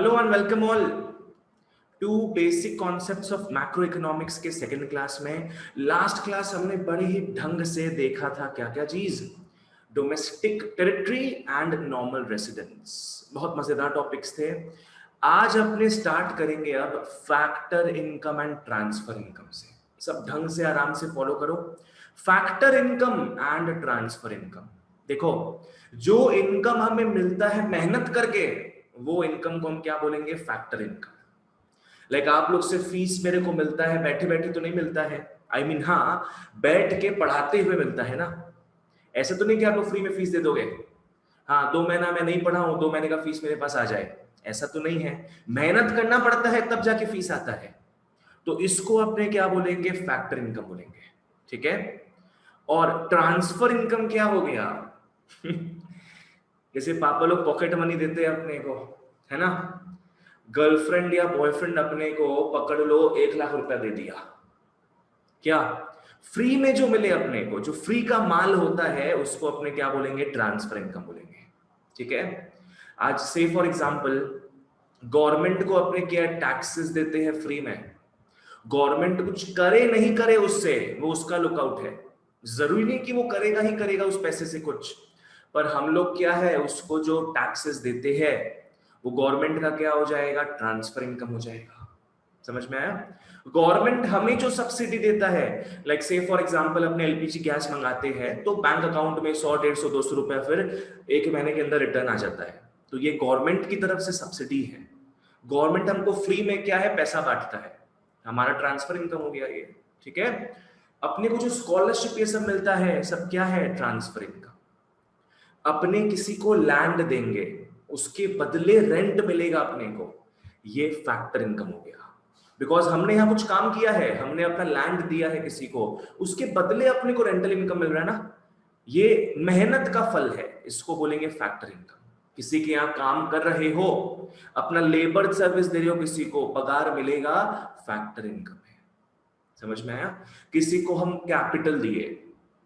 Hello and welcome all to basic concepts of macro economics के second class में। Last class हमने बड़े ही ढंग से देखा था क्या क्या चीज, domestic territory and normal residence. बहुत मजेदार टॉपिक्स थे। आज अपने स्टार्ट करेंगे अब factor income and transfer income से। सब ढंग से आराम से फॉलो करो। Factor income and transfer income. देखो, जो इनकम हमें मिलता है मेहनत करके, वो इनकम को हम क्या बोलेंगे? Factor income. लाइक आप लोग से फीस मेरे को मिलता है, बैठे बैठे तो नहीं मिलता है। आई मीन हाँ, बैठ के पढ़ाते हुए मिलता है ना। ऐसा तो नहीं कि आप लोग फ्री में फीस दे दोगे। हाँ, 2 महीना मैं नहीं पढ़ा हूं, 2 महीने का फीस मेरे पास आ जाए, ऐसा तो नहीं है। मेहनत करना पड़ता है तब जाके फीस आता है। तो इसको अपने क्या बोलेंगे? फैक्टर इनकम बोलेंगे। ठीक है। और ट्रांसफर इनकम क्या हो गया? जैसे पापा लोग पॉकेट मनी देते हैं अपने को, है ना। गर्लफ्रेंड या बॉयफ्रेंड अपने को पकड़ लो 1 लाख रुपया दे दिया, क्या फ्री में जो मिले अपने को, जो फ्री का माल होता है, उसको अपने क्या बोलेंगे? ट्रांसफर इनकम बोलेंगे। ठीक है। आज से फॉर एग्जांपल गवर्नमेंट को अपने क्या टैक्सेस देते हैं फ्री में। गवर्नमेंट कुछ करे नहीं करे उससे, वो उसका लुकआउट है। जरूरी नहीं कि वो करेगा ही करेगा उस पैसे से कुछ, पर हम लोग क्या है, उसको जो टैक्सेस देते हैं वो गवर्नमेंट का क्या हो जाएगा? ट्रांसफर इनकम हो जाएगा। समझ में आया? गवर्नमेंट हमें जो सब्सिडी देता है, लाइक से फॉर एग्जांपल अपने एलपीजी गैस मंगाते हैं तो बैंक अकाउंट में 100, 150, 200 रुपया फिर 1 महीने के अंदर रिटर्न आ जाता है। तो ये गवर्नमेंट की तरफ से सब्सिडी है। गवर्नमेंट हमको फ्री में क्या है? पैसा बांटता है। हमारा ट्रांसफर इनकम हो गया ये। ठीक है। अपने को जो स्कॉलरशिप ये सब मिलता है, सब क्या है? Transfer income. अपने किसी को लैंड देंगे, उसके बदले रेंट मिलेगा अपने को, ये फैक्टर इनकम हो गया। बिकॉज हमने यहां कुछ काम किया है, हमने अपना लैंड दिया है किसी को, उसके बदले अपने को रेंटल इनकम मिल रहा है ना। ये मेहनत का फल है, इसको बोलेंगे फैक्टर इनकम। किसी के यहाँ काम कर रहे हो, अपना लेबर सर्विस दे रहे हो, किसी को पगार मिलेगा, फैक्टर इनकम है। समझ में आया? किसी को हम कैपिटल दिए,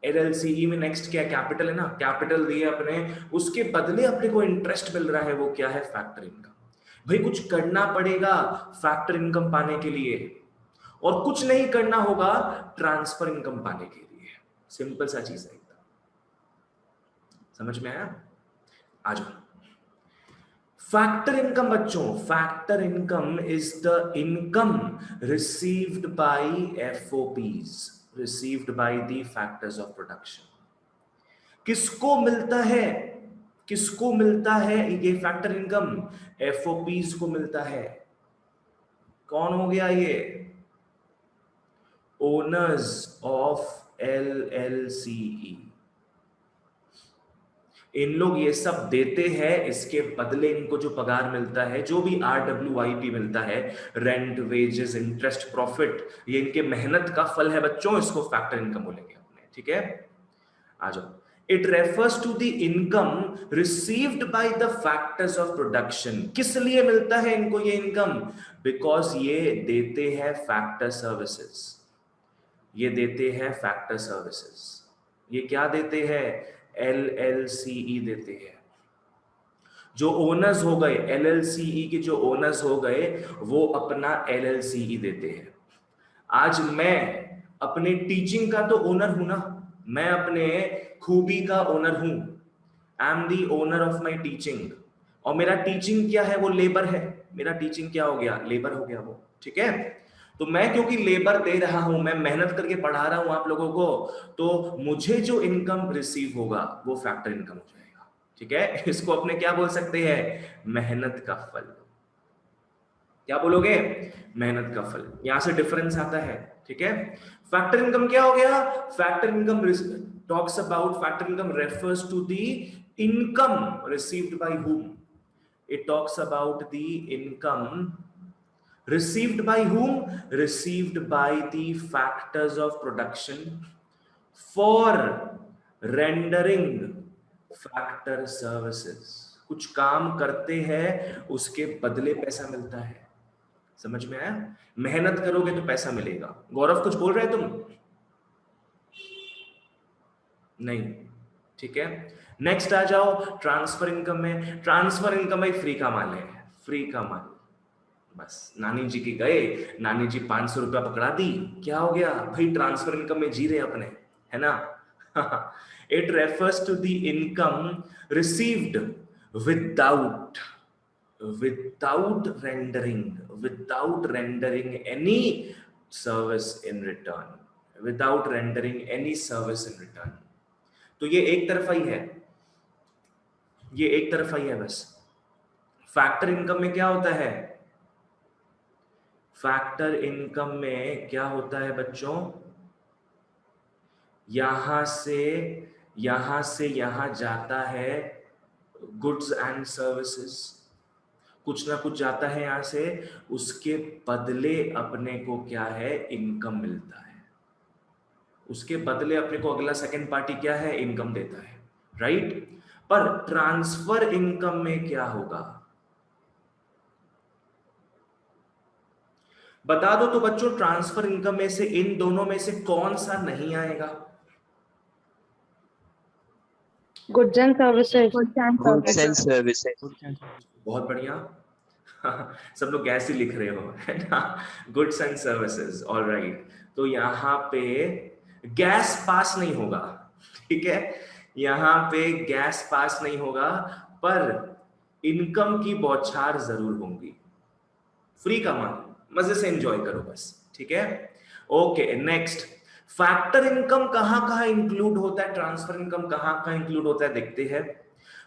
एलएलसीई में नेक्स्ट क्या? कैपिटल है ना। कैपिटल दिए अपने, उसके बदले अपने को इंटरेस्ट मिल रहा है, वो क्या है? Factor income. भाई कुछ करना पड़ेगा फैक्टर इनकम पाने के लिए, और कुछ नहीं करना होगा ट्रांसफर इनकम पाने के लिए। सिंपल सा चीज है एकदम। समझ में आया? आ जाओ। फैक्टर इनकम बच्चों, factor income is the income received by FOPs, received by the factors of production. किसको मिलता है? किसको मिलता है ये फैक्टर इनकम? एफओपीज को मिलता है। कौन हो गया ये? Owners of एलएलसीई। इन लोग ये सब देते हैं, इसके बदले इनको जो पगार मिलता है, जो भी RWIP मिलता है, रेंट, वेजेस, इंटरेस्ट, प्रॉफिट, ये इनके मेहनत का फल है बच्चों। इसको फैक्टर इनकम बोलेंगे अपने। ठीक है। आ जाओ। It refers to the income received by the factors of production. किस लिए मिलता है इनको ये इनकम? बिकॉज ये देते हैं फैक्टर सर्विसेज। ये देते हैं फैक्टर सर्विसेज। ये क्या देते हैं? LLCE देते हैं। जो ओनर्स हो गए LLCE के, जो ओनर्स हो गए, वो अपना LLCE देते हैं। आज मैं अपने टीचिंग का तो ओनर हूं ना, मैं अपने खूबी का ओनर हूं। I am the owner of my teaching. और मेरा टीचिंग क्या है? वो लेबर है। मेरा टीचिंग क्या हो गया? लेबर हो गया वो। ठीक है। तो मैं क्योंकि लेबर दे रहा हूं, मैं मेहनत करके पढ़ा रहा हूं आप लोगों को, तो मुझे जो इनकम रिसीव होगा वो फैक्टर इनकम हो जाएगा। ठीक है। इसको अपने क्या बोल सकते हैं? मेहनत का फल। क्या बोलोगे? मेहनत का फल। यहां से डिफरेंस आता है। ठीक है। फैक्टर इनकम क्या हो गया? Factor income talks about, factor income refers to the income received by whom? It talks about the income received by whom? Received by the factors of production for rendering factor services. कुछ काम करते हैं, उसके बदले पैसा मिलता है। समझ में आया? मेहनत करोगे तो पैसा मिलेगा। गौरव कुछ बोल रहे तुम? नहीं। ठीक है। नेक्स्ट आ जाओ ट्रांसफर इनकम में। ट्रांसफर इनकम भाई फ्री का माल है। फ्री का माल। बस नानी जी के गए, नानी जी 500 रुपया पकड़ा दी, क्या हो गया भाई, ट्रांसफर इनकम में जी रहे अपने, है ना। It refers to the income received without without rendering any service in return, without rendering any service in return। तो ये एक तरफा ही है, ये एक तरफा ही है बस। फैक्टर इनकम में क्या होता है, फैक्टर इनकम में क्या होता है बच्चों, यहां से यहां जाता है गुड्स एंड सर्विसेज, कुछ ना कुछ जाता है यहां से, उसके बदले अपने को क्या है, इनकम मिलता है, उसके बदले अपने को अगला सेकंड पार्टी क्या है, इनकम देता है, राइट। पर ट्रांसफर इनकम में क्या होगा, बता दो तो बच्चों, ट्रांसफर इनकम में से इन दोनों में से कौन सा नहीं आएगा। Goods and services. Goods and services. बहुत बढ़िया। सब लोग गैस ही लिख रहे हो, है ना, गुड्स एंड सर्विसेज, ऑलराइट। तो यहाँ पे गैस पास नहीं होगा, ठीक है, यहाँ पे गैस पास नहीं होगा, पर इनकम की बौछार जरूर होंगी। फ्री का माल, मजे से एंजॉय करो बस, ठीक है। ओके नेक्स्ट, फैक्टर इनकम कहां इंक्लूड होता है, ट्रांसफर इनकम कहां इंक्लूड होता है, देखते हैं।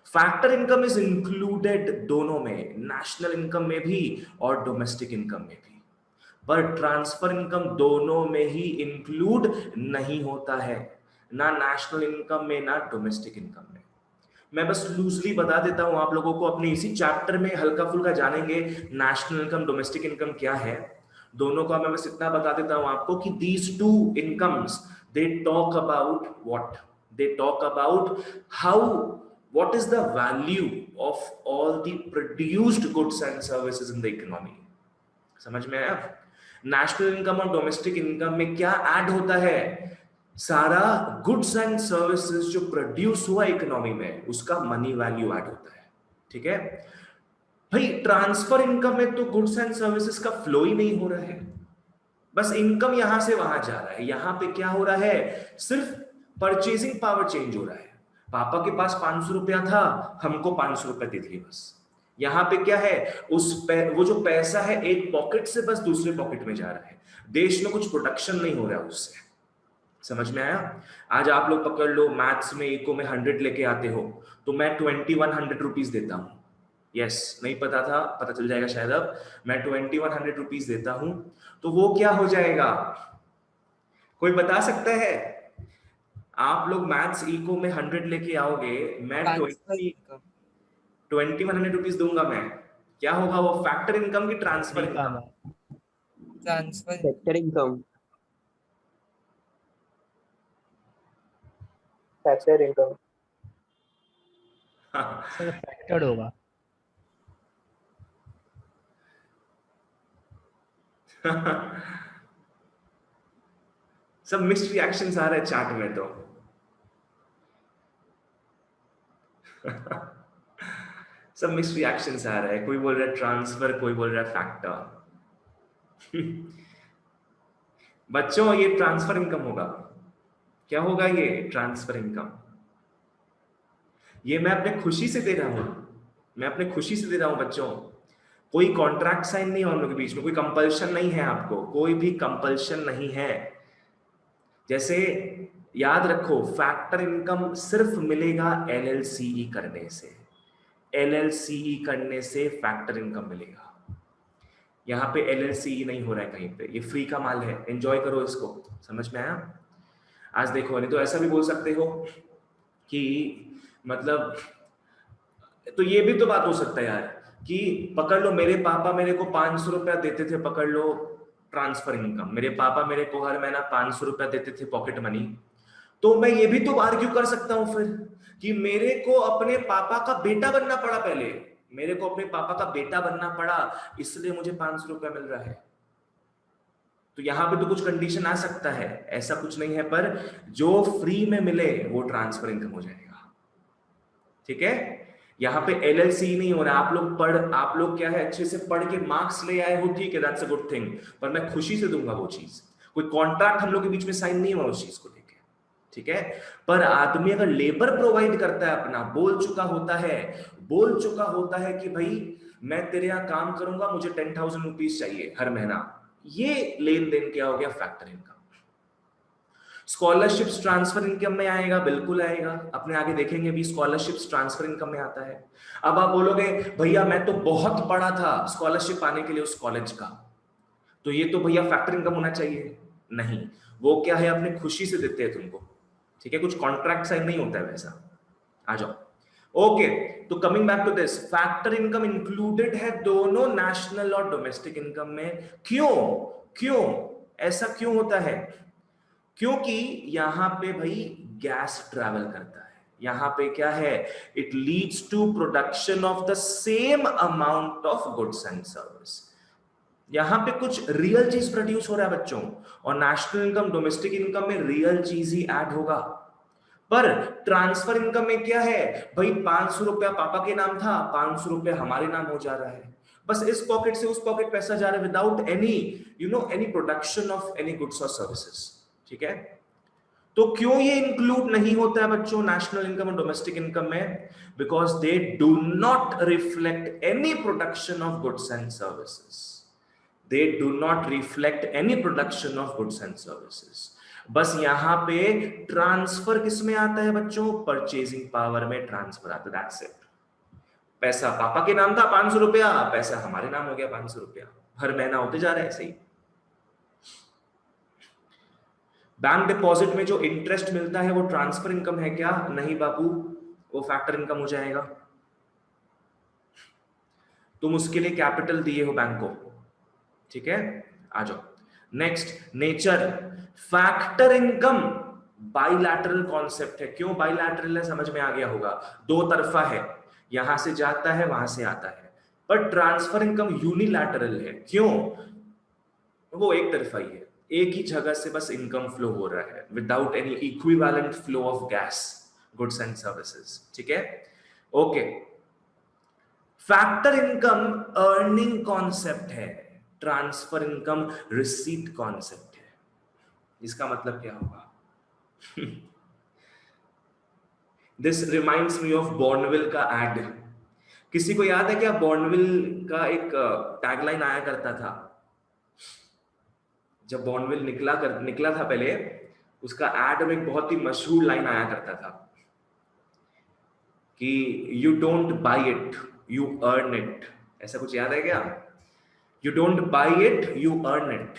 फैक्टर इनकम इज इंक्लूडेड दोनों में, नेशनल इनकम में भी और डोमेस्टिक इनकम में भी, पर ट्रांसफर इनकम दोनों में ही इंक्लूड नहीं होता है, ना नेशनल इनकम में ना डोमेस्टिक इनकम में। मैं बस लूजली बता देता हूं आप लोगों को, अपने इसी चैप्टर में हल्का फुल्का जानेंगे नेशनल इनकम डोमेस्टिक इनकम क्या है, दोनों का मैं बस इतना बता देता हूं आपको कि these two incomes they talk about what, they talk about how, what is the value of all the produced goods and services in the economy। समझ में आया। नेशनल इनकम और डोमेस्टिक इनकम में क्या ऐड होता है, सारा गुड्स एंड सर्विसेज जो प्रोड्यूस हुआ इकोनॉमी में उसका मनी वैल्यू ऐड होता है, ठीक है भाई। ट्रांसफर इनकम में तो गुड्स एंड सर्विसेज का फ्लो ही नहीं हो रहा है, बस इनकम यहां से वहां जा रहा है। यहां पे क्या हो रहा है, सिर्फ परचेजिंग पावर चेंज हो रहा है, पापा के पास 500 रुपया था, हमको 500 रुपया दे दिए बस। यहां पे क्या है, वो जो पैसा है एक पॉकेट से बस दूसरे पॉकेट में जा रहा है, देश में कुछ प्रोडक्शन नहीं हो रहा है उससे। समझ में आया। आज आप लोग पकड़ लो, मैथ्स में इको में 100 लेके आते हो तो मैं 2100 रुपीज देता हूं, यस नहीं पता था, पता चल जाएगा शायद अब, मैं 2100 रुपीज देता हूं, तो वो क्या हो जाएगा, कोई बता सकता है। आप लोग मैथ्स इको में 100 लेके आओगे, मैं 2100 रुपीज दूंगा, मैं क्या होगा वो, फैक्टर इनकम की transfer income, factor income, factor income sir factored होगा। सब मिक्स्ड रिएक्शंस आ रहे हैं चैट में तो। सब मिक्स्ड रिएक्शंस आ रहे हैं, कोई बोल रहा है ट्रांसफर, कोई बोल रहा है फैक्टर। बच्चों ये ट्रांसफर इनकम होगा, क्या होगा ये ट्रांसफर इनकम, ये मैं अपने खुशी से दे रहा हूं, मैं अपने खुशी से दे रहा हूं बच्चों, कोई कॉन्ट्रैक्ट साइन नहीं है हम लोग के बीच में, कोई कंपल्शन नहीं है आपको, कोई भी कंपल्शन नहीं है। जैसे याद रखो, फैक्टर इनकम सिर्फ मिलेगा एलएलसीई करने से, एलएलसीई करने से फैक्टर इनकम मिलेगा। यहाँ पे एलएलसीई नहीं हो रहा है कहीं पे, ये फ्री का माल है, एंजॉय करो इसको। समझ में आया। आज देखो, नहीं तो ऐसा भी बोल सकते हो कि मतलब, तो ये भी तो बात हो सकता है यार कि पकड़ लो मेरे पापा मेरे को 500 रुपया देते थे, पकड़ लो ट्रांसफर इनकम, मेरे पापा मेरे को हर महीना 500 रुपया देते थे पॉकेट मनी, तो मैं ये भी तो आर्ग्यू कर सकता हूं फिर कि मेरे को अपने पापा का बेटा बनना पड़ा, पहले मेरे को अपने पापा का बेटा बनना पड़ा, इसलिए मुझे 500 रुपया मिल रहा है। तो यहां पे तो कुछ कंडीशन आ सकता है, ऐसा कुछ नहीं है, पर जो फ्री में मिले वो ट्रांसफर इनकम हो जाएगा, ठीक है। यहाँ पे LLC नहीं हो रहा। आप लोग क्या है, अच्छे से पढ़ के मार्क्स ले आए हो, ठीक है, दैट्स अ गुड थिंग, पर मैं खुशी से दूंगा वो चीज। कोई कॉन्ट्रैक्ट हम लोग के बीच में साइन नहीं हुआ उस चीज को लेके, ठीक है। पर आदमी अगर लेबर प्रोवाइड करता है अपना, बोल चुका होता है कि भाई मैं तेरे यहां काम करूंगा, मुझे 10,000 रुपीज चाहिए हर महीना, ये लेन देन क्या हो गया, factor income. Scholarships transfer income में आएगा, बिल्कुल आएगा, अपने आगे देखेंगे भी स्कॉलरशिप्स ट्रांसफर इनकम में आता है। अब आप बोलोगे भैया मैं तो बहुत पढ़ा था स्कॉलरशिप पाने के लिए उस कॉलेज का, तो ये तो भैया फैक्टर इनकम होना चाहिए। नहीं, वो क्या है, अपनी खुशी से देते हैं तुमको, ठीक है, कुछ कॉन्ट्रैक्ट साइन नहीं होता है वैसा। आ जाओ, ओके। तो coming back to this, factor income included है दोनों नेशनल और डोमेस्टिक इनकम में। क्यों ऐसा क्यों होता है? क्योंकि यहां पे भाई गैस ट्रैवल करता है, यहां पे क्या है, it leads to production of the same amount of goods and service. यहां पे कुछ रियल चीज प्रोड्यूस हो रहा है बच्चों, और नेशनल इनकम डोमेस्टिक इनकम में रियल चीज ही ऐड होगा। पर ट्रांसफर इनकम में क्या है भाई, 500 रुपया पापा के नाम था, 500 रुपया हमारे नाम हो जा रहा है, बस इस पॉकेट से उस पॉकेट पैसा जा रहा है without any any production of any goods और सर्विसेज, ठीक है। तो क्यों ये इंक्लूड नहीं होता है बच्चों नेशनल इनकम और डोमेस्टिक इनकम में? Because they do not reflect any production of goods and services, they do not reflect any production of goods and services। बस यहां पे ट्रांसफर किस में आता है बच्चों, परचेजिंग पावर में ट्रांसफर आता है, दैट्स इट। पैसा पापा के नाम था 500 रुपया, पैसा हमारे नाम हो गया 500 रुपया, हर महीना होते जा रहा है ऐसे ही। बैंक डिपॉजिट में जो इंटरेस्ट मिलता है वो ट्रांसफर इनकम है क्या? नहीं बाबू, वो फैक्टर इनकम हो जाएगा। तुम उसके लिए कैपिटल दिए हो बैंक को, ठीक है। आ जाओ next, nature. Factor income bilateral concept है। क्यों बाइलैटरल है, समझ में आ गया होगा, दो तरफा है, यहां से जाता है वहां से आता है। पर ट्रांसफर इनकम यूनिलैटरल है। क्यों? वो एक तरफा ही है, एक ही जगह से बस इनकम फ्लो हो रहा है without any equivalent flow of gas, goods and services, ठीक है, okay. Factor income earning concept है, ट्रांसफर इनकम रिसीट कॉन्सेप्ट है। इसका मतलब क्या होगा? This reminds me of Bournville का एड। किसी को याद है क्या, बॉर्नविल का एक टैगलाइन आया करता था जब बॉर्नविल निकला था पहले, उसका एड में एक बहुत ही मशहूर लाइन आया करता था कि you don't buy it, you earn it. ऐसा कुछ याद है क्या? You don't buy it, you earn it.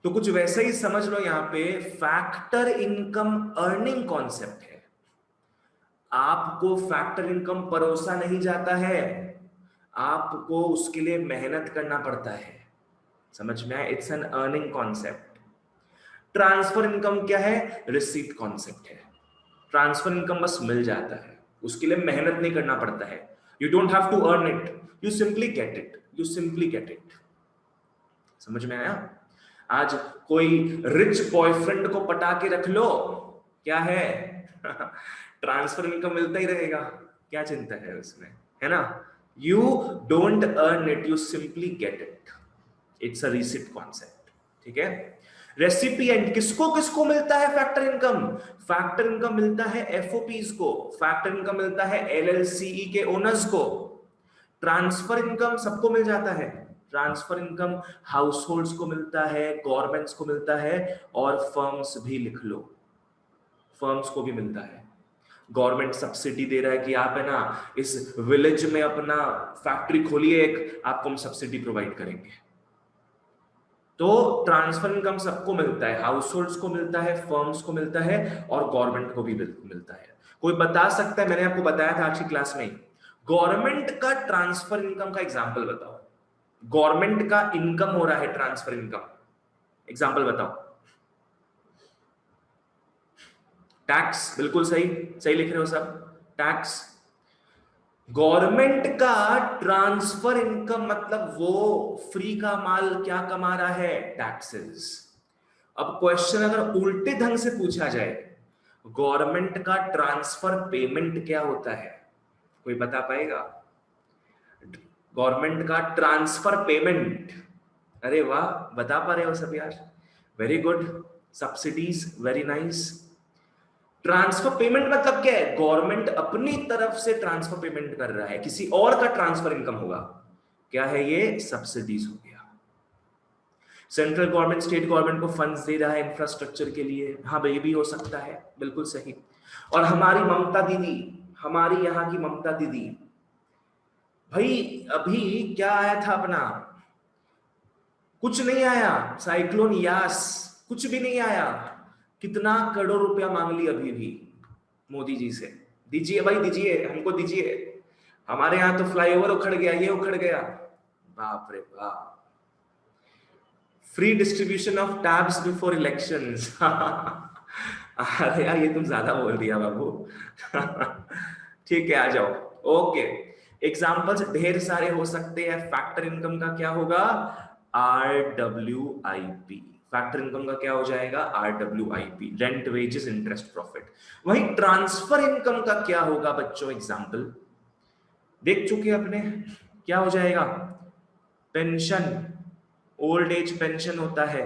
तो कुछ वैसा ही समझ लो, यहां पे फैक्टर इनकम अर्निंग कॉन्सेप्ट है। आपको फैक्टर इनकम परोसा नहीं जाता है, आपको उसके लिए मेहनत करना पड़ता है, समझ में आया? It's an earning concept. Transfer income क्या है? रिसीट कॉन्सेप्ट है। ट्रांसफर इनकम बस मिल जाता है, उसके लिए मेहनत नहीं करना पड़ता है। You don't have to earn it, you simply get it, you simply get it. समझ में आया? आज कोई रिच बॉयफ्रेंड को पटा के रख लो, क्या है? ट्रांसफर इनकम मिलता ही रहेगा, क्या चिंता है उसमें, है ना? You don't earn it, you simply get it. It's a receipt concept, ठीक है। रेसिपिएंट, किसको किसको मिलता है फैक्टर इनकम? फैक्टर इनकम मिलता है एफओपीज को, फैक्टर इनकम मिलता है एलएलसीई के ओनर्स को। ट्रांसफर इनकम सबको मिल जाता है, ट्रांसफर इनकम हाउस होल्ड्स को मिलता है, गवर्नमेंट्स को मिलता है, और फर्म्स भी लिख लो, फर्म्स को भी मिलता है। गवर्नमेंट सब्सिडी दे रहा है कि आप है ना इस विलेज में अपना फैक्ट्री खोलिए एक, आपको हम सब्सिडी प्रोवाइड करेंगे। तो ट्रांसफर इनकम सबको मिलता है, हाउस होल्ड्स को मिलता है, फर्म्स को मिलता है, और गवर्नमेंट को भी मिलता है। कोई बता सकता है, मैंने आपको बताया था आज की क्लास में, गवर्नमेंट का ट्रांसफर इनकम का एग्जांपल बताओ। गवर्नमेंट का इनकम हो रहा है ट्रांसफर इनकम, एग्जांपल बताओ। टैक्स, बिल्कुल सही, सही लिख रहे हो सब, टैक्स। गवर्नमेंट का ट्रांसफर इनकम मतलब वो फ्री का माल क्या कमा रहा है? टैक्सेस। अब क्वेश्चन अगर उल्टे ढंग से पूछा जाए, गवर्नमेंट का ट्रांसफर पेमेंट क्या होता है? कोई बता पाएगा? गवर्नमेंट का ट्रांसफर पेमेंट, अरे वाह, बता पा रहे हो सब यार, very good. Subsidies, very nice. Transfer payment मतलब क्या है? गवर्नमेंट अपनी तरफ से ट्रांसफर पेमेंट कर रहा है, किसी और का ट्रांसफर इनकम होगा। क्या है ये? सब्सिडीज हो गया। सेंट्रल गवर्नमेंट स्टेट गवर्नमेंट को फंड्स दे रहा है इंफ्रास्ट्रक्चर के लिए, हाँ ये भी हो सकता है, बिल्कुल सही। और हमारी ममता दीदी, हमारी यहाँ की ममता दीदी, भाई अभी क्या आया था अपना, कुछ नहीं आया, साइक्लोन यास, कुछ भी नहीं आया, कितना करोड़ रुपया मांग ली अभी भी मोदी जी से। दीजिए भाई, दीजिए, हमको दीजिए। हमारे यहाँ तो फ्लाईओवर उखड़ गया, ये उखड़ गया, बाप रे बाप। Free distribution of tabs before elections. अरे यार ये तुम ज्यादा बोल दिया बाबू। ठीक है, आ जाओ। ओके, एग्जाम्पल्स ढेर सारे हो सकते हैं। फैक्टर इनकम का क्या होगा? RWIP। फैक्टर इनकम का क्या हो जाएगा? RWIP, rent, wages, interest, profit. वहीं ट्रांसफर इनकम का क्या होगा बच्चों? एग्जाम्पल देख चुके अपने, क्या हो जाएगा? पेंशन, ओल्ड एज पेंशन होता है,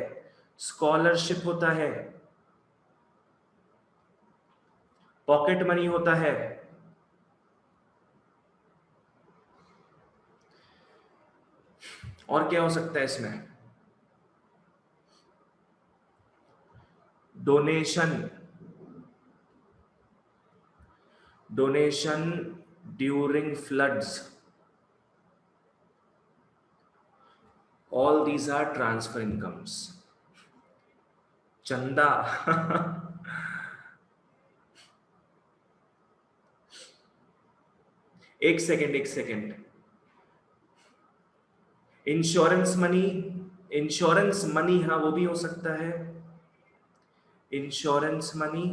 स्कॉलरशिप होता है, पॉकेट मनी होता है, और क्या हो सकता है इसमें? Donation, donation during floods, all these are transfer incomes. चंदा। एक सेकेंड, एक second. Insurance money, insurance money, हाँ वो भी हो सकता है, इंश्योरेंस मनी।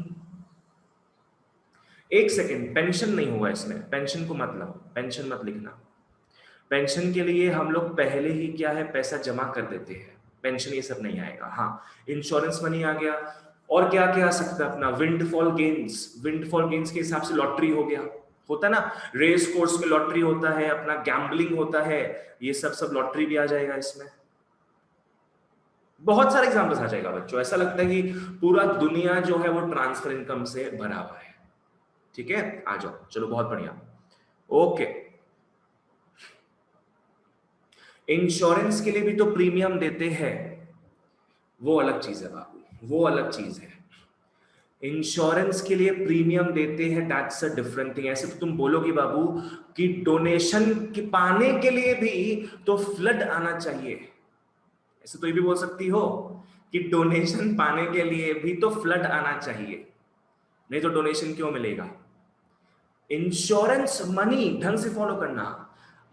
एक सेकेंड, पेंशन नहीं हुआ इसमें, पेंशन को मतलब, पेंशन मत लिखना। पेंशन के लिए हम लोग पहले ही क्या है, पैसा जमा कर देते हैं, पेंशन ये सब नहीं आएगा। हाँ, इंश्योरेंस मनी आ गया। और क्या क्या आ सकता है अपना? विंडफॉल गेन्स, विंडफॉल गेन्स के हिसाब से लॉटरी हो गया, होता ना, रेस कोर्स में लॉटरी होता है, अपना गैम्बलिंग होता है, ये सब सब लॉटरी भी आ जाएगा इसमें। बहुत सारे एग्जांपल्स आ जाएगा बच्चों, ऐसा लगता है कि पूरा दुनिया जो है वो ट्रांसफर इनकम से भरा हुआ है। ठीक है, आ जाओ, चलो बहुत बढ़िया। ओके, इंश्योरेंस के लिए भी तो प्रीमियम देते हैं, वो अलग चीज है बाबू, वो अलग चीज है। इंश्योरेंस के लिए प्रीमियम देते हैं, दैट्स अ डिफरेंट थिंग। ऐसे तो तुम बोलोगे बाबू कि डोनेशन के पाने के लिए भी तो फ्लड आना चाहिए, ऐसे तो ये भी बोल सकती हो कि डोनेशन पाने के लिए भी तो फ्लड आना चाहिए, नहीं तो डोनेशन क्यों मिलेगा? इंश्योरेंस मनी ढंग से फॉलो करना,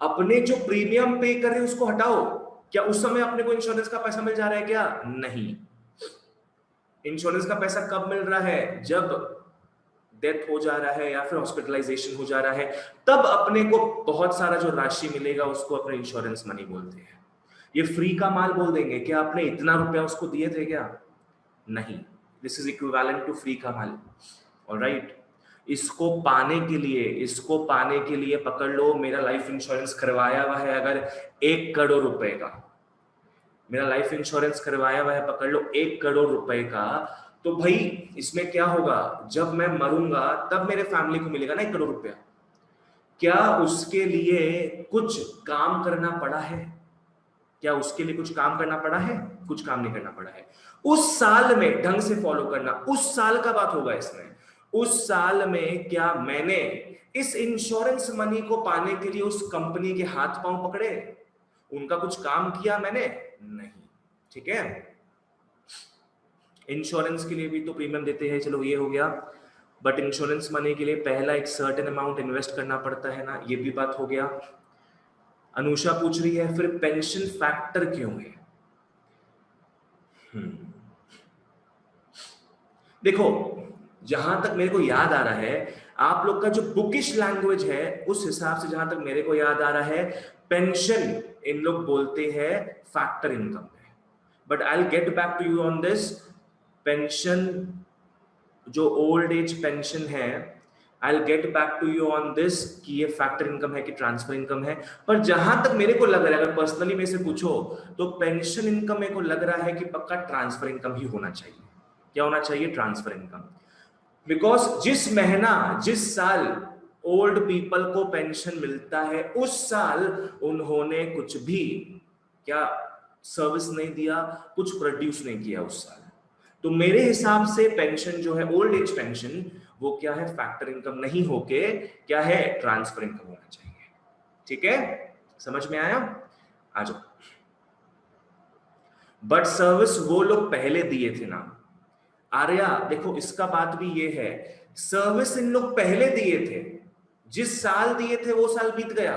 अपने जो प्रीमियम पे कर रहे उसको हटाओ। क्या उस समय अपने को इंश्योरेंस का पैसा मिल जा रहा है क्या? नहीं। इंश्योरेंस का पैसा कब मिल रहा है? जब डेथ हो जा रहा है या फिर हॉस्पिटलाइजेशन हो जा रहा है, तब अपने को बहुत सारा जो राशि मिलेगा उसको अपने इंश्योरेंस मनी बोलते हैं। ये फ्री का माल बोल देंगे, क्या आपने इतना रुपया उसको दिए थे क्या? नहीं, this is equivalent to free का माल। ऑलराइट, इसको पाने के लिए, इसको पाने के लिए पकड़ लो, मेरा लाइफ इंश्योरेंस करवाया हुआ है अगर 1 करोड़ रुपए का, मेरा लाइफ इंश्योरेंस करवाया हुआ है पकड़ लो 1 करोड़ रुपए का, तो भाई इसमें क्या होगा? जब मैं मरूंगा तब मेरे फैमिली को मिलेगा ना 1 करोड़ रुपया। क्या उसके लिए कुछ काम करना पड़ा है? क्या उसके लिए कुछ काम करना पड़ा है? कुछ काम नहीं करना पड़ा है। उस साल में ढंग से फॉलो करना, उस साल का बात होगा इसमें, उस साल में क्या मैंने इस इंश्योरेंस मनी को पाने के लिए उस कंपनी के हाथ पांव पकड़े, उनका कुछ काम किया मैंने? नहीं। ठीक है, इंश्योरेंस के लिए भी तो प्रीमियम देते हैं, चलो ये हो गया, बट इंश्योरेंस मनी के लिए पहला एक सर्टेन अमाउंट इन्वेस्ट करना पड़ता है ना, ये भी बात हो गया। अनुषा पूछ रही है फिर पेंशन फैक्टर क्यों है? देखो, जहां तक मेरे को याद आ रहा है, आप लोग का जो बुकिश लैंग्वेज है उस हिसाब से जहां तक मेरे को याद आ रहा है, पेंशन इन लोग बोलते हैं फैक्टर इनकम में, but I will get back to you on this. Pension, जो ओल्ड एज पेंशन है, I'll get back to you on this कि ये फैक्टर इनकम है कि ट्रांसफर इनकम है, पर जहां तक मेरे को लग रहा है, अगर पर्सनली मेरे से पूछो तो पेंशन इनकम मेरे को लग रहा है कि पक्का ट्रांसफर इनकम ही होना चाहिए। क्या होना चाहिए? Transfer income. बिकॉज जिस महीना जिस साल ओल्ड पीपल को पेंशन मिलता है उस साल उन्होंने कुछ भी क्या सर्विस नहीं दिया, कुछ प्रोड्यूस नहीं किया उस साल। तो मेरे हिसाब से पेंशन जो है ओल्ड एज पेंशन, वो क्या है? फैक्टर इनकम नहीं होके क्या है? ट्रांसफर इनकम होना चाहिए। ठीक है, समझ में आया? आ जाओ। बट सर्विस वो लोग पहले दिए थे ना आर्या, देखो इसका बात भी ये है, सर्विस इन लोग पहले दिए थे, जिस साल दिए थे वो साल बीत गया,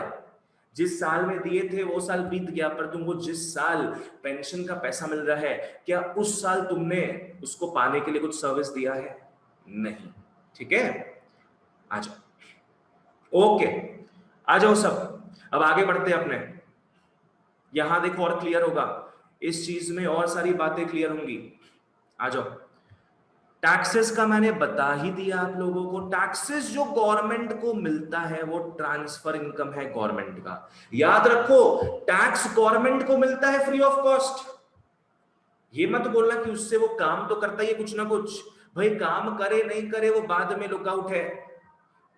जिस साल में दिए थे वो साल बीत गया, पर तुमको जिस साल पेंशन का पैसा मिल रहा है, क्या उस साल तुमने उसको पाने के लिए कुछ सर्विस दिया है? नहीं। ठीक है, आ जाओ। ओके, आ जाओ सब, अब आगे बढ़ते हैं अपने। यहां देखो और क्लियर होगा, इस चीज में और सारी बातें क्लियर होंगी। आ जाओ। टैक्सेस का मैंने बता ही दिया आप लोगों को। टैक्सेस जो गवर्नमेंट को मिलता है वो ट्रांसफर इनकम है गवर्नमेंट का। याद रखो, टैक्स गवर्नमेंट को मिलता है फ्री ऑफ कॉस्ट। ये मत बोलना कि उससे वो काम तो करता ही है कुछ ना कुछ। भाई काम करे नहीं करे वो बाद में लुकआउट है,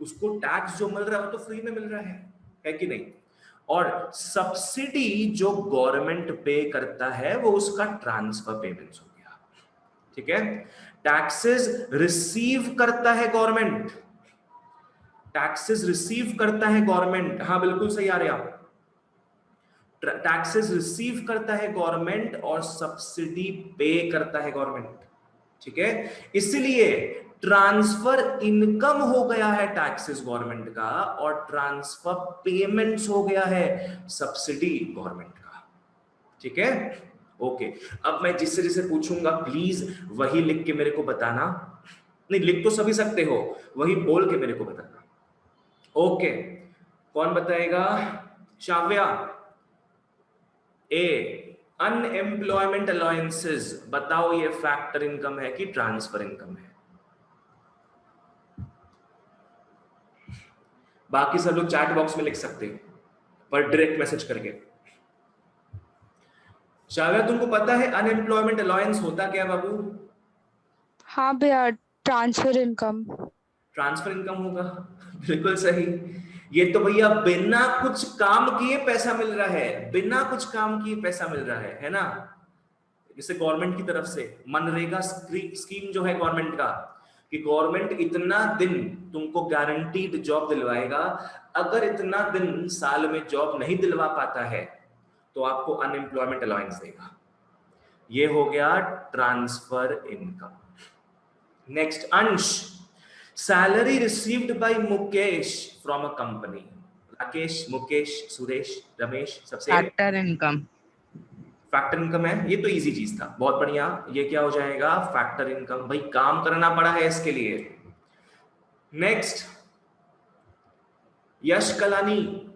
उसको टैक्स जो मिल रहा है वो तो फ्री में मिल रहा है कि नहीं? और सब्सिडी जो गवर्नमेंट पे करता है वो उसका ट्रांसफर पेमेंट्स हो गया। ठीक है, टैक्सेस रिसीव करता है गवर्नमेंट, टैक्सेस रिसीव करता है गवर्नमेंट। हाँ बिल्कुल सही आ रहा, टैक्सेस रिसीव करता है गवर्नमेंट और सब्सिडी पे करता है गवर्नमेंट। ठीक है, इसलिए ट्रांसफर इनकम हो गया है टैक्सेस गवर्नमेंट का और ट्रांसफर पेमेंट्स हो गया है सब्सिडी गवर्नमेंट का। ठीक है, ओके। अब मैं जिससे जिससे पूछूंगा प्लीज वही लिख के मेरे को बताना, नहीं लिख तो सभी सकते हो, वही बोल के मेरे को बताना। ओके, कौन बताएगा? शाव्या। ए, अनएम्प्लॉयमेंट अलाउंसेस, बताओ ये फैक्टर इनकम है कि ट्रांसफर इनकम है? बाकी सब लोग चैट बॉक्स में लिख सकते हैं, पर डायरेक्ट मैसेज करके। शाव्या तुमको पता है अनएम्प्लॉयमेंट अलाउंस होता क्या बाबू? हाँ भैया, ट्रांसफर इनकम। ट्रांसफर इनकम होगा, बिल्कुल सही। ये तो भैया बिना कुछ काम किए पैसा मिल रहा है, बिना कुछ काम किए पैसा मिल रहा है ना? जैसे गवर्नमेंट की तरफ से मनरेगा स्कीम जो है गवर्नमेंट का, कि गवर्नमेंट इतना दिन तुमको गारंटीड जॉब दिलवाएगा, अगर इतना दिन साल में जॉब नहीं दिलवा पाता है तो आपको अनएम्प्लॉयमेंट अलाउंस देगा। ये हो गया ट्रांसफर इनकम। नेक्स्ट, अंश, salary received by Mukesh from a company. Rakesh, Mukesh, Suresh, Ramesh, सबसे फैक्टर इनकम। फैक्टर इनकम है, ये तो इजी चीज था, बहुत बढ़िया। ये क्या हो जाएगा? Factor income. भाई काम करना पड़ा है इसके लिए। Next, Yash Kalani,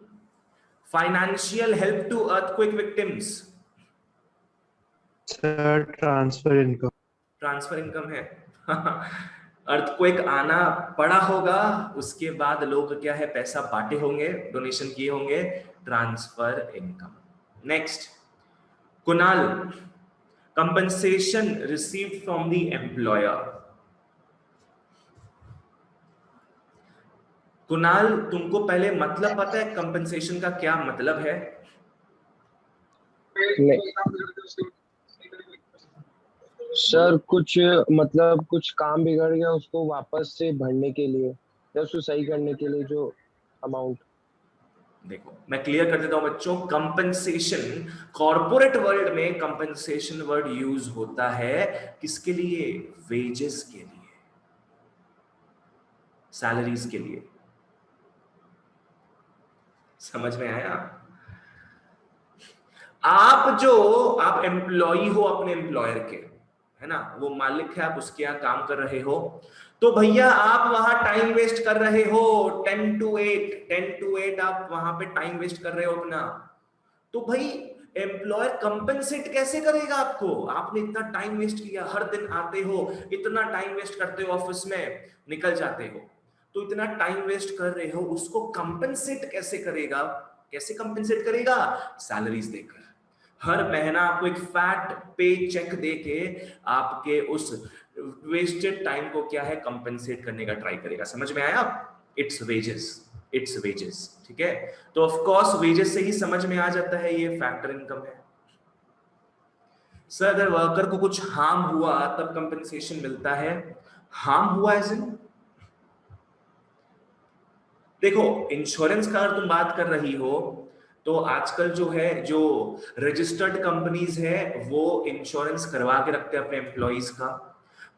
financial help to earthquake victims. Sir transfer income. Transfer income है। अर्थक्वेक आना पड़ा होगा, उसके बाद लोग क्या है पैसा बांटे होंगे, डोनेशन किए होंगे, transfer income. Next, Kunal, compensation received from the employer. Kunal तुमको पहले मतलब पता है कंपनसेशन का क्या मतलब है? सर कुछ मतलब कुछ काम बिगड़ गया उसको वापस से भरने के लिए या उसको सही करने के लिए जो अमाउंट। देखो मैं क्लियर कर देता हूं बच्चों, कंपनसेशन कॉर्पोरेट वर्ल्ड में कंपनसेशन वर्ड यूज होता है किसके लिए? वेजेस के लिए, सैलरीज के लिए। समझ में आया? आप एम्प्लॉई हो अपने एम्प्लॉयर के, है ना, वो मालिक है, आप उसके यहाँ काम कर रहे हो, तो भैया आप वहां टाइम वेस्ट कर रहे हो, 10 to 8 आप वहां पे टाइम वेस्ट कर रहे हो अपना, तो भाई एम्प्लॉयर कंपनसेट कैसे करेगा आपको? आपने इतना टाइम वेस्ट किया, हर दिन आते हो, इतना टाइम वेस्ट करते हो, ऑफिस में निकल जाते हो, तो इतना टाइम वेस्ट कर रहे हो, उसको कंपेंसेट कैसे करेगा? कैसे कंपेंसेट करेगा? सैलरीज देकर। हर महीना आपको एक फैट पे चेक देके आपके उस वेस्टेड टाइम को क्या है, कंपेंसेट करने का ट्राई करेगा। समझ में आया? It's wages, it's wages. ठीक है, तो ऑफ कोर्स वेजेस से ही समझ में आ जाता है ये फैक्टर इनकम है। सर अगर वर्कर को कुछ हार्म हुआ तब कंपेंसेशन मिलता है? हार्म हुआ एज इन, देखो इंश्योरेंस का अगर तुम बात कर रही हो तो आजकल जो है, जो रजिस्टर्ड कंपनीज है वो इंश्योरेंस करवा के रखते हैं अपने एम्प्लॉइज का,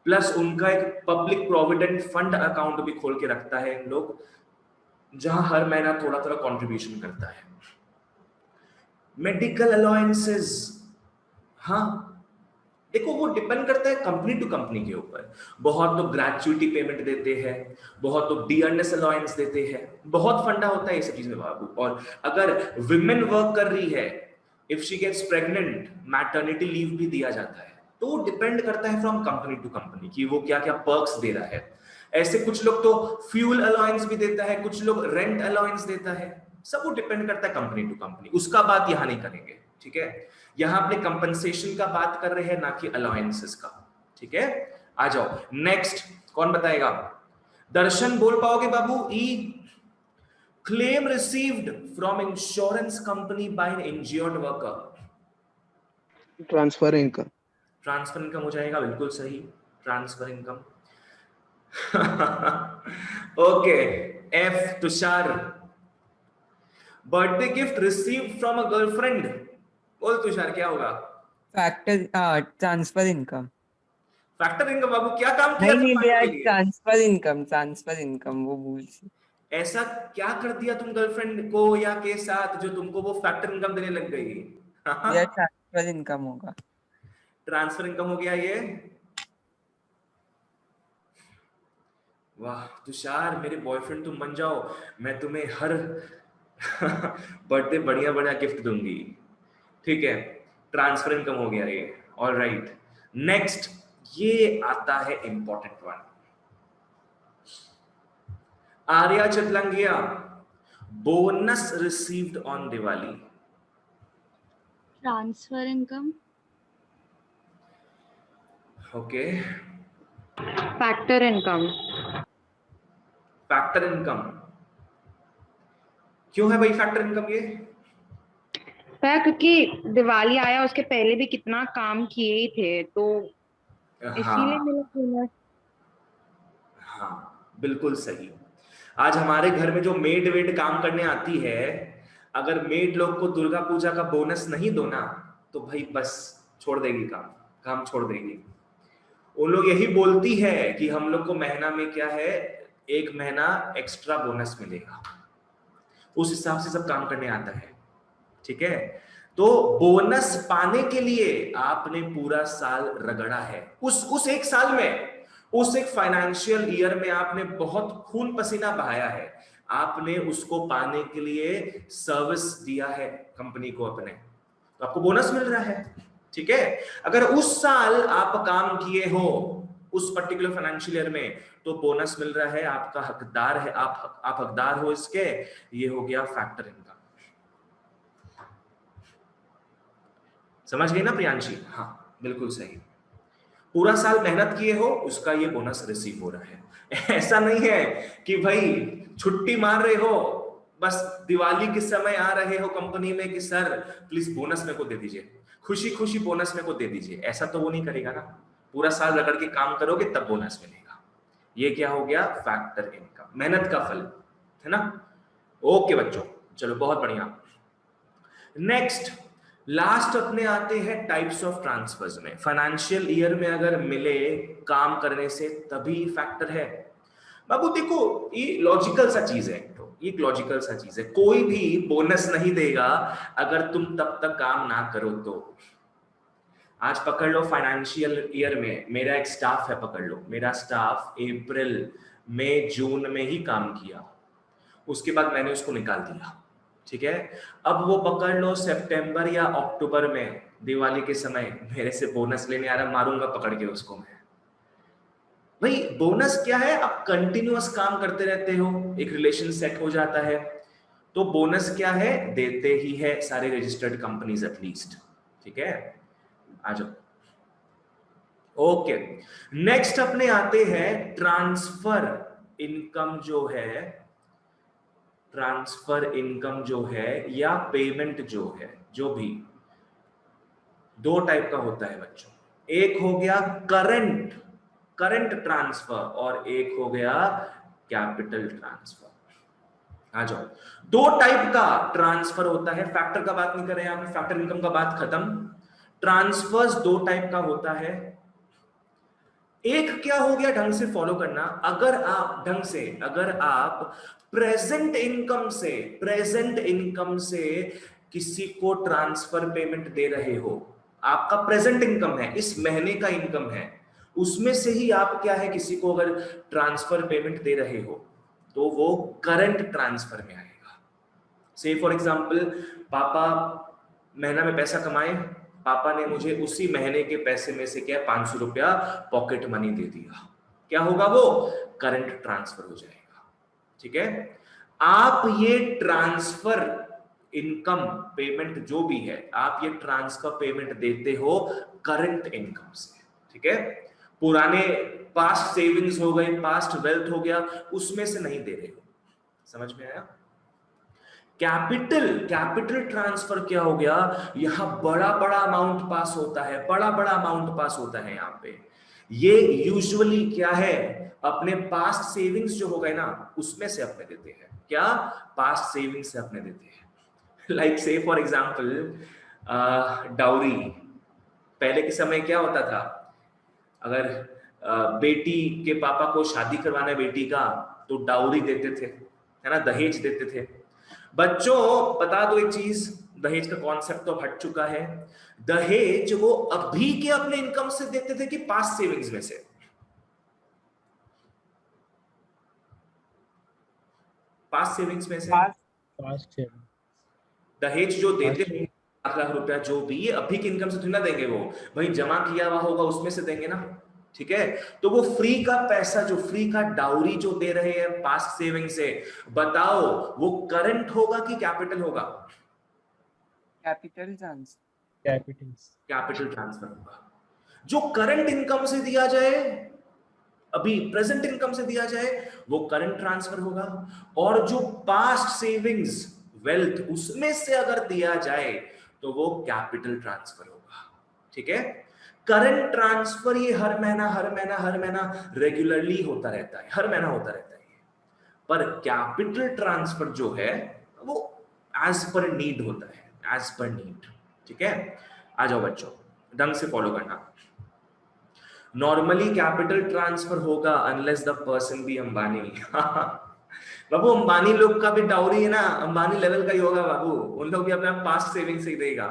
प्लस उनका एक पब्लिक प्रोविडेंट फंड अकाउंट भी खोल के रखता है इन लोग, जहां हर महीना थोड़ा थोड़ा कंट्रीब्यूशन करता है। मेडिकल अलाउंसेस, हाँ देखो वो डिपेंड करता है कंपनी टू कंपनी के ऊपर। बहुत तो ग्रेचुइटी पेमेंट देते हैं, बहुत तो डियरनेस अलाउंस देते हैं, बहुत फंडा होता है ये सब चीज में बाबू। और अगर विमेन वर्क कर रही है, if she gets pregnant, maternity leave भी दिया जाता है। तो वो डिपेंड करता है फ्रॉम कंपनी टू कंपनी कि वो क्या क्या पर्क्स दे रहा है। ऐसे कुछ लोग तो फ्यूल अलाउंस भी देता है, कुछ लोग रेंट अलाउंस देता है, सब वो डिपेंड करता है कंपनी टू कंपनी। उसका बात यहां नहीं करेंगे, ठीक है? यहां अपने कंपनसेशन का बात कर रहे हैं, ना कि अलाउंसेस का। ठीक है, आ जाओ नेक्स्ट। कौन बताएगा? दर्शन बोल पाओगे बाबू? E, claim received from insurance company by an insured worker. Transfer income. Transfer income हो जाएगा, बिल्कुल सही, transfer income. Okay, F Tushar, birthday gift received from a girlfriend. बोल तुषार क्या होगा? Transfer income. फैक्टर इनकम बाबू, क्या काम किया नहीं तुम नहीं पाने भैया, के लिए? ट्रांसफर इनकम वो भूल से। ऐसा क्या कर दिया तुम गर्लफ्रेंड को या के साथ जो तुमको वो फैक्टर इनकम देने लग गई? भैया ट्रांसफर इनकम होगा। ट्रांसफर इनकम हो गया ये। वाह तुषार, मेरे बॉयफ्रेंड तुम बन जाओ, मैं तुम्हें हर बर्थडे बढ़िया बढ़िया गिफ्ट दूंगी। ठीक है, ट्रांसफर इनकम हो गया ये। ऑलराइट, नेक्स्ट ये आता है important one. Arya Chatlangia, bonus received on Diwali. Transfer income. Okay, Factor income. Factor income क्यों है भाई फैक्टर इनकम ये? क्योंकि दिवाली आया, उसके पहले भी कितना काम किए ही थे, तो इसीलिए हाँ मिला बोनस। हाँ, बिल्कुल सही। आज हमारे घर में जो मेड वेड काम करने आती है, अगर मेड लोग को दुर्गा पूजा का बोनस नहीं दो ना, तो भाई बस छोड़ देगी काम, काम छोड़ देगी। उन लोग यही बोलती है कि हम लोग को महीना में क्या है, 1 महीना एक्स्ट्रा बोनस मिलेगा। उस हिसाब से सब काम करने आता है। ठीक है, तो बोनस पाने के लिए आपने पूरा साल रगड़ा है। उस एक साल में, उस एक फाइनेंशियल ईयर में आपने बहुत खून पसीना बहाया है। आपने उसको पाने के लिए सर्विस दिया है कंपनी को अपने, तो आपको बोनस मिल रहा है। ठीक है, अगर उस साल आप काम किए हो उस पर्टिकुलर फाइनेंशियल ईयर में, तो बोनस मिल रहा है, आपका हकदार है, आप हकदार हो इसके। ये हो गया फैक्टर इनकम। समझ गई ना प्रियांशी? हाँ बिल्कुल सही। पूरा साल मेहनत किए हो, उसका ये बोनस रिसीव हो रहा है। ऐसा नहीं है कि भाई छुट्टी मार रहे हो, बस दिवाली के समय आ रहे हो कंपनी में कि सर प्लीज बोनस मेरे को दे दीजिए, खुशी खुशी बोनस मेरे को दे दीजिए। ऐसा तो वो नहीं करेगा ना, पूरा साल रगड़ के काम करोगे तब बोनस मिलेगा। ये क्या हो गया? फैक्टर इनकम, मेहनत का फल है ना। ओके बच्चों, चलो बहुत बढ़िया। नेक्स्ट, लास्ट अपने आते हैं टाइप्स ऑफ ट्रांसफर्स में। फाइनेंशियल ईयर में अगर मिले काम करने से तभी फैक्टर है। बाबू देखो ये लॉजिकल सा चीज है, तो ये लॉजिकल सा चीज है, कोई भी बोनस नहीं देगा अगर तुम तब तक काम ना करो तो। आज पकड़ लो फाइनेंशियल ईयर में मेरा एक स्टाफ है, पकड़ लो मेरा स्टाफ अप्रैल मई जून में ही काम किया, उसके बाद मैंने उसको निकाल दिया। ठीक है, अब वो पकड़ लो सितंबर या अक्टूबर में दिवाली के समय मेरे से बोनस लेने आ रहा, मारूंगा पकड़ के उसको मैं। भाई बोनस क्या है, आप कंटिन्यूअस काम करते रहते हो, एक रिलेशन सेट हो जाता है, तो बोनस क्या है, देते ही है सारे रजिस्टर्ड कंपनीज एटलीस्ट। ठीक है, आ जाओ। ओके, नेक्स्ट अपने आते हैं ट्रांसफर इनकम जो है, ट्रांसफर इनकम जो है या पेमेंट जो है, जो भी दो टाइप का होता है बच्चों। एक हो गया करंट, करंट ट्रांसफर, और एक हो गया कैपिटल ट्रांसफर। आ जाओ, दो टाइप का ट्रांसफर होता है, फैक्टर का बात नहीं कर रहे हैं, यहां पे फैक्टर इनकम का बात खत्म। ट्रांसफर्स दो टाइप का होता है। एक क्या हो गया, ढंग से फॉलो करना, अगर आप ढंग से, अगर आप प्रेजेंट इनकम से किसी को ट्रांसफर पेमेंट दे रहे हो, आपका प्रेजेंट इनकम है, इस महीने का इनकम है, उसमें से ही आप क्या है किसी को अगर ट्रांसफर पेमेंट दे रहे हो, तो वो करंट ट्रांसफर में आएगा। से फॉर एग्जांपल, पापा महीना में पैसा कमाए, पापा ने मुझे उसी महीने के पैसे में से क्या 500 रुपया पॉकेट मनी दे दिया, क्या होगा, वो करंट ट्रांसफर हो जाएगा। ठीक है, आप ये ट्रांसफर इनकम पेमेंट जो भी है, आप ये ट्रांसफर पेमेंट देते हो करंट इनकम से। ठीक है, पुराने पास्ट सेविंग्स हो गए, पास्ट वेल्थ हो गया, उसमें से नहीं दे रहे हो। समझ में आया? कैपिटल ट्रांसफर क्या हो गया, यहां बड़ा बड़ा अमाउंट पास होता है, बड़ा बड़ा अमाउंट पास होता है यहाँ पे। ये यूजुअली क्या है, अपने पास्ट सेविंग्स जो हो गए ना, उसमें से अपने देते हैं। क्या, पास्ट सेविंग्स से अपने देते हैं। लाइक से फॉर एग्जांपल डाउरी, पहले के समय क्या होता था, अगर बेटी के पापा को शादी करवाना है बेटी का, तो डाउरी देते थे, है ना, दहेज देते थे। बच्चों बता दो एक चीज, दहेज का कॉन्सेप्ट तो हट चुका है। दहेज वो अभी के अपने इनकम से देते थे कि पास्ट सेविंग्स में से? पास्ट सेविंग्स में से। पास्ट दहेज जो देते हैं 1 लाख रुपया जो भी, ये अभी की इनकम से थोड़ी ना देंगे, वो भाई जमा किया हुआ होगा उसमें से देंगे ना। ठीक है, तो वो फ्री का पैसा, जो फ्री का डाउरी जो दे रहे हैं पास्ट सेविंग से, बताओ वो करंट होगा कि कैपिटल होगा? Capital transfer. कैपिटल ट्रांसफर होगा। जो करंट इनकम से दिया जाए, अभी प्रेजेंट इनकम से दिया जाए, वो करंट ट्रांसफर होगा। और जो पास्ट सेविंग्स वेल्थ, उसमें से अगर दिया जाए, तो वो कैपिटल ट्रांसफर होगा। ठीक है, करंट ट्रांसफर ये हर महीना रेगुलरली होता रहता है, हर महीना होता रहता है। पर कैपिटल ट्रांसफर जो है वो एज पर नीड होता है, एज पर नीड। ठीक है, आ जाओ बच्चों, ढंग से फॉलो करना। नॉर्मली कैपिटल ट्रांसफर होगा unless the person be Ambani. बाबू अंबानी लोग का भी डाउरी है ना, अंबानी लेवल का ही होगा बाबू, उन लोग भी अपना पास्ट सेविंग से ही देगा।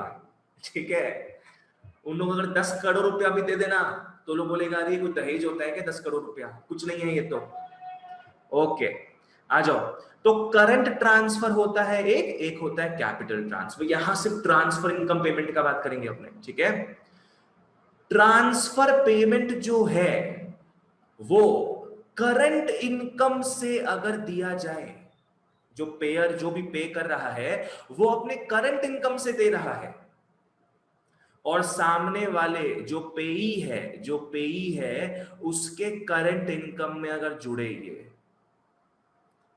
ठीक है, उन लोग अगर 10 करोड़ रुपया भी दे देना, तो लोग बोलेगा अरे कोई दहेज होता है क्या 10 करोड़ रुपया, कुछ नहीं है ये तो। ओके, आ जाओ। तो करंट ट्रांसफर होता है एक होता है कैपिटल ट्रांसफर। यहां सिर्फ ट्रांसफर इनकम पेमेंट का बात करेंगे अपने। ठीक है, ट्रांसफर पेमेंट जो है वो करंट इनकम से अगर दिया जाए, जो पेयर जो भी पे कर रहा है वो अपने करंट इनकम से दे रहा है, और सामने वाले जो पेई है उसके करंट इनकम में अगर जुड़े ये,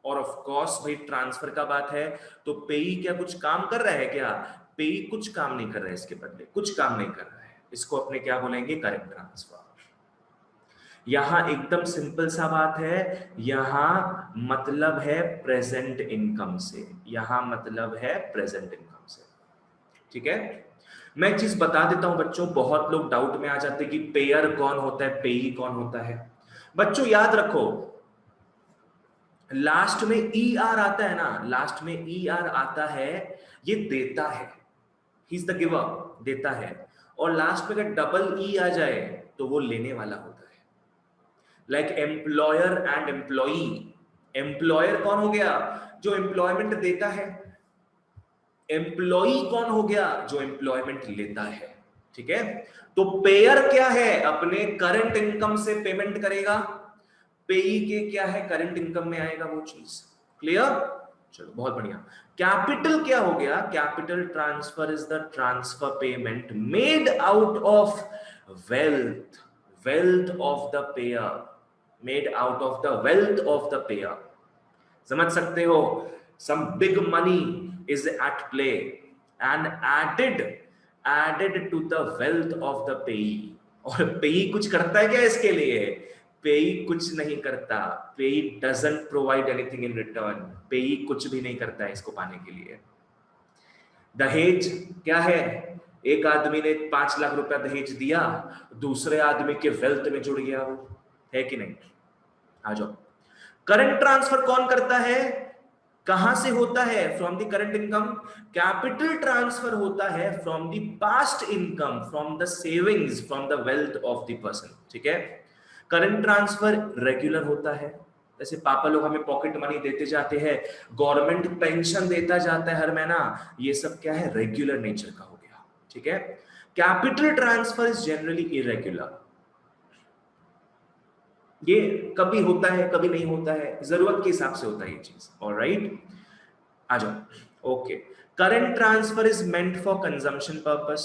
और ऑफ कोर्स भाई ट्रांसफर का बात है तो पेई क्या कुछ काम कर रहा है क्या? पेई कुछ काम नहीं कर रहा है, इसके बदले कुछ काम नहीं कर रहा है, इसको अपने क्या बोलेंगे, करंट ट्रांसफर। यहां एकदम सिंपल सा बात है, यहां मतलब है प्रेजेंट इनकम से, यहां मतलब है प्रेजेंट इनकम से। ठीक है, मैं एक चीज बता देता हूं बच्चों, बहुत लोग डाउट में आ जाते हैं कि पेयर कौन होता है, पेई कौन होता है। बच्चों याद रखो, लास्ट में ई आर आता है ना, लास्ट में ई आर आता है, ये देता है, ही इज द गिवर, देता है। और लास्ट में अगर डबल ई आ जाए तो वो लेने वाला होता है। Like employer and employee, employer कौन हो गया, जो एम्प्लॉयमेंट देता है, एम्प्लॉई कौन हो गया, जो एम्प्लॉयमेंट लेता है। ठीक है, तो पेयर क्या है, अपने करंट इनकम से पेमेंट करेगा, पेई के क्या है, करंट इनकम में आएगा वो चीज। क्लियर? चलो बहुत बढ़िया। कैपिटल क्या हो गया? Capital transfer is the transfer payment made out of wealth, wealth of the pair, made out of the wealth of the pair. समझ सकते हो? some big money is at play and added to the wealth of the payee। और पेई कुछ करता है क्या इसके लिए? पेई कुछ नहीं करता। पेई doesn't provide anything in return। पेई कुछ भी नहीं करता है इसको पाने के लिए। दहेज क्या है? एक आदमी ने 5 लाख रुपया दहेज दिया, दूसरे आदमी के वेल्थ में जुड़ गया, वो है कि नहीं? आ जाओ। करंट ट्रांसफर कौन करता है? कहां से होता है? From the current income. Capital transfer होता है from the past income, from the savings, from the wealth of the person. ठीक है? करंट ट्रांसफर रेगुलर होता है, जैसे पापा लोग हमें पॉकेट मनी देते जाते हैं, गवर्नमेंट पेंशन देता जाता है हर महीना, ये सब क्या है? रेगुलर नेचर का हो गया। ठीक है? Capital transfer is generally irregular. ये कभी होता है कभी नहीं होता है, जरूरत के हिसाब से होता है ये चीज। ऑलराइट, आ जाओ। Okay, current transfer is meant for consumption purpose.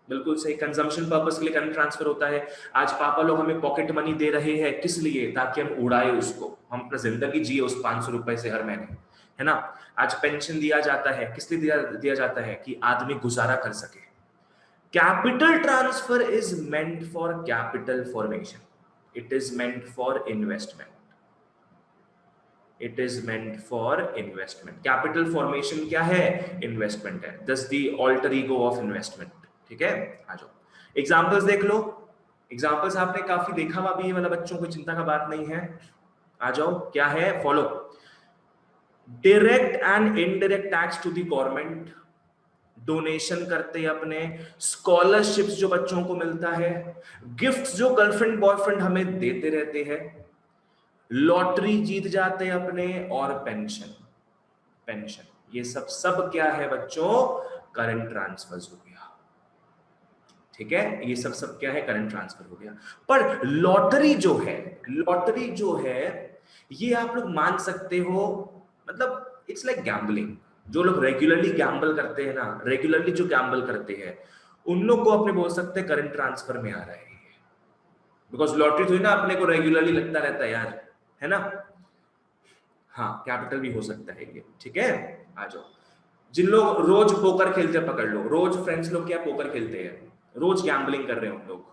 बिल्कुल सही, कंजम्पशन पर्पस के लिए करंट ट्रांसफर होता है। आज पापा लोग हमें पॉकेट मनी दे रहे हैं, किस लिए? ताकि हम उड़ाए उसको, हम अपना जिंदगी जिए उस 500 रुपए से हर महीने, है ना? आज पेंशन दिया जाता है, किस लिए दिया जाता है? कि आदमी गुजारा कर सके। Capital transfer is meant for capital formation, it is meant for investment, it is meant for investment। capital formation क्या है? investment है, thus the alter ego of investment। ठीक है? आ जाओ, एग्जांपल्स देख लो। एग्जांपल्स आपने काफी देखा हुआ भी है, मतलब बच्चों को चिंता का बात नहीं है। आ जाओ, क्या है? Follow. Direct and indirect tax to the government, donation करते हैं अपने, स्कॉलरशिप्स जो बच्चों को मिलता है, गिफ्ट्स जो गर्लफ्रेंड बॉयफ्रेंड हमें देते रहते हैं, लॉटरी जीत जाते हैं अपने, और पेंशन, पेंशन, ये सब क्या है बच्चों? करंट ट्रांसफर्स हो गया। ठीक है? ये सब क्या है? करंट ट्रांसफर हो गया। पर लॉटरी जो है ये आप लोग मान सकते हो, मतलब इट्स लाइक गैम्बलिंग। जो लोग रेगुलरली गैम्बल करते हैं ना, रेगुलरली जो गैम्बल करते हैं, उन लोग को अपने बोल सकते हैं करंट ट्रांसफर में आ रहा है, बिकॉज लॉटरी तो है ना, अपने को रेगुलरली लगता रहता है यार, है ना? हाँ, कैपिटल भी हो सकता है ये। ठीक है? आ जाओ। जिन लोग रोज पोकर खेलते हैं, पकड़ लो, रोज फ्रेंड्स लोग क्या पोकर खेलते हैं, रोज गैम्बलिंग कर रहे हैं उन लोग,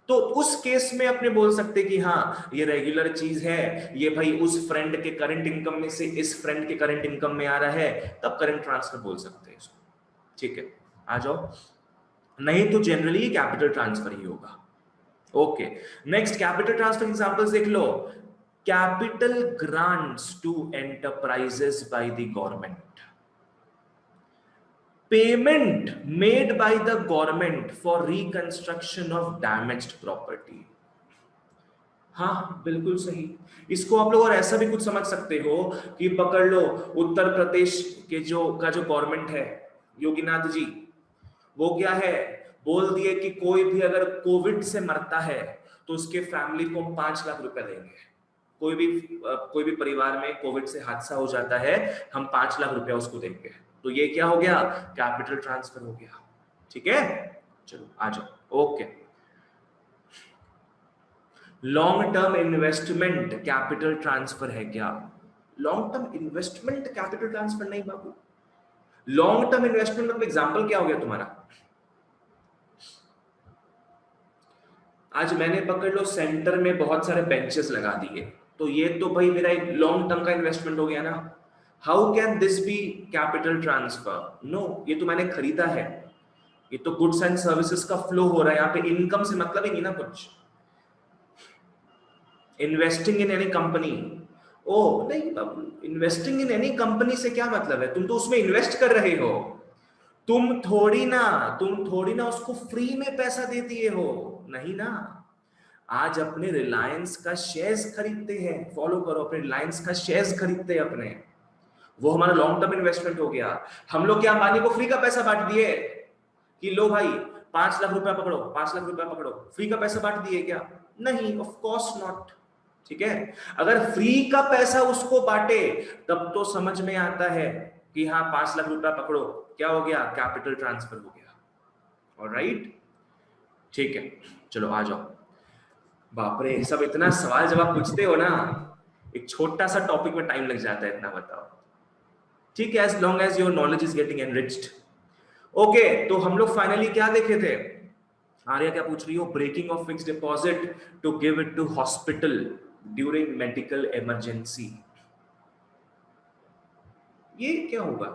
तो उस केस में अपने बोल सकते कि हाँ ये रेगुलर चीज है, ये भाई उस फ्रेंड के करंट इनकम में से इस फ्रेंड के करंट इनकम में आ रहा है, तब करंट ट्रांसफर बोल सकते हैं इसको। ठीक है? आ जाओ। नहीं तो जनरली कैपिटल ट्रांसफर ही होगा। Okay, next capital transfer examples देख लो। Capital grants to enterprises by the government, payment made by the government for reconstruction of damaged property। हाँ बिल्कुल सही। इसको आप लोग और ऐसा भी कुछ समझ सकते हो कि पकड़ लो, उत्तर प्रदेश के जो गवर्नमेंट है, योगीनाथ जी, वो क्या है, बोल दिए कि कोई भी अगर कोविड से मरता है तो उसके फैमिली को 5 लाख रुपए देंगे। कोई भी परिवार में कोविड से हादसा हो जाता है, हम 5 लाख रुपया उसको देंगे। तो ये क्या हो गया? कैपिटल ट्रांसफर हो गया। ठीक है? चलो आ जाओ। Okay, long term investment capital transfer है क्या? Long term investment capital transfer नहीं बाबू। लॉन्ग टर्म इन्वेस्टमेंट मतलब एग्जांपल क्या हो गया तुम्हारा? आज मैंने पकड़ लो सेंटर में बहुत सारे बेंचेस लगा दिए, तो ये तो भाई मेरा एक लॉन्ग टर्म का इन्वेस्टमेंट हो गया ना। How can this be capital transfer? No, ये तो मैंने खरीदा है, ये तो गुड्स एंड सर्विसेज का फ्लो हो रहा है, यहाँ पे इनकम से मतलब ही नहीं ना कुछ। इन्वेस्टिंग इन एनी कंपनी, ओ नहीं बाबू, इन्वेस्टिंग इन एनी कंपनी से क्या मतलब है? तुम तो उसमें इन्वेस्ट कर रहे हो, तुम थोड़ी ना उसको फ्री में पैसा दे दिए हो, नहीं ना। आज अपने रिलायंस का शेयर्स खरीदते हैं, फॉलो करो, अपने रिलायंस का शेयर्स खरीदते हैं अपने, वो हमारा लॉन्ग टर्म इन्वेस्टमेंट हो गया। हम लोग क्या अंबानी को फ्री का पैसा बांट दिए कि लो भाई 5 लाख रुपया पकड़ो, 5 लाख रुपया पकड़ो, फ्री का पैसा बांट दिए क्या? नहीं, ऑफ कोर्स नॉट। ठीक है, अगर फ्री का पैसा उसको बांटे तब तो समझ में आता है कि हाँ 5 लाख रुपया पकड़ो, क्या हो गया, कैपिटल ट्रांसफर हो गया। ऑलराइट, ठीक है, चलो आ जाओ। बाप रे, सब इतना सवाल जवाब पूछते हो ना, एक छोटा सा टॉपिक में टाइम लग जाता है, इतना बताओ। ठीक है, as long as your knowledge is getting enriched. Okay, तो हम लोग फाइनली क्या देखे थे? आर्या क्या पूछ रही हो? Breaking of fixed deposit to give it to hospital during medical emergency. ये क्या होगा?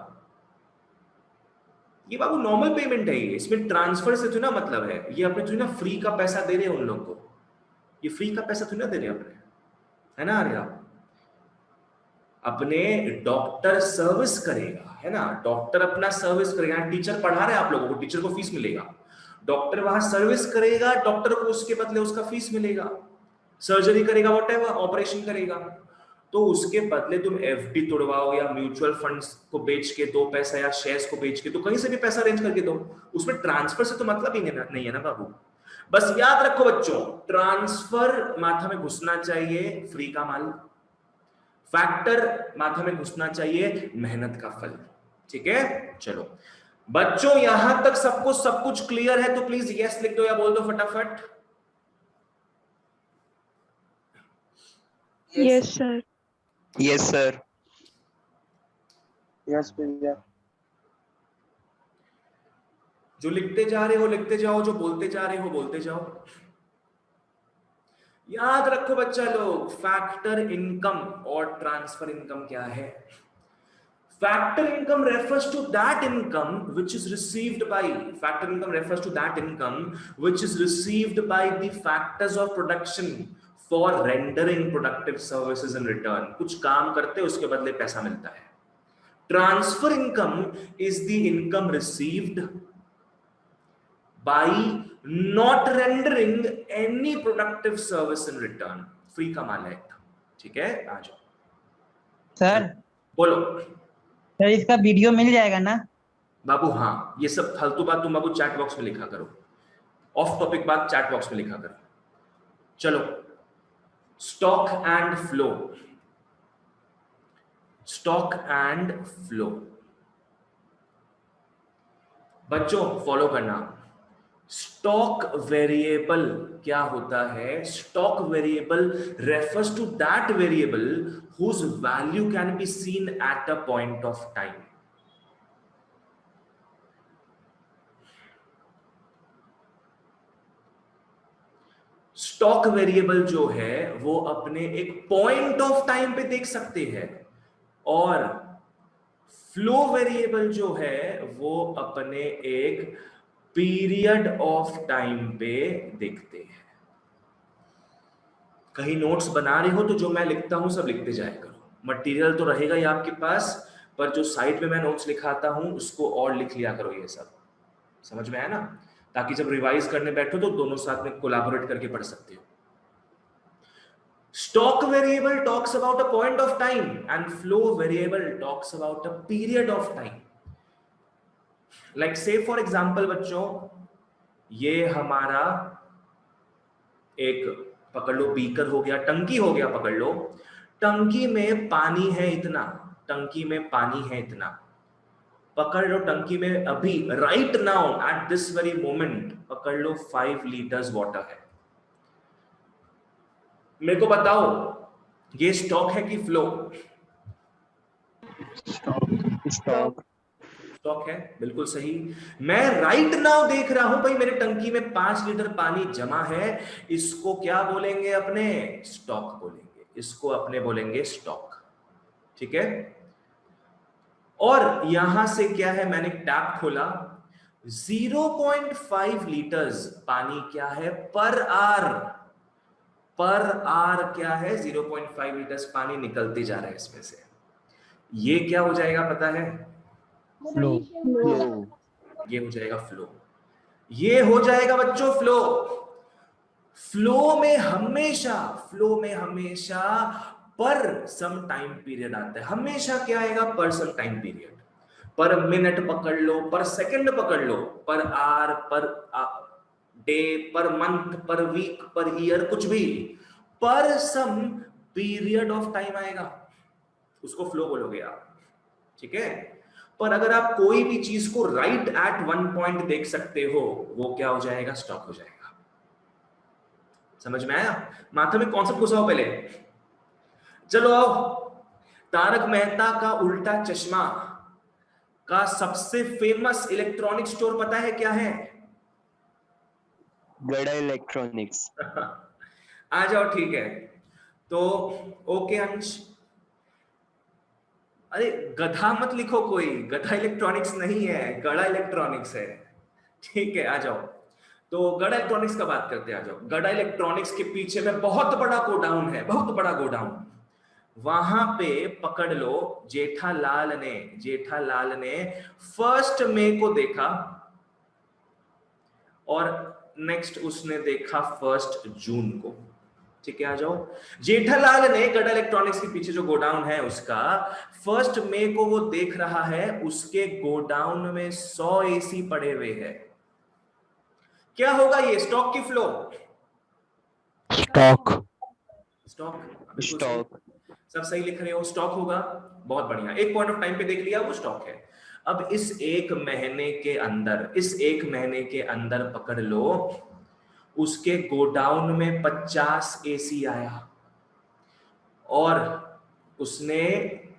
ये बाबू नॉर्मल पेमेंट है, ये इसमें ट्रांसफर से तो ना मतलब है, ये अपने तो ना फ्री का पैसा दे रहे हैं उन लोग को, ये फ्री का पैसा तो ना दे रहे अपने, है ना आर्या? अपने डॉक्टर सर्विस करेगा, है ना, डॉक्टर अपना सर्विस करेगा। टीचर पढ़ा रहे हैं आप लोगों को, टीचर को फीस मिलेगा, डॉक्टर वहां सर्विस करेगा, डॉक्टर को उसके बदले उसका फीस मिलेगा। सर्जरी करेगा, व्हाटएवर ऑपरेशन करेगा, तो उसके बदले तुम एफडी तोड़वाओ या म्यूचुअल फंड्स को बेच के दो पैसा, या शेयर्स को बेच के, तो कहीं से भी पैसा अरेंज करके दो, उसमें ट्रांसफर से तो मतलब ही नहीं है ना बाबू। बस याद रखो बच्चों, ट्रांसफर माथा में घुसना चाहिए फ्री का माल, फैक्टर माथा में घुसना चाहिए मेहनत का फल। ठीक है, चलो बच्चों यहां तक सबको सब कुछ क्लियर है तो प्लीज यस लिख दो या बोल दो फटाफट। Yes, sir. Yes, sir. Yes भैया। जो लिखते जा रहे हो लिखते जाओ, जो बोलते जा रहे हो बोलते जाओ। याद रखो बच्चा लोग, फैक्टर इनकम और ट्रांसफर इनकम क्या है? Factor income refers to that income which is received by, factor income refers to that income which is received by the factors of production for rendering productive services in return। कुछ काम करते हैं उसके बदले पैसा मिलता है। Transfer income is the income received by not rendering any productive service in return। Free का माल है, ठीक है, आ जाओ सर। बोलो सर इसका वीडियो मिल जाएगा ना बाबू? हाँ, ये सब फालतू बात तुम बाबू चैट बॉक्स में लिखा करो, ऑफ टॉपिक बात चैट बॉक्स में लिखा करो। चलो, stock and flow, stock and flow बच्चों फॉलो करना। स्टॉक वेरिएबल क्या होता है? Stock variable refers to that variable whose value can be seen at a point of time। Stock variable जो है वो अपने एक पॉइंट ऑफ टाइम पे देख सकते हैं, और फ्लो वेरिएबल जो है वो अपने एक पीरियड ऑफ टाइम पे देखते हैं। कहीं नोट्स बना रहे हो तो जो मैं लिखता हूं सब लिखते जाया करो, मटेरियल तो रहेगा ही आपके पास, पर जो साइड पे मैं नोट्स लिखाता हूं उसको और लिख लिया करो। ये सब समझ में आया ना, ताकि जब रिवाइज करने बैठो तो दोनों साथ में कोलैबोरेट करके पढ़ सकते हो। Stock variable talks about a point of time and flow variable talks about a period of time. Like से फॉर एग्जांपल बच्चों, ये हमारा एक पकड़ लो बीकर हो गया, टंकी हो गया, पकड़ लो टंकी में पानी है इतना, टंकी में पानी है इतना, पकड़ लो टंकी में अभी right now at this very moment पकड़ लो 5 लीटर्स वाटर है। मेरे को बताओ ये स्टॉक है कि फ्लो? Stock. स्टॉक है, बिल्कुल सही। मैं राइट नाउ देख रहा हूं भाई मेरे टंकी में 5 लीटर पानी जमा है, इसको क्या बोलेंगे अपने? स्टॉक बोलेंगे, इसको अपने बोलेंगे स्टॉक। ठीक है, और यहां से क्या है, मैंने टैप खोला, 0.5 लीटर्स पानी क्या है पर आर, पर आर क्या है 0.5 लीटर्स पानी निकलते जा रहा है इसमें से। ये क्या हो जाएगा पता है? फ्लो। ये हो जाएगा फ्लो, ये हो जाएगा बच्चों फ्लो। फ्लो में हमेशा पर सम टाइम पीरियड आता है। हमेशा क्या आएगा? Per some time period. Per minute पकड़ लो, पर सेकंड पकड़ लो, पर are, per day, per month, पर वीक, पर ईयर, कुछ भी, पर सम पीरियड ऑफ टाइम आएगा, उसको फ्लो बोलोगे आप, ठीक है। पर अगर आप कोई भी चीज को राइट एट वन पॉइंट देख सकते हो, वो क्या हो जाएगा, स्टॉक हो जाएगा। समझ में आया? माथा में कॉन्सेप्ट घुसा हो पहले। चलो आओ, तारक मेहता का उल्टा चश्मा का सबसे फेमस इलेक्ट्रॉनिक स्टोर पता है क्या है? गड़ा इलेक्ट्रॉनिक्स। आ जाओ, ठीक है। तो ओके अंश, अरे गधा मत लिखो, कोई गधा इलेक्ट्रॉनिक्स नहीं है, गड़ा इलेक्ट्रॉनिक्स है, ठीक है। आ जाओ, तो गड़ा इलेक्ट्रॉनिक्स का बात करते हैं, आ जाओ। गड़ा इलेक्ट्रॉनिक्स के पीछे में बहुत बड़ा गोडाउन है, बहुत बड़ा गोडाउन। वहां पे पकड़ लो, जेठालाल ने 1 मई को देखा और नेक्स्ट उसने देखा 1 जून को, ठीक है। आ जाओ, जेठालाल ने गड़ा इलेक्ट्रॉनिक्स के पीछे जो गोडाउन है उसका 1 मई को वो देख रहा है, उसके गोडाउन में 100 एसी पड़े हुए हैं। क्या होगा ये? स्टॉक की फ्लो? स्टॉक। स्टॉक। सब सही लिख रहे हो, स्टॉक होगा, बहुत बढ़िया। एक पॉइंट ऑफ टाइम पे देख लिया, वो स्टॉक है। अब इस एक महीने के अंदर पकड़ लो, उसके गोडाउन में 50 एसी आया और उसने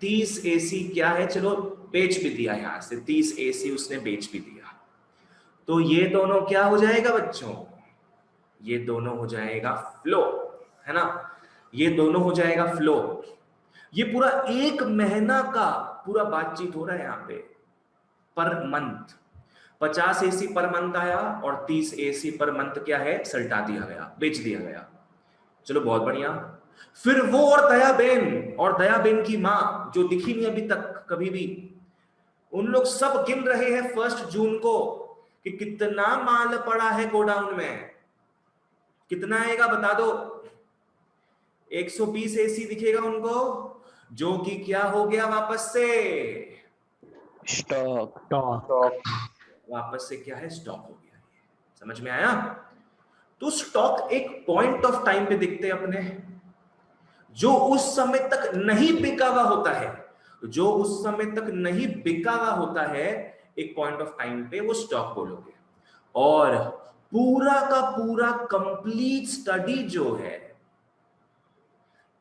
30 एसी क्या है, चलो बेच भी दिया, यहां से 30 एसी उसने बेच भी दिया। तो ये दोनों क्या हो जाएगा बच्चों? ये दोनों हो जाएगा फ्लो, है ना? ये दोनों हो जाएगा फ्लो। ये पूरा एक महीना का पूरा बातचीत हो रहा है यहाँ पे, per month 50 AC per month आया और 30 एसी पर मंथ क्या है, सल्टा दिया गया, बेच दिया गया। चलो बहुत बढ़िया। फिर वो और दयाबेन की मां जो दिखी नहीं अभी तक कभी भी, उन लोग सब गिन रहे हैं 1 जून को कि कितना माल पड़ा है गोडाउन में, कितना आएगा बता दो। 120 एसी दिखेगा उनको, जो कि क्या हो गया, वापस से स्टॉक। वापस से क्या है, स्टॉक हो गया। समझ में आया? तो स्टॉक एक पॉइंट ऑफ टाइम पे दिखते हैं अपने, जो उस समय तक नहीं बिका हुआ होता है, एक पॉइंट ऑफ टाइम पे वो स्टॉक बोलोगे। और पूरा का पूरा कंप्लीट स्टडी जो है,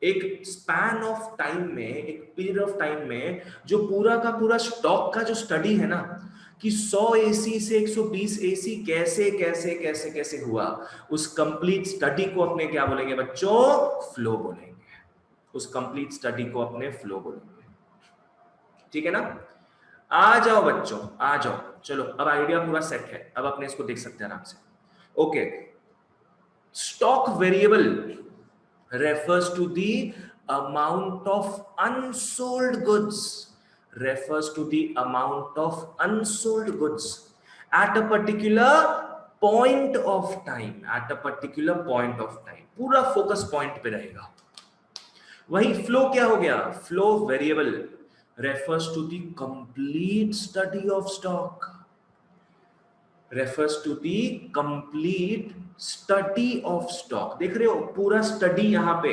एक स्पैन ऑफ टाइम में, एक पीरियड ऑफ टाइम में, जो पूरा का पूरा स्टॉक का जो स्टडी है ना, कि 100 एसी से 120 एसी कैसे कैसे कैसे कैसे हुआ, उस कंप्लीट स्टडी को अपने क्या बोलेंगे बच्चों? फ्लो बोलेंगे। उस कंप्लीट स्टडी को अपने फ्लो बोलेंगे, ठीक है ना? आ जाओ बच्चों, आ जाओ। चलो अब आइडिया पूरा सेट है, अब अपने इसको देख सकते हैं आराम से। Okay, stock variable refers to the amount of unsold goods at a particular point of time, पूरा फोकस पॉइंट पे रहेगा। वही फ्लो क्या हो गया? Flow variable refers to the complete study of stock, देख रहे हो पूरा स्टडी यहां पे,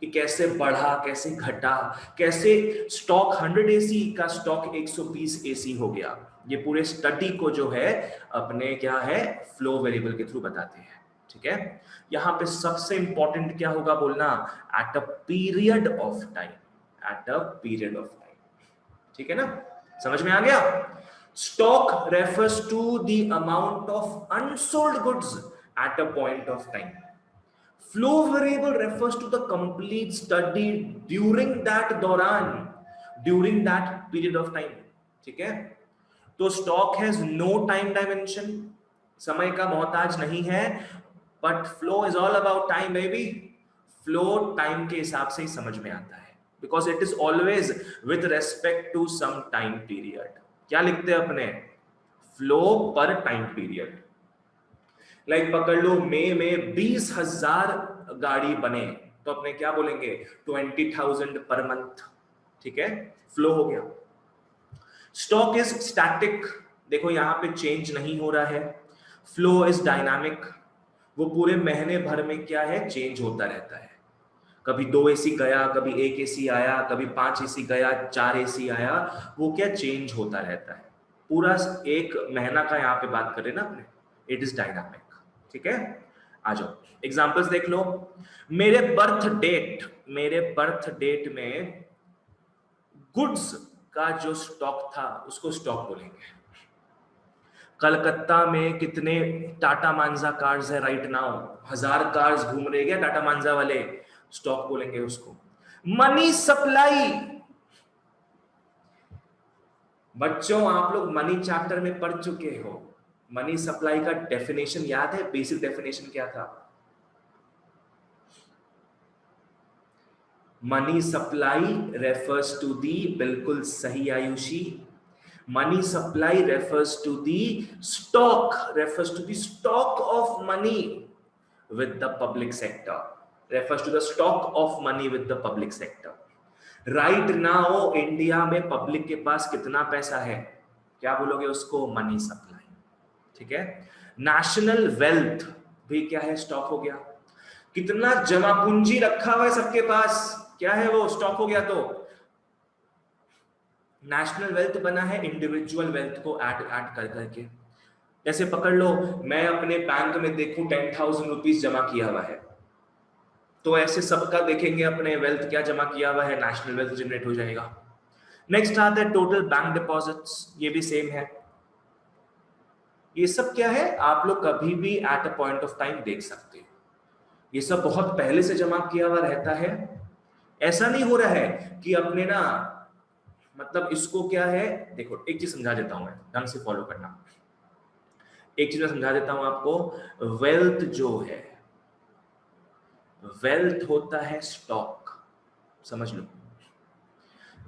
कि कैसे बढ़ा, कैसे घटा, कैसे स्टॉक 100 एसी का स्टॉक 120 एसी हो गया। ये पूरे स्टडी को जो है अपने क्या है, फ्लो वेरिएबल के थ्रू बताते हैं, ठीक है। यहां पे सबसे इंपॉर्टेंट क्या होगा बोलना? At a period of time, ठीक है ना? समझ में आ गया? Stock refers to the amount of unsold goods at a point of time. Flow variable refers to the complete study during that period of time. ठीक है? तो stock has no time dimension, समय का मोहताज नहीं है, but flow is all about time baby. Flow time के हिसाब से ही समझ में आता है, because it is always with respect to some time period. क्या लिखते हैं अपने? फ्लो पर टाइम पीरियड। लाइक पकड़ लो, मई में 20,000 गाड़ी बने, तो अपने क्या बोलेंगे? 20,000 पर मंथ, ठीक है। फ्लो हो गया। स्टॉक इज स्टैटिक, देखो यहां पे चेंज नहीं हो रहा है। फ्लो इज डायनामिक, वो पूरे महीने भर में क्या है, चेंज होता रहता है। कभी 2 एसी गया, कभी 1 एसी आया, कभी 5 एसी गया, 4 एसी आया, वो क्या चेंज होता रहता है। पूरा 1 महीना का यहाँ पे बात करें ना अपने, इट इज डायनामिक। ठीक है, आ जाओ एग्जांपल्स देख लो। मेरे बर्थ डेट में गुड्स का जो स्टॉक था उसको स्टॉक बोलेंगे। कलकत्ता में कितने टाटा मांजा कार्स है राइट नाउ, 1000 कार्स घूम रहे हैं टाटा मांजा वाले, स्टॉक बोलेंगे उसको। मनी सप्लाई, बच्चों आप लोग मनी चैप्टर में पढ़ चुके हो, मनी सप्लाई का डेफिनेशन याद है? बेसिक डेफिनेशन क्या था? Money supply refers to the, बिल्कुल सही Ayushi, money supply refers to the stock of money with the public sector, refers to the stock of money with the public sector. Right now India में public के पास कितना पैसा है, क्या बोलोगे उसको? Money supply. ठीक है, नेशनल वेल्थ भी क्या है? स्टॉक हो गया। कितना जमा पूंजी रखा हुआ है सबके पास, क्या है वो? स्टॉक हो गया। तो नेशनल वेल्थ बना है इंडिविजुअल वेल्थ को ऐड कर करके। जैसे पकड़ लो, मैं अपने बैंक में देखूं 10,000 रुपीज जमा किया हुआ है, तो ऐसे सबका देखेंगे अपने वेल्थ क्या जमा किया हुआ है, नेशनल वेल्थ जनरेट हो जाएगा। नेक्स्ट आता है टोटल बैंक डिपॉजिट्स, ये भी सेम है। ये सब क्या है, आप लोग कभी भी at a point of time देख सकते हो। ये सब बहुत पहले से जमा किया हुआ रहता है। ऐसा नहीं हो रहा है कि अपने ना, मतलब इसको क्या है, देखो एक चीज समझा देता हूं मैं, ढंग से फॉलो करना। एक चीज मैं समझा देता हूं आपको। वेल्थ जो है, वेल्थ होता है स्टॉक, समझ लो,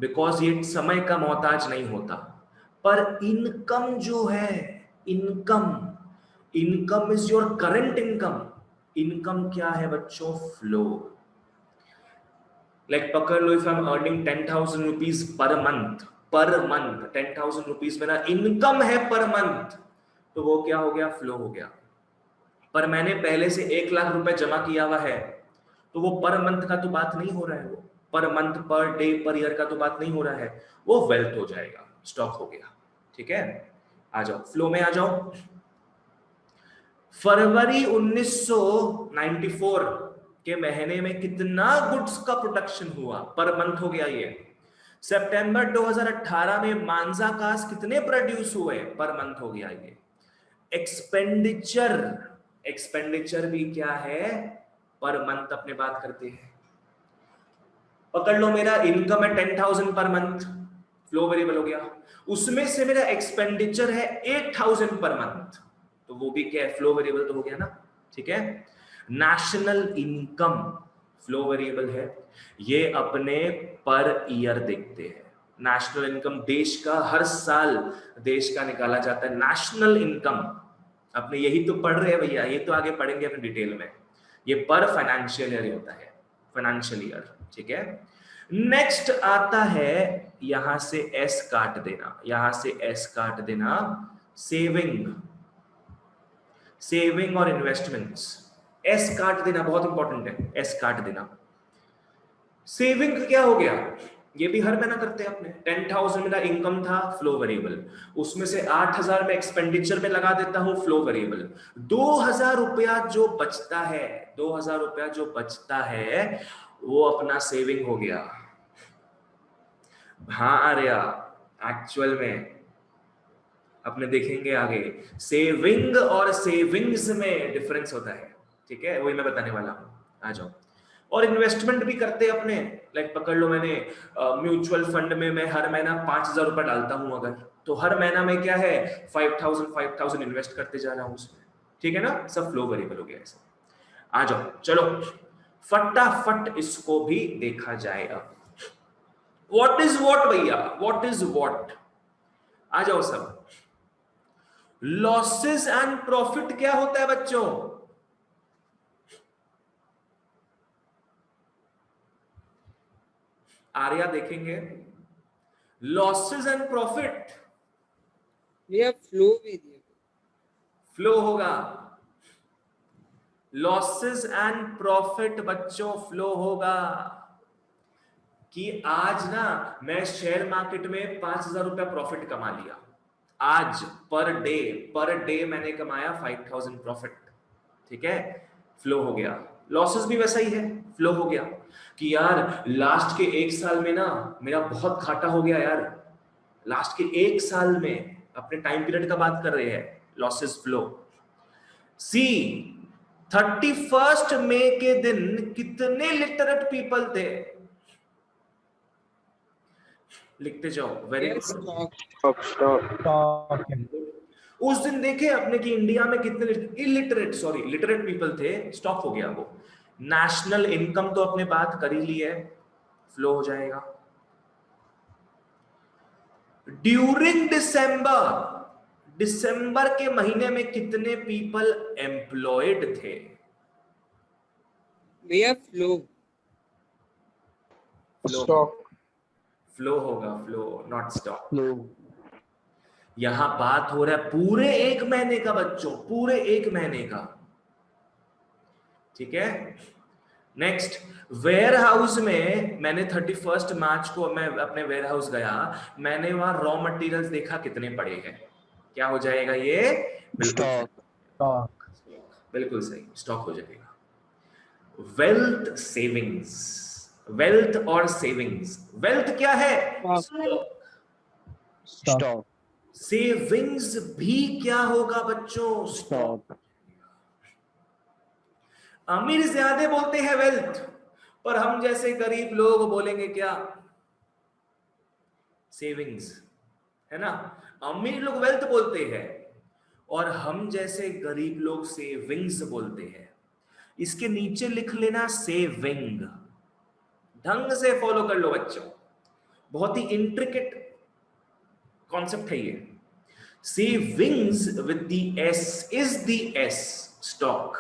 बिकॉज ये समय का मोहताज नहीं होता। पर इनकम जो है, income is your current income. Income क्या है बच्चों? फ्लो। लाइक पकड़ लो, if I am earning 10,000 rupees per month, 10,000 rupees मेरा इनकम है पर मंथ, तो वो क्या हो गया? फ्लो हो गया। पर मैंने पहले से 1 लाख रुपए जमा किया हुआ है, तो वो पर मंथ का तो बात नहीं हो रहा है, वो per month, per day, per year का तो बात नहीं हो रहा है, वो वेल्थ हो जाएगा, स्टॉक हो गया। ठीक है, आ जाओ फ्लो में आ जाओ। फरवरी 1994 के महीने में कितना गुड्स का प्रोडक्शन हुआ? पर मंथ हो गया ये। सितंबर 2018 में मांजा कार्स कितने प्रोड्यूस हुए? पर मंथ हो गया ये। एक्सपेंडिचर भी क्या है? पर मंथ अपने बात करते हैं। पकड़ लो, मेरा इनकम है 10,000 पर मंथ, फ्लो वेरिएबल हो गया। उसमें से मेरा एक्सपेंडिचर है 8,000 पर मंथ, तो वो भी क्या है? फ्लो वेरिएबल तो हो गया ना। ठीक है, नेशनल इनकम फ्लो वेरिएबल है, ये अपने पर ईयर देखते हैं। नेशनल इनकम देश का, हर साल देश का निकाला जाता है नेशनल इनकम। अपने यही तो पढ़ रहे हैं भैया, ये तो आगे पढ़ेंगे अपने डिटेल में। ये पर फाइनेंशियल ईयर होता है, फाइनेंशियल ईयर। ठीक है, नेक्स्ट आता है, यहां से एस काट देना, यहां से एस काट देना, सेविंग और इन्वेस्टमेंट्स, एस काट देना, बहुत इंपॉर्टेंट है, एस काट देना। सेविंग क्या हो गया? ये भी हर महीना करते हैं अपने। 10,000 मेरा इनकम था, फ्लो वेरिएबल, उसमें से 8,000 में एक्सपेंडिचर में लगा देता हूं, फ्लो वेरिएबल। 2,000 रुपया जो बचता है, 2,000 रुपया जो बचता है, वो अपना सेविंग हो गया। हाँ आर्या, एक्चुअल में अपने देखेंगे आगे, सेविंग और सेविंग्स में डिफरेंस होता है। ठीक है, वही मैं बताने वाला हूं, आ जाओ। और इन्वेस्टमेंट भी करते हैं अपने, लाइक पकड़ लो, मैंने म्यूचुअल फंड में मैं हर महीना 5,000 रुपए डालता हूं अगर, तो हर महीना में क्या है? 5,000 इन्वेस्ट करते जा रहा हूं उसमें। ठीक है ना, सब फ्लो वेरिएबल हो गया ऐसा। आ जाओ, चलो फटाफट इसको भी देखा जाए। अब व्हाट इज व्हाट भैया, व्हाट इज व्हाट? आ जाओ सब। लॉसेस एंड प्रॉफिट क्या होता है बच्चों? आर्या देखेंगे, लॉसेस एंड प्रॉफिट, भैया फ्लो वेरिएबल। फ्लो होगा। लॉसेस एंड प्रॉफिट बच्चों फ्लो होगा कि आज ना मैं शेयर मार्केट में 5,000 रुपया प्रॉफिट कमा लिया, आज पर डे मैंने कमाया 5,000 प्रॉफिट, ठीक है, फ्लो हो गया। लॉसेस भी वैसा ही है, फ्लो हो गया कि यार लास्ट के 1 साल में ना मेरा बहुत घाटा हो गया यार, लास्ट के 1 साल में, अपने टाइम पीरियड का बात कर रहे हैं, लॉसेस फ्लो। सी 31 मई के दिन कितने लिटरेट पीपल थे, लिखते जाओ, वेरी गुड। उस दिन देखे अपने कि इंडिया में कितने लिटरेट पीपल थे, स्टॉप हो गया वो। नेशनल इनकम तो अपने बात कर ही ली है, फ्लो हो जाएगा। ड्यूरिंग दिसंबर के महीने में कितने पीपल एम्प्लॉयड थे? भैया फ्लो। स्टॉक। फ्लो होगा, फ्लो नॉट स्टॉक। फ्लो। यहां बात हो रहा है पूरे 1 महीने का बच्चों, पूरे 1 महीने का, ठीक है। नेक्स्ट, वेयर हाउस में मैंने 31 मार्च को मैं अपने वेयर हाउस गया, मैंने वहां रॉ मटेरियल्स देखा कितने पड़े हैं, क्या हो जाएगा ये? बिल्कुल स्टॉक। बिल्कुल सही, स्टॉक हो जाएगा। वेल्थ सेविंग्स, वेल्थ और सेविंग्स, वेल्थ क्या है? स्टॉक। सेविंग्स भी क्या होगा बच्चों? स्टॉक। अमीर ज्यादा बोलते हैं वेल्थ, पर हम जैसे गरीब लोग बोलेंगे क्या? सेविंग्स, है ना। अमीर लोग वेल्थ बोलते हैं और हम जैसे गरीब लोग सेविंग्स बोलते हैं। इसके नीचे लिख लेना सेविंग, ढंग से फॉलो कर लो बच्चों, बहुत ही इंट्रिकेट कॉन्सेप्ट है ये। Savings with the S is the S, stock,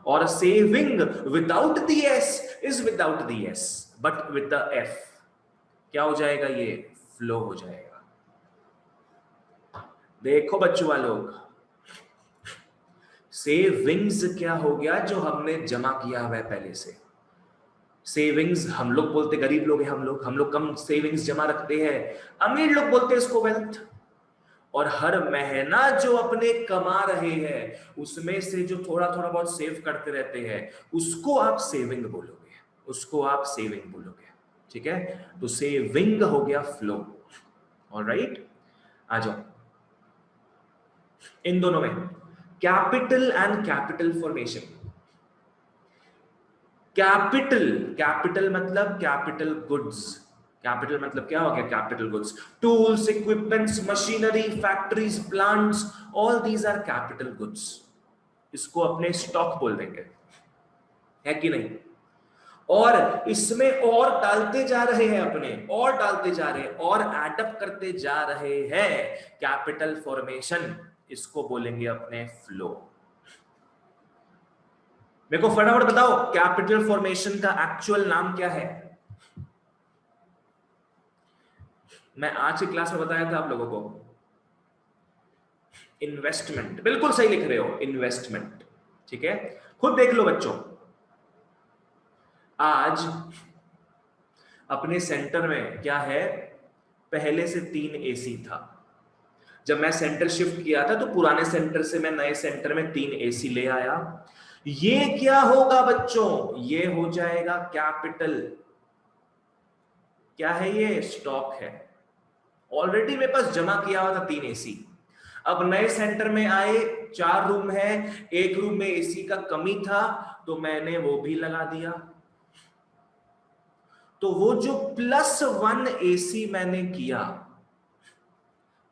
और saving without the S is without the S but with the F, क्या हो जाएगा ये? फ्लो हो जाएगा। देखो बच्चों लोग, सेविंग्स क्या हो गया? जो हमने जमा किया हुआ है पहले से। सेविंग्स हम लोग बोलते, गरीब लोग हैं हम लोग कम सेविंग्स जमा रखते हैं, अमीर लोग बोलते हैं इसको वेल्थ। और हर महीना जो अपने कमा रहे हैं उसमें से जो थोड़ा थोड़ा बहुत सेव करते रहते हैं उसको आप सेविंग बोलोगे, उसको आप सेविंग बोलोगे, ठीक है। तो सेविंग हो गया फ्लो। ऑलराइट, आ जाओ इन दोनों में, capital and capital formation. Capital मतलब कैपिटल गुड्स, कैपिटल मतलब क्या हो गया? Capital goods, tools, equipments, machinery, factories, plants, all these are capital goods. इसको अपने स्टॉक बोल देंगे, है कि नहीं। और इसमें और डालते जा रहे हैं अपने, और डालते जा रहे हैं और एडअप करते जा रहे हैं, कैपिटल फॉर्मेशन, इसको बोलेंगे अपने फ्लो। मेरे को फटाफट बताओ कैपिटल फॉर्मेशन का एक्चुअल नाम क्या है? मैं आज की क्लास में बताया था आप लोगों को, इन्वेस्टमेंट, बिल्कुल सही लिख रहे हो, इन्वेस्टमेंट, ठीक है। खुद देख लो बच्चों, आज अपने सेंटर में क्या है, पहले से 3 एसी था। जब मैं सेंटर शिफ्ट किया था तो पुराने सेंटर से मैं नए सेंटर में 3 एसी ले आया। ये क्या होगा बच्चों? ये हो जाएगा कैपिटल। क्या है ये? स्टॉक है। ऑलरेडी मेरे पास जमा किया हुआ था 3 एसी। अब नए सेंटर में आए, 4 रूम है, 1 रूम में एसी का कमी था तो मैंने वो भी लगा दिया। तो वो जो +1 एसी मैंने किया,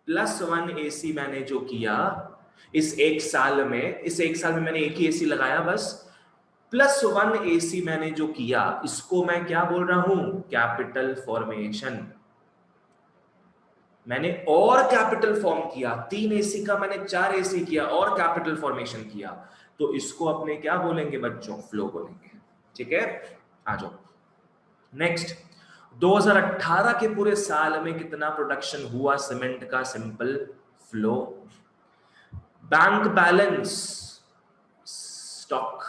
+1 एसी मैंने जो किया इस 1 साल में मैंने एक ही एसी लगाया बस, +1 एसी मैंने जो किया इसको मैं क्या बोल रहा हूं? Capital formation. मैंने और कैपिटल फॉर्म किया, 3 एसी का मैंने 4 एसी किया और कैपिटल फॉर्मेशन किया, तो इसको अपने क्या बोलेंगे बच्चों? फ्लो बोलेंगे, ठीक है। आ जाओ नेक्स्ट, 2018 के पूरे साल में कितना प्रोडक्शन हुआ सीमेंट का? Simple flow. Bank balance, stock,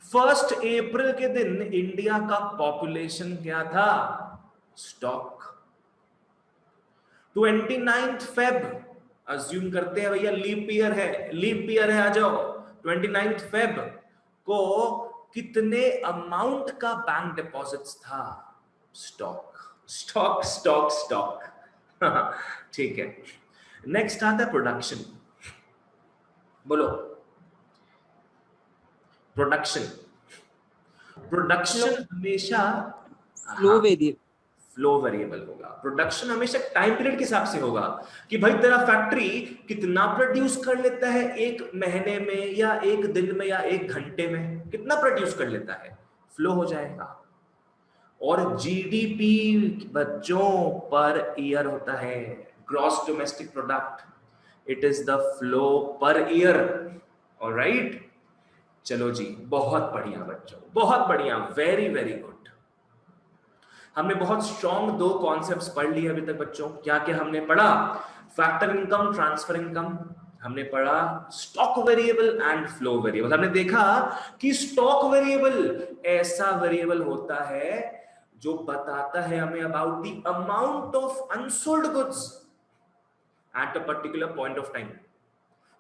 1 अप्रैल के दिन इंडिया का पॉपुलेशन क्या था? स्टॉक। 29 फेब अज्यूम करते हैं भैया, लीप ईयर है, आ जाओ। 29 फेब को कितने अमाउंट का बैंक डिपॉजिट्स था? स्टॉक। ठीक है। नेक्स्ट आता है प्रोडक्शन। बोलो प्रोडक्शन हमेशा फ्लो वेरिएबल होगा। प्रोडक्शन हमेशा टाइम पीरियड के हिसाब से होगा कि भाई तेरा फैक्ट्री कितना प्रोड्यूस कर लेता है, एक महीने में या एक दिन में या एक घंटे में कितना प्रोड्यूस कर लेता है, फ्लो हो जाएगा। और जीडीपी बच्चों पर ईयर होता है, gross domestic product, it is the flow per year. Alright, चलो जी, बहुत बढ़िया बच्चों, बहुत बढ़िया, वेरी वेरी गुड। हमने बहुत स्ट्रॉन्ग 2 कॉन्सेप्ट्स पढ़ लिए अभी तक बच्चों। क्या क्या हमने पढ़ा? फैक्टर इनकम, ट्रांसफर इनकम, हमने पढ़ा stock variable and flow variable. हमने देखा कि स्टॉक वेरिएबल ऐसा वेरिएबल होता है जो बताता है हमें about the amount of unsold goods at a particular point of time.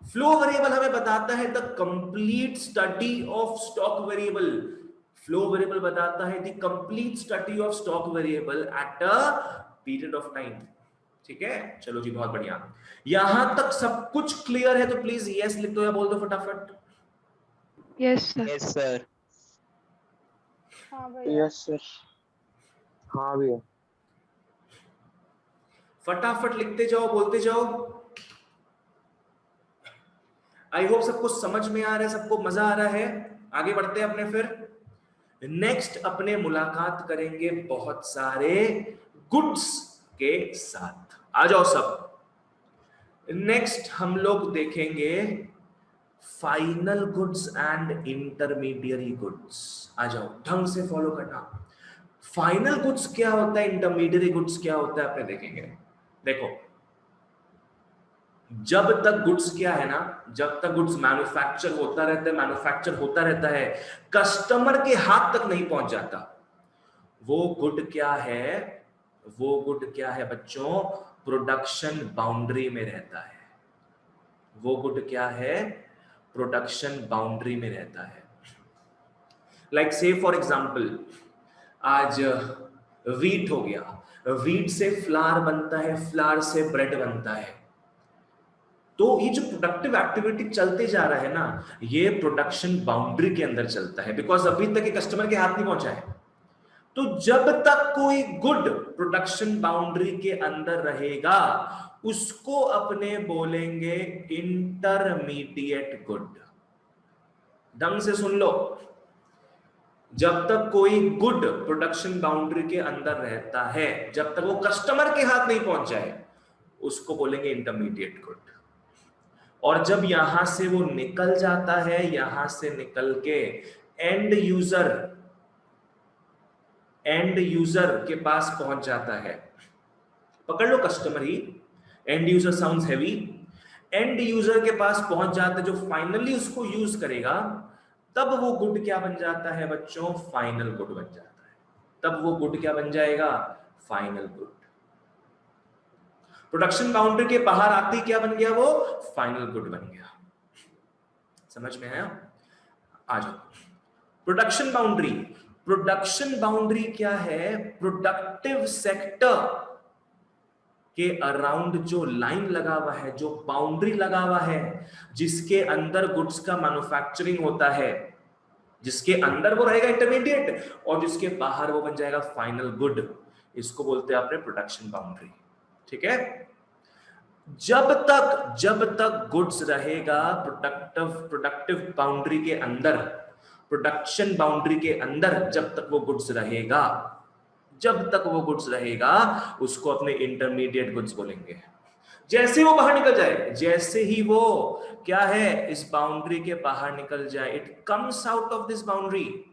Flow variable हमें बताता है the complete study of stock variable. Flow variable बताता है the complete study of stock variable at a period of time. ठीक है, चलो जी, बहुत बढ़िया। यहां तक सब कुछ क्लियर है तो प्लीज यस लिख दो या बोल दो फटाफट। Yes sir. Yes sir. हाँ भैया। Yes sir. हाँ भैया। फटाफट लिखते जाओ, बोलते जाओ। आई होप सबको समझ में आ रहा है, सबको मजा आ रहा है। आगे बढ़ते हैं अपने फिर। नेक्स्ट अपने मुलाकात करेंगे बहुत सारे गुड्स के साथ। आ जाओ सब। नेक्स्ट हम लोग देखेंगे final goods and intermediary goods. आ जाओ, ढंग से फॉलो करना। फाइनल गुड्स क्या होता है, इंटरमीडियरी गुड्स क्या होता है, अपने देखेंगे। देखो, जब तक गुड्स क्या है ना, जब तक गुड्स मैन्युफैक्चर होता रहता है, कस्टमर के हाथ तक नहीं पहुंच जाता, वो गुड क्या है बच्चों? प्रोडक्शन बाउंड्री में रहता है। वो गुड क्या है? प्रोडक्शन बाउंड्री में रहता है। लाइक से फॉर एग्जांपल, आज वीट हो गया, वीट से फ्लावर बनता है, फ्लावर से ब्रेड बनता है। तो ये जो प्रोडक्टिव एक्टिविटी चलते जा रहा है ना, ये प्रोडक्शन बाउंड्री के अंदर चलता है, बिकॉज अभी तक ये कस्टमर के हाथ नहीं पहुंचा है। तो जब तक कोई गुड प्रोडक्शन बाउंड्री के अंदर रहेगा, उसको अपने बोलेंगे इंटरमीडिएट गुड। ढंग से सुन लो, जब तक कोई गुड प्रोडक्शन बाउंड्री के अंदर रहता है, जब तक वो कस्टमर के हाथ नहीं पहुंच जाए, उसको बोलेंगे इंटरमीडिएट गुड। और जब यहां से वो निकल जाता है, यहां से निकल के एंड यूजर के पास पहुंच जाता है, पकड़ लो कस्टमर ही, end user sounds heavy, end user के पास पहुंच जाता है, जो फाइनली उसको यूज करेगा, तब वो गुड क्या बन जाता है बच्चों? फाइनल गुड बन जाता है। तब वो गुड क्या बन जाएगा? Final good. प्रोडक्शन बाउंड्री के बाहर आते ही क्या बन गया? वो फाइनल गुड बन गया। समझ में आया? आ जाओ। प्रोडक्शन बाउंड्री क्या है? प्रोडक्टिव सेक्टर के अराउंड जो लाइन लगा हुआ है, जो बाउंड्री लगा हुआ है, जिसके अंदर गुड्स का मैन्युफैक्चरिंग होता है, जिसके अंदर वो रहेगा इंटरमीडिएट, और जिसके बाहर वो बन जाएगा फाइनल गुड। इसको बोलते हैं अपने प्रोडक्शन बाउंड्री। ठीक है? जब तक गुड्स रहेगा प्रोडक्टिव बाउंड्री के अंदर, प्रोडक्शन बाउंड्री के अंदर, जब तक वो गुड्स रहेगा, उसको अपने इंटरमीडिएट गुड्स बोलेंगे। जैसे वो बाहर निकल जाए, जैसे ही वो क्या है, इस बाउंड्री के बाहर निकल जाए, it comes out of this boundary,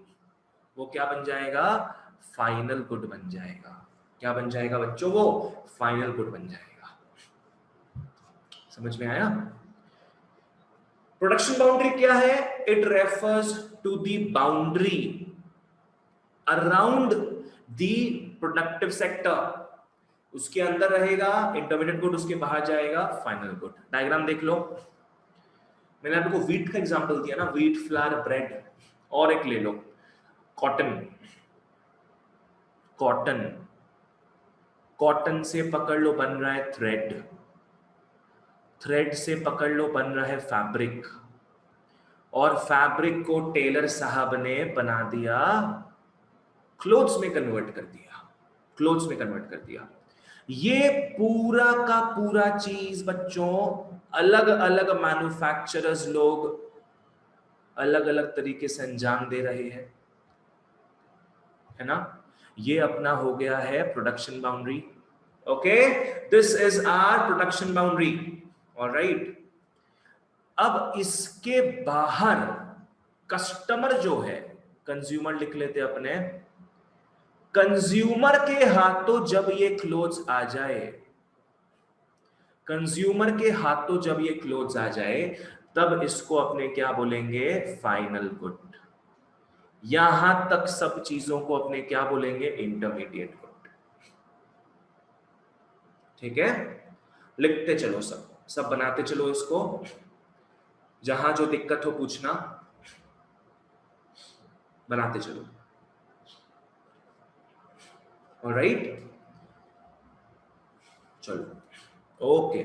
वो क्या बन जाएगा? फाइनल गुड बन जाएगा। क्या बन जाएगा बच्चों? वो फाइनल गुड बन जाएगा। समझ में आया? प्रोडक्शन बाउंड्री क्या है? It refers to the boundary around the productive sector. उसके अंदर रहेगा इंटरमीडिएट गुड, उसके बाहर जाएगा फाइनल गुड। डायग्राम देख लो, मैंने आपको व्हीट का एग्जांपल दिया ना, व्हीट, फ्लावर, ब्रेड। और एक ले लो, कॉटन। कॉटन, कॉटन से पकड़ लो बन रहा है थ्रेड, थ्रेड से पकड़ लो बन रहा है फैब्रिक, और फैब्रिक को टेलर साहब ने बना दिया, क्लोथ्स में कन्वर्ट कर दिया, क्लोथ्स में कन्वर्ट कर दिया। ये पूरा का पूरा चीज बच्चों अलग अलग मैन्युफैक्चरर्स लोग अलग अलग तरीके से अंजाम दे रहे हैं, है ना। ये अपना हो गया है production boundary. Okay, this is our production boundary. Alright, अब इसके बाहर कस्टमर जो है, कंज्यूमर लिख लेते अपने, कंज्यूमर के हाथों जब ये क्लोथ्स आ जाए, कंज्यूमर के हाथों जब ये क्लोथ्स आ जाए, तब इसको अपने क्या बोलेंगे? Final good. यहां तक सब चीजों को अपने क्या बोलेंगे? Intermediate good. ठीक है, लिखते चलो, सब सब बनाते चलो इसको, जहां जो दिक्कत हो पूछना, बनाते चलो। ऑलराइट, चलो ओके।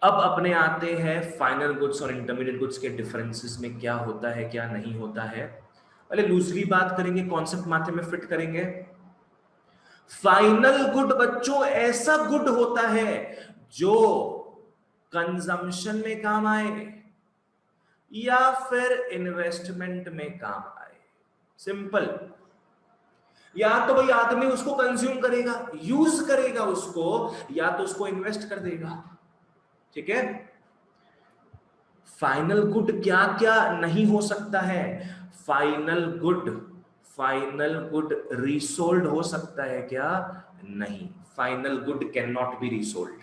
अब अपने आते हैं फाइनल गुड्स और इंटरमीडिएट गुड्स के डिफरेंसेस में क्या होता है क्या नहीं होता है। पहले लूजली बात करेंगे, कॉन्सेप्ट माथे में फिट करेंगे। फाइनल गुड बच्चों ऐसा गुड होता है जो कंजम्पशन में काम आए या फिर इन्वेस्टमेंट में काम आए। सिंपल, या तो भाई आदमी उसको कंज्यूम करेगा, यूज करेगा उसको, या तो उसको इन्वेस्ट कर देगा। ठीक है, फाइनल गुड क्या क्या नहीं हो सकता है? फाइनल गुड रीसोल्ड हो सकता है क्या? नहीं, final good cannot be resold.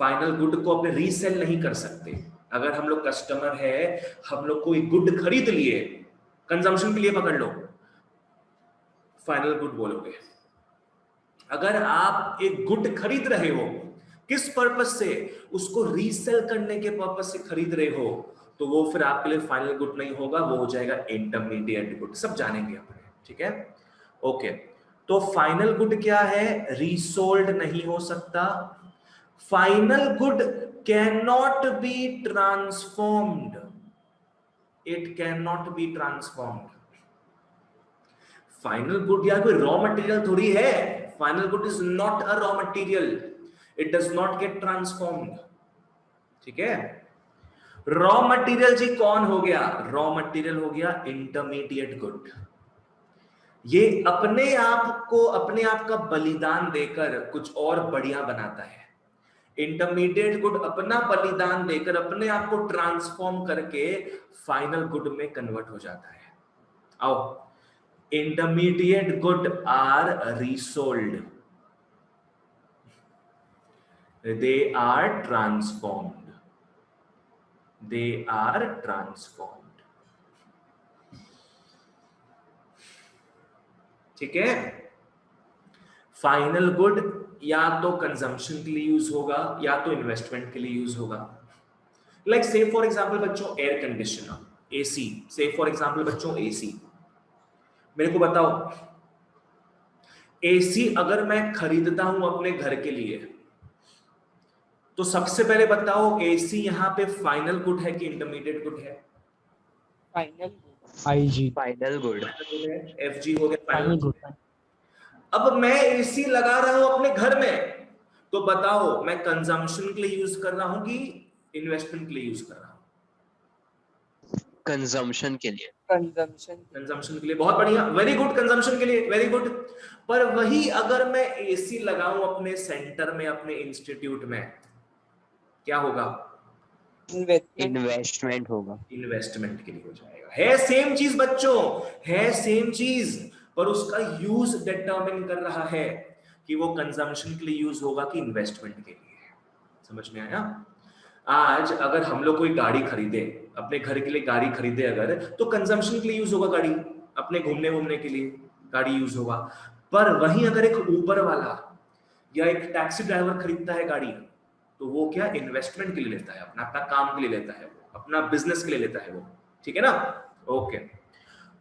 Final good को अपने रीसेल नहीं कर सकते। अगर हम लोग कस्टमर है, हम लोग कोई गुड खरीद लिए, कंजम्पशन के लिए पकड़ लो, फाइनल गुड बोलोगे। अगर आप एक गुड खरीद रहे हो, किस पर्पस से? उसको रीसेल करने के पर्पस से खरीद रहे हो, तो वो फिर आपके लिए फाइनल गुड नहीं होगा, वो हो जाएगा इंटरमीडिएट गुड। सब जानेंगे अपने, ठीक है। ओके, तो फाइनल गुड क्या है? रीसोल्ड नहीं हो सकता। Final good cannot be transformed, it can not be transformed. Final good या कोई रॉ मटेरियल थोड़ी है। Final good is not a raw material, it does not gate transformed. ठीक है, रॉ मटेरियल जी कौन हो गया? रॉ मटेरियल हो गया इंटरमीडिएट गुड। ये अपने आप का बलिदान देकर कुछ और बढ़िया बनाता है। इंटरमीडिएट गुड अपना बलिदान देकर अपने आप को ट्रांसफॉर्म करके फाइनल गुड में कन्वर्ट हो जाता है। आओ, intermediate good are resold, they are transformed, they are transformed। ठीक है, फाइनल गुड या तो कंजम्पशन के लिए यूज होगा या तो इन्वेस्टमेंट के लिए यूज होगा। लाइक से फॉर एग्जांपल बच्चों एयर कंडीशनर, एसी। से फॉर एग्जांपल बच्चों एसी, मेरे को बताओ, एसी अगर मैं खरीदता हूं अपने घर के लिए, तो सबसे पहले बताओ एसी यहां पे फाइनल गुड है कि इंटरमीडिएट गुड है? Final IG final good. FG हो गया फाइनल फाइनल गुड। गुड। अब मैं एसी लगा रहा हूं अपने घर में, तो बताओ मैं कंजम्पशन के लिए यूज कर रहा हूं कि इन्वेस्टमेंट के लिए यूज कर रहा हूं? कंजम्पशन के लिए। कंजम्पशन के लिए, बहुत बढ़िया, वेरी गुड, कंजम्पशन के लिए, वेरी गुड। पर वही अगर मैं एसी लगाऊं अपने सेंटर में, अपने इंस्टीट्यूट में, क्या होगा? इन्वेस्टमेंट होगा। इन्वेस्टमेंट के लिए हो जाएगा। है सेम चीज बच्चों, है सेम चीज, पर उसका यूज डिटरमिन कर रहा है कि वो कंजम्पशन के लिए यूज होगा कि इन्वेस्टमेंट के लिए। समझ में आया? आज अगर हम लोग कोई गाड़ी खरीदे, अपने घर के लिए गाड़ी खरीदे अगर, तो कंजम्पशन के लिए यूज होगा गाड़ी, अपने घूमने घूमने के लिए गाड़ी यूज होगा। पर वहीं अगर एक ऊबर वाला या एक टैक्सी ड्राइवर खरीदता है गाड़ी, तो वो क्या इन्वेस्टमेंट के लिए लेता है, अपना अपना काम के लिए लेता है, वो अपना बिजनेस के लिए लेता है वो, ठीक है ना? ओके।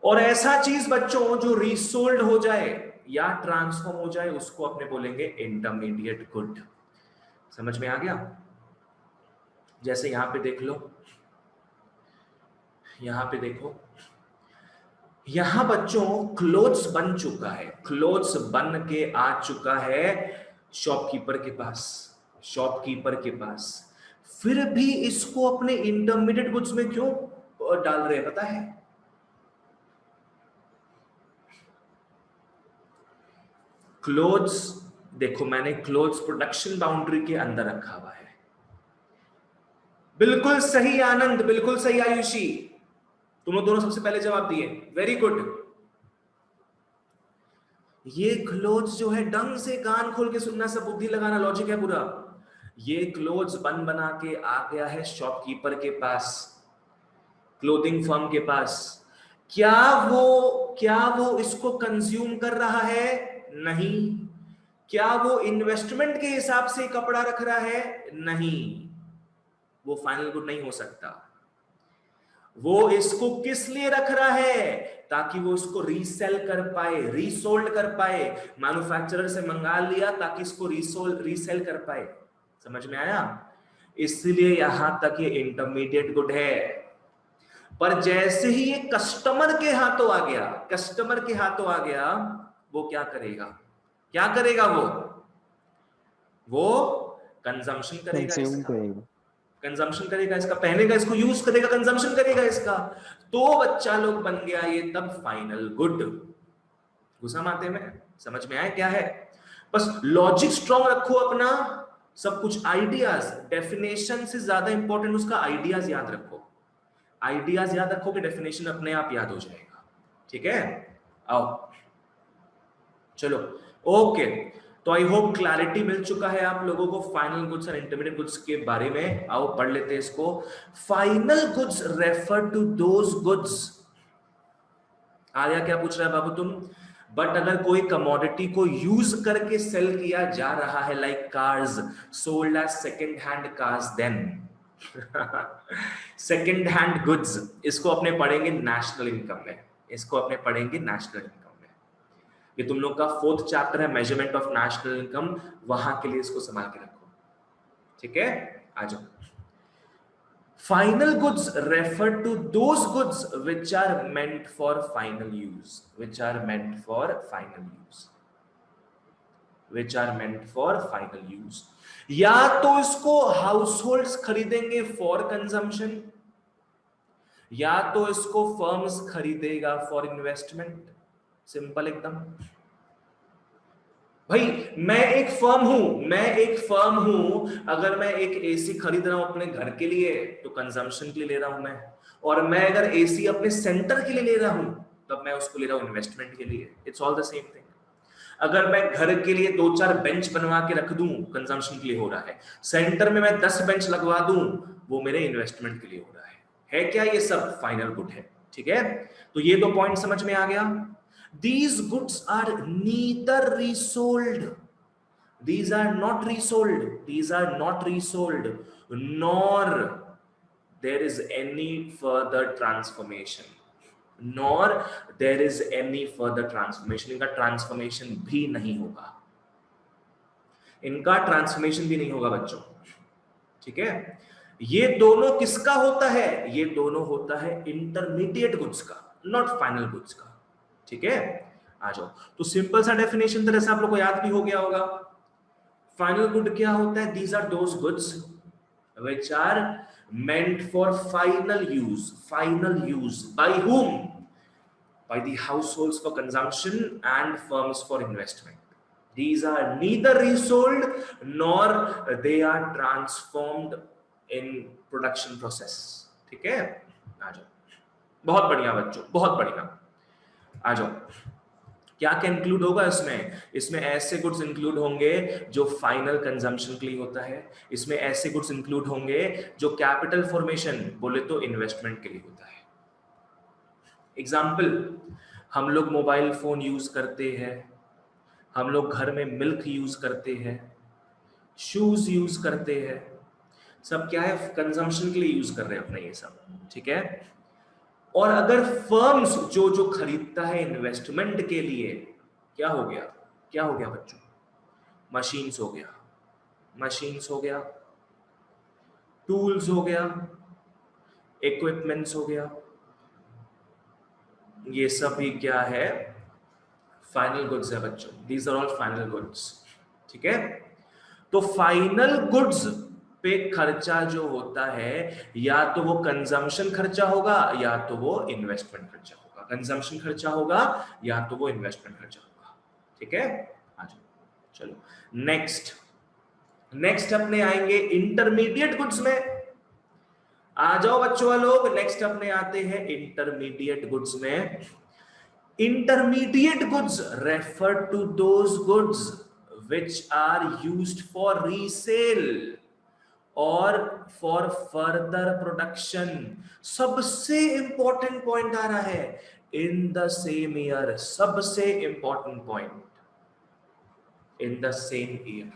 और ऐसा चीज बच्चों जो रीसोल्ड हो जाए या ट्रांसफॉर्म हो जाए, उसको अपने बोलेंगे इंटरमीडिएट गुड। समझ में आ गया? जैसे यहां पे देख लो, यहां पे देखो, यहां बच्चों क्लोथ्स बन चुका है, क्लोथ्स बन के आ चुका है शॉपकीपर के पास, शॉपकीपर के पास। फिर भी इसको अपने इंटरमीडिएट गुड्स में क्यों डाल रहे हैं पता है? क्लोथ्स, देखो मैंने क्लोथ्स प्रोडक्शन बाउंड्री के अंदर रखा हुआ है। बिल्कुल सही आनंद, बिल्कुल सही आयुषी, तुम लोग दोनों सबसे पहले जवाब दिए, वेरी गुड। ये क्लोथ्स जो है, ढंग से कान खोल के सुनना, सब बुद्धि लगाना, लॉजिक है पूरा। ये क्लोथ्स बन बना के आ गया है शॉपकीपर के पास, क्लोथिंग फर्म के पास। क्या वो इसको कंज्यूम कर रहा है? नहीं। क्या वो इन्वेस्टमेंट के हिसाब से कपड़ा रख रहा है? नहीं, वो फाइनल गुड नहीं हो सकता। वो इसको किस लिए रख रहा है? ताकि वो इसको रीसेल कर पाए, रीसोल्ड कर पाए, मैन्युफैक्चरर से मंगा लिया ताकि इसको रीसेल कर पाए। समझ में आया? इसलिए यहां तक ये इंटरमीडिएट गुड है। पर जैसे ही ये कस्टमर के हाथों आ गया, कस्टमर के हाथों आ गया, वो क्या करेगा? क्या करेगा वो कंजम्पशन करेगा इसका, कंजम्पशन करेगा इसका, पहनेगा इसको, यूज करेगा, कंजम्पशन करेगा इसका। तो बच्चा लोग बन गया ये तब फाइनल गुड। घुसा माते में? समझ में आया क्या है? बस लॉजिक स्ट्रॉन्ग रखो अपना, सब कुछ आइडियाज, डेफिनेशन से ज्यादा इंपॉर्टेंट उसका आइडियाज याद रखो। आइडियाज याद रखोगे, डेफिनेशन अपने आप याद हो जाएगा। ठीक है, आओ चलो। ओके, तो आई होप क्लैरिटी मिल चुका है आप लोगों को फाइनल गुड्स और इंटरमीडिएट गुड्स के बारे में। आओ पढ़ लेते हैं इसको। Final goods refer to those goods. Arya क्या पूछ रहा है बाबू तुम? बट अगर कोई कमोडिटी को यूज करके सेल किया जा रहा है, like cars sold as second hand cars, then second hand goods, इसको अपने पढ़ेंगे नेशनल इनकम में, इसको अपने पढ़ेंगे नेशनल इनकम में। ये तुम लोग का 4th चैप्टर है, मेजरमेंट ऑफ नेशनल इनकम, वहां के लिए इसको संभाल के रखो। ठीक है, आ जाओ। Final goods refer to those goods which are meant for final use, which are meant for final use, which are meant for final use। या तो इसको हाउसहोल्ड्स खरीदेंगे फॉर कंजम्पशन, या तो इसको फर्म्स खरीदेगा फॉर इन्वेस्टमेंट। सिंपल एकदम। भाई मैं एक फर्म हूं, अगर मैं एक एसी खरीद रहा हूं अपने घर के लिए तो कंजम्पशन के लिए ले रहा हूं मैं, और मैं अगर एसी अपने सेंटर के लिए ले रहा हूं तब मैं उसको ले रहा हूं इन्वेस्टमेंट के लिए। It's all the same thing. अगर मैं घर के लिए 2-4 बेंच बनवा के रख दूं, कंजम्पशन के लिए हो रहा है। सेंटर में मैं 10 बेंच लगवा दूं, वो मेरे इन्वेस्टमेंट के लिए हो रहा है क्या? ये सब फाइनल गुड है। ठीक है, तो ये 2 पॉइंट समझ में आ गया। These goods are neither resold, these are not resold, these are not resold, nor there is any further transformation, nor there is any further transformation। इनका ट्रांसफॉर्मेशन भी नहीं होगा, इनका ट्रांसफॉर्मेशन भी नहीं होगा बच्चों। ठीक है, ये दोनों किसका होता है? ये दोनों होता है इंटरमीडिएट गुड्स का, नॉट फाइनल गुड्स का। ठीक है, आ जाओ। तो सिंपल सा डेफिनेशन तरह से आप लोग को याद भी हो गया होगा। फाइनल गुड क्या होता है? These are those goods which are meant for final use by whom? By the households for consumption and firms for investment. These are neither resold nor they are transformed in production process। ठीक है, आ जाओ। बहुत बढ़िया बच्चों, बहुत बढ़िया, आ जाओ। क्या क्या इंक्लूड होगा इसमें? इसमें ऐसे गुड्स इंक्लूड होंगे जो फाइनल कंजम्पशन के लिए होता है, इसमें ऐसे गुड्स इंक्लूड होंगे जो कैपिटल फॉर्मेशन बोले तो इन्वेस्टमेंट के लिए होता है। एग्जाम्पल, हम लोग मोबाइल फोन यूज करते हैं, हम लोग घर में मिल्क यूज करते हैं, शूज यूज करते हैं, सब क्या है? कंजम्पशन के लिए यूज कर रहे हैं अपने ये सब, ठीक है। और अगर फर्म्स जो जो खरीदता है इन्वेस्टमेंट के लिए, क्या हो गया? क्या हो गया बच्चों? मशीन्स हो गया, मशीन्स हो गया, टूल्स हो गया, इक्विपमेंट्स हो गया, ये सब भी क्या है? फाइनल गुड्स है बच्चों। These are all final goods, ठीक है। तो फाइनल गुड्स पे खर्चा जो होता है, या तो वो कंजम्पशन खर्चा होगा या तो वो इन्वेस्टमेंट खर्चा होगा। कंजम्पशन खर्चा होगा या तो वो इन्वेस्टमेंट खर्चा होगा, ठीक है। आ जाओ, चलो नेक्स्ट अपने आएंगे इंटरमीडिएट गुड्स में। आ जाओ बच्चों लोग, नेक्स्ट अपने आते हैं इंटरमीडिएट गुड्स में। Intermediate goods refer to those goods which are used for resale और for further production। सबसे इंपॉर्टेंट पॉइंट आ रहा है, इन द सेम ईयर। सबसे important point, in the same year.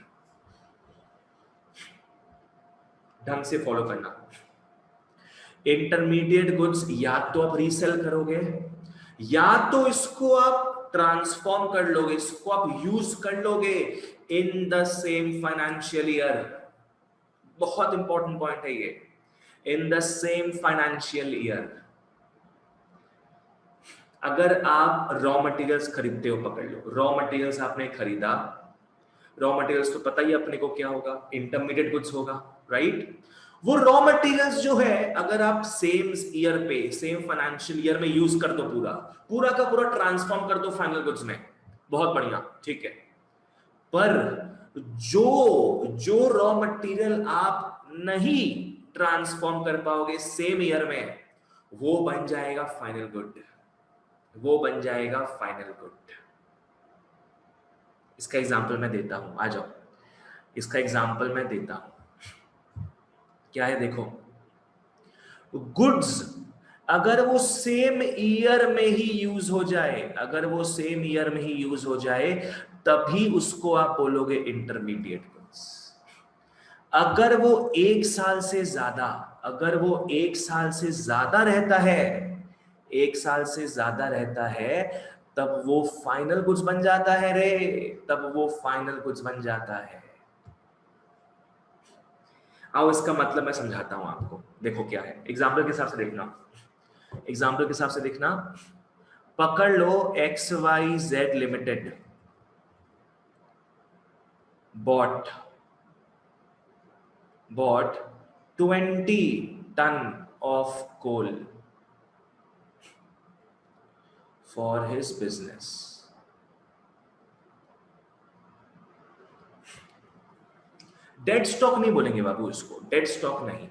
ढंग से फॉलो करना। इंटरमीडिएट गुड्स या तो आप रीसेल करोगे, या तो इसको आप ट्रांसफॉर्म कर लोगे, इसको आप यूज कर लोगे इन द सेम फाइनेंशियल ईयर। बहुत इंपॉर्टेंट पॉइंट है ये, इन द सेम फाइनेंशियल ईयर। अगर आप रॉ मटेरियल्स खरीदते हो, पकड़ लो, रॉ मटेरियल्स आपने खरीदा, रॉ मटेरियल्स तो पता ही अपने को क्या होगा? इंटरमीडिएट गुड्स होगा, राइट। वो रॉ मटेरियल्स जो है, अगर आप सेम ईयर पे, सेम फाइनेंशियल ईयर में यूज कर दो, पूरा का पूरा ट्रांसफॉर्म कर दो फाइनल गुड्स में, बहुत बढ़िया, ठीक है। पर जो रॉ मटेरियल आप नहीं ट्रांसफॉर्म कर पाओगे सेम ईयर में, वो बन जाएगा फाइनल गुड, वो बन जाएगा फाइनल गुड। इसका एग्जांपल मैं देता हूं, आ जाओ, इसका एग्जांपल मैं देता हूं। क्या है देखो, गुड्स अगर वो सेम ईयर में ही यूज हो जाए, अगर वो सेम ईयर में ही यूज हो जाए, तभी उसको आप बोलोगे इंटरमीडिएट गुड्स। अगर वो एक साल से ज्यादा, अगर वो एक साल से ज्यादा रहता है, एक साल से ज्यादा रहता है, तब वो फाइनल गुड्स बन जाता है रे, तब वो फाइनल गुड्स बन जाता है। आओ इसका मतलब मैं समझाता हूं आपको, देखो क्या है, एग्जाम्पल के हिसाब से देखना, एग्जाम्पल के हिसाब से देखना। पकड़ लो XYZ limited bought 20 ton of coal for his business। Dead stock नहीं बोलेंगे बाबू इसको, डेड स्टॉक नहीं।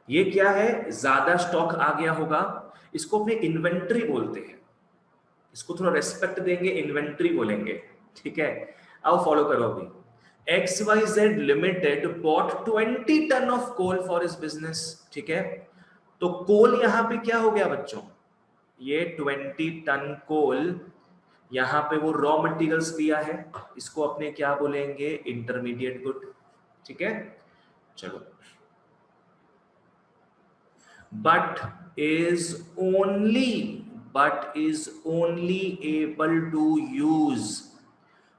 ये क्या है? ज्यादा स्टॉक आ गया होगा, इसको अपने इन्वेंट्री बोलते हैं, इसको थोड़ा रेस्पेक्ट देंगे, इन्वेंट्री बोलेंगे, ठीक है। आओ फॉलो करो अभी। XYZ limited bought 20 ton of coal for his business, ठीक है। तो कोल यहां पे क्या हो गया बच्चों? ये 20 टन कोल, यहां पे वो रॉ मटेरियल्स दिया है, इसको अपने क्या बोलेंगे? इंटरमीडिएट गुड, ठीक है। चलो, but is only able to use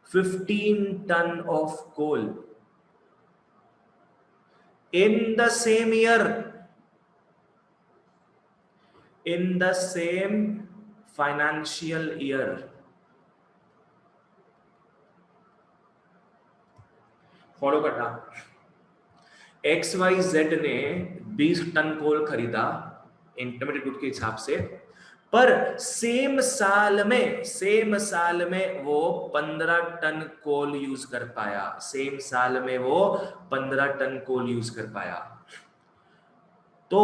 15 ton of coal in the same year, in the same financial year। Follow करना। XYZ ने 20 टन कोल खरीदा इंटरमीडिएट गुड के हिसाब से, पर सेम साल में वो 15 टन कोल यूज कर पाया, सेम साल में वो 15 टन कोल यूज कर पाया। तो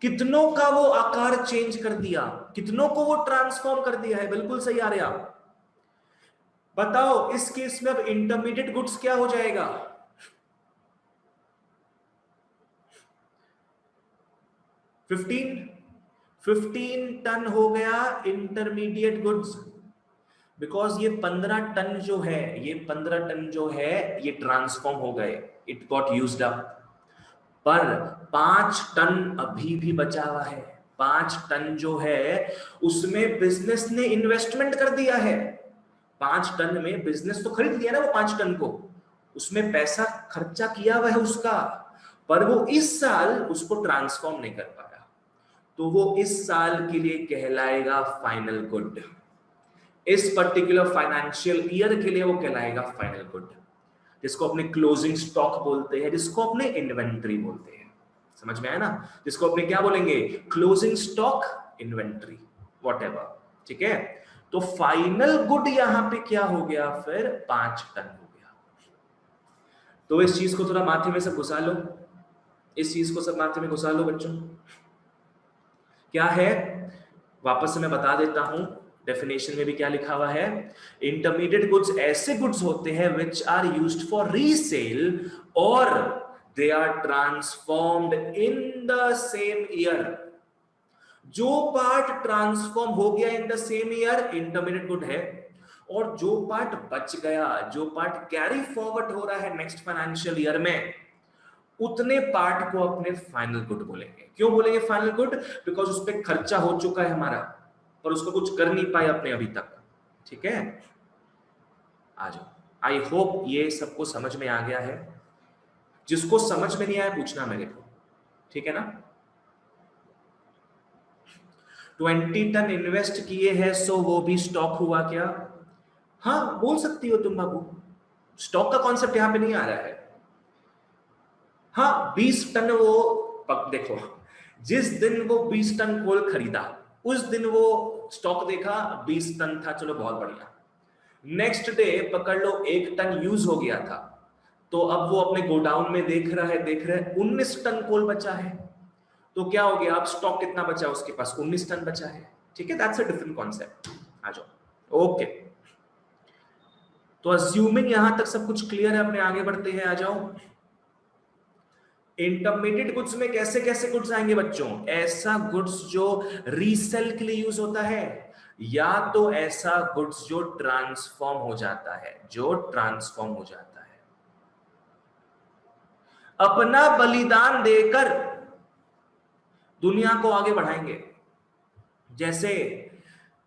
कितनों का वो आकार चेंज कर दिया, कितनों को वो ट्रांसफॉर्म कर दिया है? बिल्कुल सही आ रहे आप, बताओ इस केस में अब इंटरमीडिएट गुड्स क्या हो जाएगा? 15 टन हो गया इंटरमीडिएट गुड्स, बिकॉज ये 15 टन जो है, ये 15 टन जो है ये ट्रांसफॉर्म हो गए, इट गॉट यूज्ड अप। पर 5 टन अभी भी बचा हुआ है। 5 टन जो है उसमें बिजनेस ने इन्वेस्टमेंट कर दिया है। 5 टन में बिजनेस तो खरीद लिया ना वो 5 टन को, उसमें पैसा खर्चा किया हुआ है उसका, पर वो इस साल उसको ट्रांसफॉर्म नहीं कर पाया, तो वो इस साल के लिए कहलाएगा फाइनल गुड। इस पर्टिकुलर फाइनेंशियल ईयर के लिए वो कहलाएगा फाइनल गुड, जिसको अपने क्लोजिंग स्टॉक बोलते हैं, जिसको अपने इन्वेंट्री बोलते हैं। समझ में आया ना? जिसको अपने क्या बोलेंगे? Closing stock, inventory, whatever. ठीक है, तो फाइनल गुड यहां पे क्या हो गया फिर? 5 टन हो गया। तो इस चीज को थोड़ा माथे में सब घुसा लो, इस चीज को सब माथे में घुसा लो बच्चों। क्या है? वापस से मैं बता देता हूं, डेफिनेशन में भी क्या लिखा हुआ है। इंटरमीडिएट गुड्स ऐसे गुड्स होते हैं which are used for resale और they are transformed in the same year. जो पार्ट ट्रांसफॉर्म हो गया in the same year intermediate good है, और जो पार्ट बच गया, जो पार्ट कैरी फॉरवर्ड हो रहा है नेक्स्ट फाइनेंशियल ईयर में, उतने पार्ट को अपने फाइनल गुड बोलेंगे। क्यों बोलेंगे फाइनल गुड? बिकॉज उस पर खर्चा हो चुका है हमारा, पर उसको कुछ कर नहीं पाए अपने अभी तक। ठीक है, आ जाओ। आई होप ये सबको समझ में आ गया है। जिसको समझ में नहीं आया पूछना मेरे को, ठीक है ना? 20 टन इन्वेस्ट किए हैं, सो वो भी स्टॉक हुआ क्या? हाँ बोल सकती हो तुम बाबू, स्टॉक का कॉन्सेप्ट यहां पे नहीं आ रहा है। हाँ 20 टन वो देखो, जिस दिन वो 20 टन कोल खरीदा उस दिन वो स्टॉक देखा 20 टन था, चलो बहुत बढ़िया। नेक्स्ट डे पकड़ लो 1 टन यूज हो गया था, तो अब वो अपने गोडाउन में देख रहा है 19 टन कोल बचा है, तो क्या हो गया? अब स्टॉक कितना बचा है उसके पास? 19 टन बचा है। ठीक है, दैट्स अ डिफरेंट कॉन्सेप्ट। आ जाओ। ओके, तो अज्यूमिंग यहां तक सब कुछ क्लियर है, अपने आगे बढ़ते हैं। आ जाओ। इंटरमीडिएट गुड्स में कैसे कैसे गुड्स आएंगे बच्चों? ऐसा गुड्स जो रीसेल के लिए यूज होता है, या तो ऐसा गुड्स जो ट्रांसफॉर्म हो जाता है, जो ट्रांसफॉर्म हो जाता है, अपना बलिदान देकर दुनिया को आगे बढ़ाएंगे, जैसे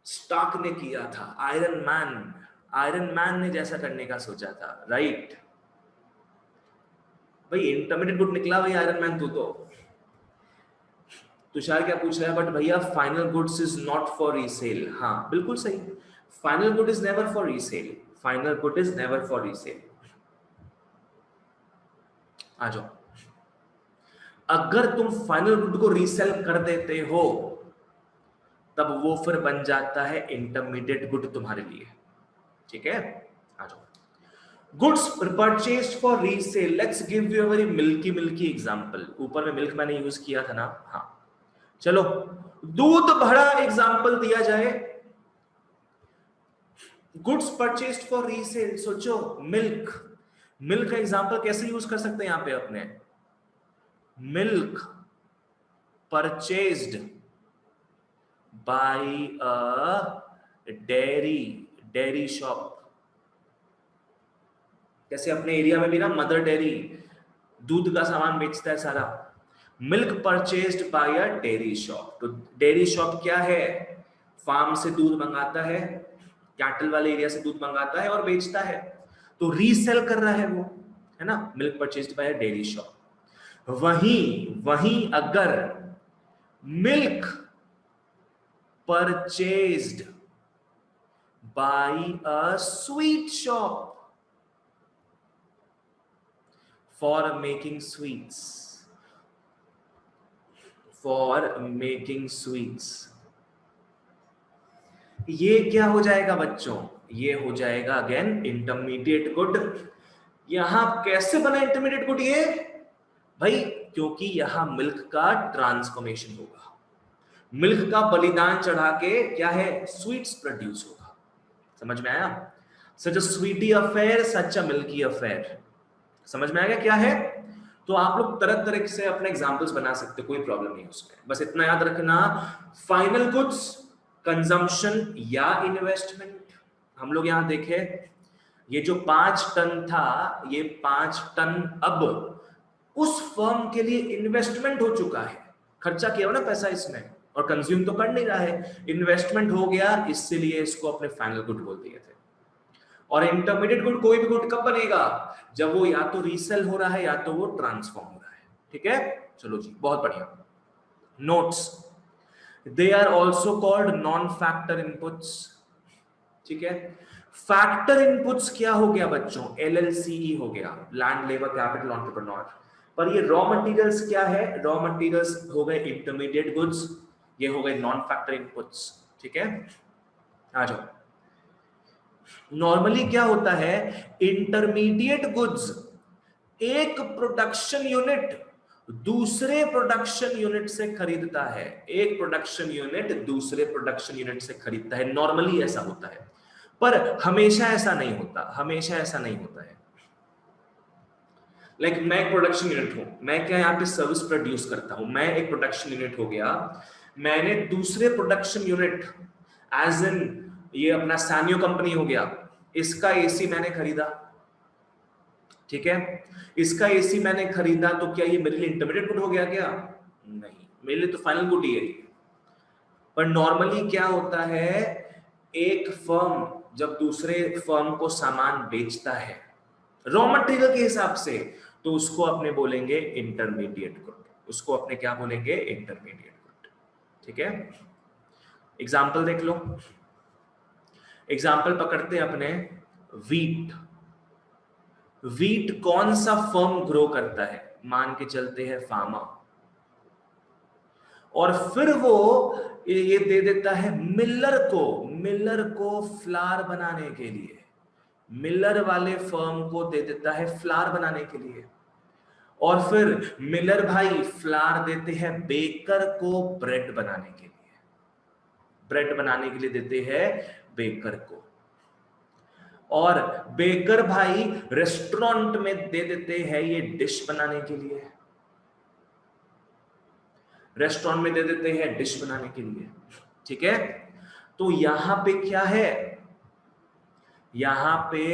स्टार्क ने किया था, आयरन मैन ने जैसा करने का सोचा था, राइट? भाई इंटरमीडिएट गुड निकला भाई आयरन मैन तू तो। तुषार क्या पूछ रहा है? बट भैया final goods is not for resale. हाँ बिल्कुल सही, final good is never for resale, final good is never for resale. आ जाओ। अगर तुम फाइनल गुड को रीसेल कर देते हो तब वो फिर बन जाता है इंटरमीडिएट गुड तुम्हारे लिए। ठीक है, आ जाओ। Goods purchased for resale. Let's give you a very milky example. ऊपर में मिल्क मैंने यूज किया था ना? हाँ चलो, दूध भरा एग्जाम्पल दिया जाए। Goods purchased for resale. सोचो, मिल्क का एग्जाम्पल कैसे यूज कर सकते हैं यहां पे अपने? Milk purchased by a dairy shop. जैसे अपने एरिया में भी ना मदर डेयरी दूध का सामान बेचता है सारा। Milk purchased by a dairy shop. तो डेयरी शॉप क्या है? फार्म से दूध मंगाता है, कैटल वाले एरिया से दूध मंगाता है और बेचता है, तो रीसेल कर रहा है वो, है ना? Milk purchased by a dairy shop. वहीं अगर milk purchased by a sweet shop for making sweets, ये क्या हो जाएगा बच्चों? ये हो जाएगा अगेन इंटरमीडिएट गुड। यहां कैसे बना इंटरमीडिएट गुड ये? भाई क्योंकि यहां मिल्क का ट्रांसफॉर्मेशन होगा, मिल्क का बलिदान चढ़ा के क्या है? स्वीट्स प्रोड्यूस होगा। समझ में आया? सच अ स्वीटी अफेयर, सच अ मिल्की अफेयर। समझ में आ गया क्या है? तो आप लोग तरह तरह से अपने एग्जांपल्स बना सकते हो, कोई प्रॉब्लम नहीं उसमें। बस इतना याद रखना, फाइनल गुड्स, कंजम्पशन या इन्वेस्टमेंट। हम लोग यहां देखे, ये जो 5 टन था, ये 5 टन अब उस फर्म के लिए इन्वेस्टमेंट हो चुका है। खर्चा किया ना पैसा इसने, और कंज्यूम तो कर नहीं रहा है, इन्वेस्टमेंट हो गया, इसलिए इसको अपने फाइनल गुड बोल दिए थे। और इंटरमीडिएट गुड, कोई भी गुड कब बनेगा? जब वो या तो रीसेल हो रहा है या तो वो ट्रांसफॉर्म हो रहा है। ठीक है, चलो जी, बहुत बढ़िया। Notes, they are also called non factor inputs. ठीक है, फैक्टर इनपुट्स क्या हो गया बच्चों? LLCE हो गया, लैंड लेबर कैपिटल एंटरप्रेन्योर। पर ये रॉ मटेरियल्स क्या है? रॉ मटेरियल्स हो गए इंटरमीडिएट गुड्स, ये हो गए नॉन फैक्टर इनपुट्स। ठीक है, आ जाओ। नॉर्मली क्या होता है, इंटरमीडिएट गुड्स एक प्रोडक्शन यूनिट दूसरे प्रोडक्शन यूनिट से खरीदता है, एक प्रोडक्शन यूनिट दूसरे प्रोडक्शन यूनिट से खरीदता है। नॉर्मली ऐसा होता है, पर हमेशा ऐसा नहीं होता, हमेशा ऐसा नहीं होता है। लाइक मैं एक प्रोडक्शन यूनिट हूं, मैं क्या यहाँ पे सर्विस प्रोड्यूस करता हूं, मैं एक प्रोडक्शन यूनिट हो गया, मैंने दूसरे प्रोडक्शन यूनिट एज इन ये अपना सैनियो कंपनी हो गया, इसका एसी मैंने खरीदा। ठीक है, इसका एसी मैंने खरीदा, तो क्या ये मेरे लिए इंटरमीडिएट गुड हो गया क्या? नहीं, मेरे लिए तो फाइनल गुड ही है। पर नॉर्मली क्या होता है, एक फर्म जब दूसरे फर्म को सामान बेचता है रॉ मटेरियल के हिसाब से, तो उसको अपने बोलेंगे इंटरमीडिएट गुड, उसको अपने क्या बोलेंगे? Intermediate good. ठीक है, एग्जाम्पल देख लो। एग्जाम्पल पकड़ते अपने वीट। वीट कौन सा फर्म ग्रो करता है? मान के चलते हैं फार्मा, और फिर वो ये दे देता है मिलर को, मिलर को फ्लावर बनाने के लिए, मिलर वाले फर्म को दे देता है फ्लावर बनाने के लिए, और फिर मिलर भाई फ्लावर देते हैं बेकर को ब्रेड बनाने के लिए, ब्रेड बनाने के लिए देते हैं बेकर को, और बेकर भाई रेस्टोरेंट में दे देते हैं ये डिश बनाने के लिए, रेस्टोरेंट में दे देते हैं डिश बनाने के लिए। ठीक है, तो यहां पे क्या है, यहां पे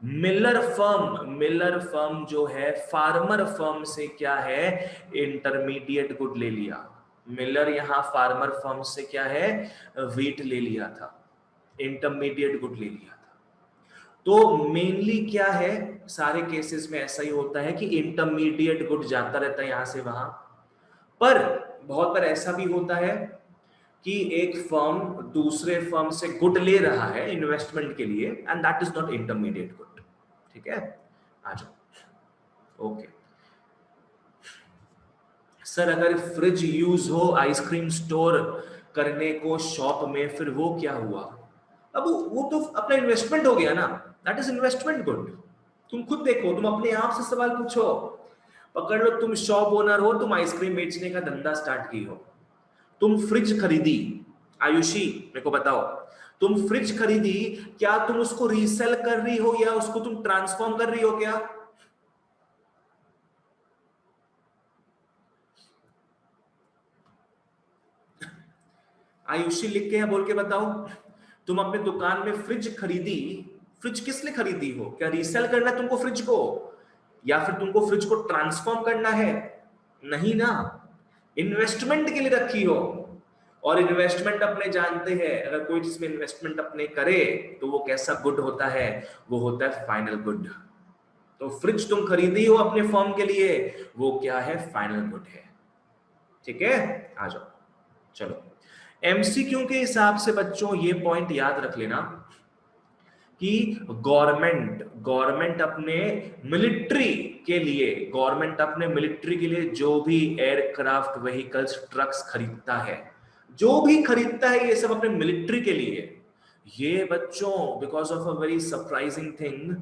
मिलर फर्म जो है फार्मर फर्म से क्या है? इंटरमीडिएट गुड ले लिया। मिलर यहां फार्मर फर्म से क्या है? वीट ले लिया था, इंटरमीडिएट गुड ले लिया था। तो मेनली क्या है, सारे केसेस में ऐसा ही होता है कि इंटरमीडिएट गुड जाता रहता है यहां से वहां। पर बहुत बार ऐसा भी होता है कि एक फर्म दूसरे फर्म से गुड ले रहा है इन्वेस्टमेंट के लिए, and that is not intermediate good. ठीक है, आ जाओ। ओके सर, अगर फ्रिज यूज हो आइसक्रीम स्टोर करने को शॉप में, फिर वो क्या हुआ? अब वो तो अपना इन्वेस्टमेंट हो गया ना, दैट इज इन्वेस्टमेंट गुड। तुम खुद देखो, तुम अपने आप से सवाल पूछो। पकड़ लो, तुम शॉप ओनर हो, तुम आइसक्रीम बेचने का धंधा स्टार्ट की हो, तुम फ्रिज खरीदी, आयुषी मेरे को बताओ, तुम फ्रिज खरीदी, क्या तुम उसको रीसेल कर रही हो या उसको तुम ट्रांसफॉर्म कर रही हो क्या? आयुषी लिख के या बोल के बताओ। तुम अपने दुकान में फ्रिज खरीदी, फ्रिज किस लिए खरीदी हो? क्या रीसेल करना है तुमको फ्रिज को, या फिर तुमको फ्रिज को ट्रांसफॉर्म करना है? नहीं ना, इन्वेस्टमेंट के लिए रखी हो। और इन्वेस्टमेंट अपने जानते हैं, अगर कोई चीज में इन्वेस्टमेंट अपने करे तो वो कैसा गुड होता है? वो होता है फाइनल गुड। तो फ्रिज तुम खरीदी हो अपने फर्म के लिए, वो क्या है? फाइनल गुड है। ठीक है, आ जाओ। चलो, एमसीक्यू के हिसाब से बच्चों ये पॉइंट याद रख लेना कि गवर्नमेंट अपने मिलिट्री के लिए जो भी एयरक्राफ्ट, व्हीकल्स, ट्रक्स खरीदता है, जो भी खरीदता है, ये सब अपने मिलिट्री के लिए। ये बच्चों because of a very surprising thing,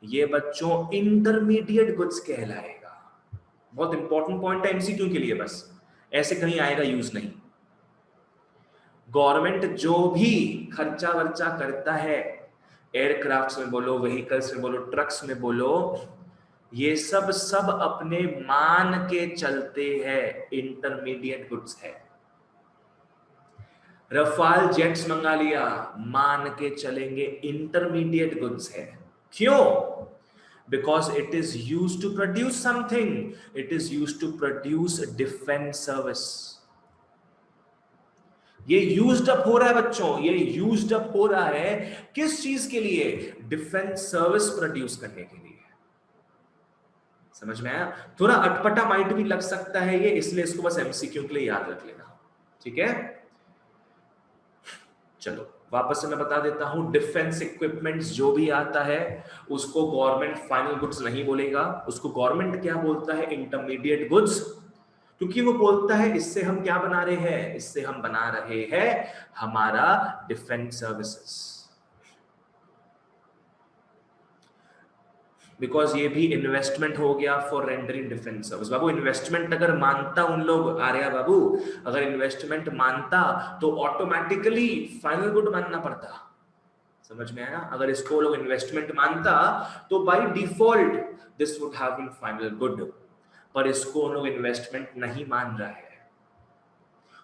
ये बच्चों इंटरमीडिएट गुड्स कहलाएगा। बहुत इंपॉर्टेंट पॉइंट है एमसीक्यू के लिए, बस ऐसे कहीं आएगा यूज नहीं। गवर्नमेंट जो भी खर्चा वर्चा करता है एयरक्राफ्ट्स में बोलो, व्हीकल्स में बोलो, ट्रक्स में बोलो, ये सब अपने मान के चलते हैं, इंटरमीडिएट गुड्स है। रफाल जेट्स मंगा लिया, मान के चलेंगे, इंटरमीडिएट गुड्स है। क्यों? Because it is used to produce something, it is used to produce defence service. ये यूज्ड अप हो रहा है बच्चों, ये यूज्ड अप हो रहा है किस चीज के लिए? डिफेंस सर्विस प्रोड्यूस करने के लिए। समझ में आया? थोड़ा अटपटा माइंड भी लग सकता है ये, इसलिए इसको बस एमसीक्यू के लिए याद रख लेना, ठीक है? चलो वापस से मैं बता देता हूं, डिफेंस इक्विपमेंट्स जो भी आता है उसको गवर्नमेंट फाइनल गुड्स नहीं बोलेगा, उसको गवर्नमेंट क्या बोलता है? Intermediate goods. क्योंकि वो बोलता है इससे हम क्या बना रहे हैं? इससे हम बना रहे हैं हमारा डिफेंस सर्विसेज। बिकॉज ये भी इन्वेस्टमेंट हो गया for rendering defence service. Babu investment अगर मानता उन लोग, आर्या बाबू अगर इन्वेस्टमेंट मानता तो ऑटोमेटिकली फाइनल गुड मानना पड़ता। समझ में आया? अगर इसको लोग इन्वेस्टमेंट मानता तो by default this would have been final good, पर इसको उन लोग इन्वेस्टमेंट नहीं मान रहा है।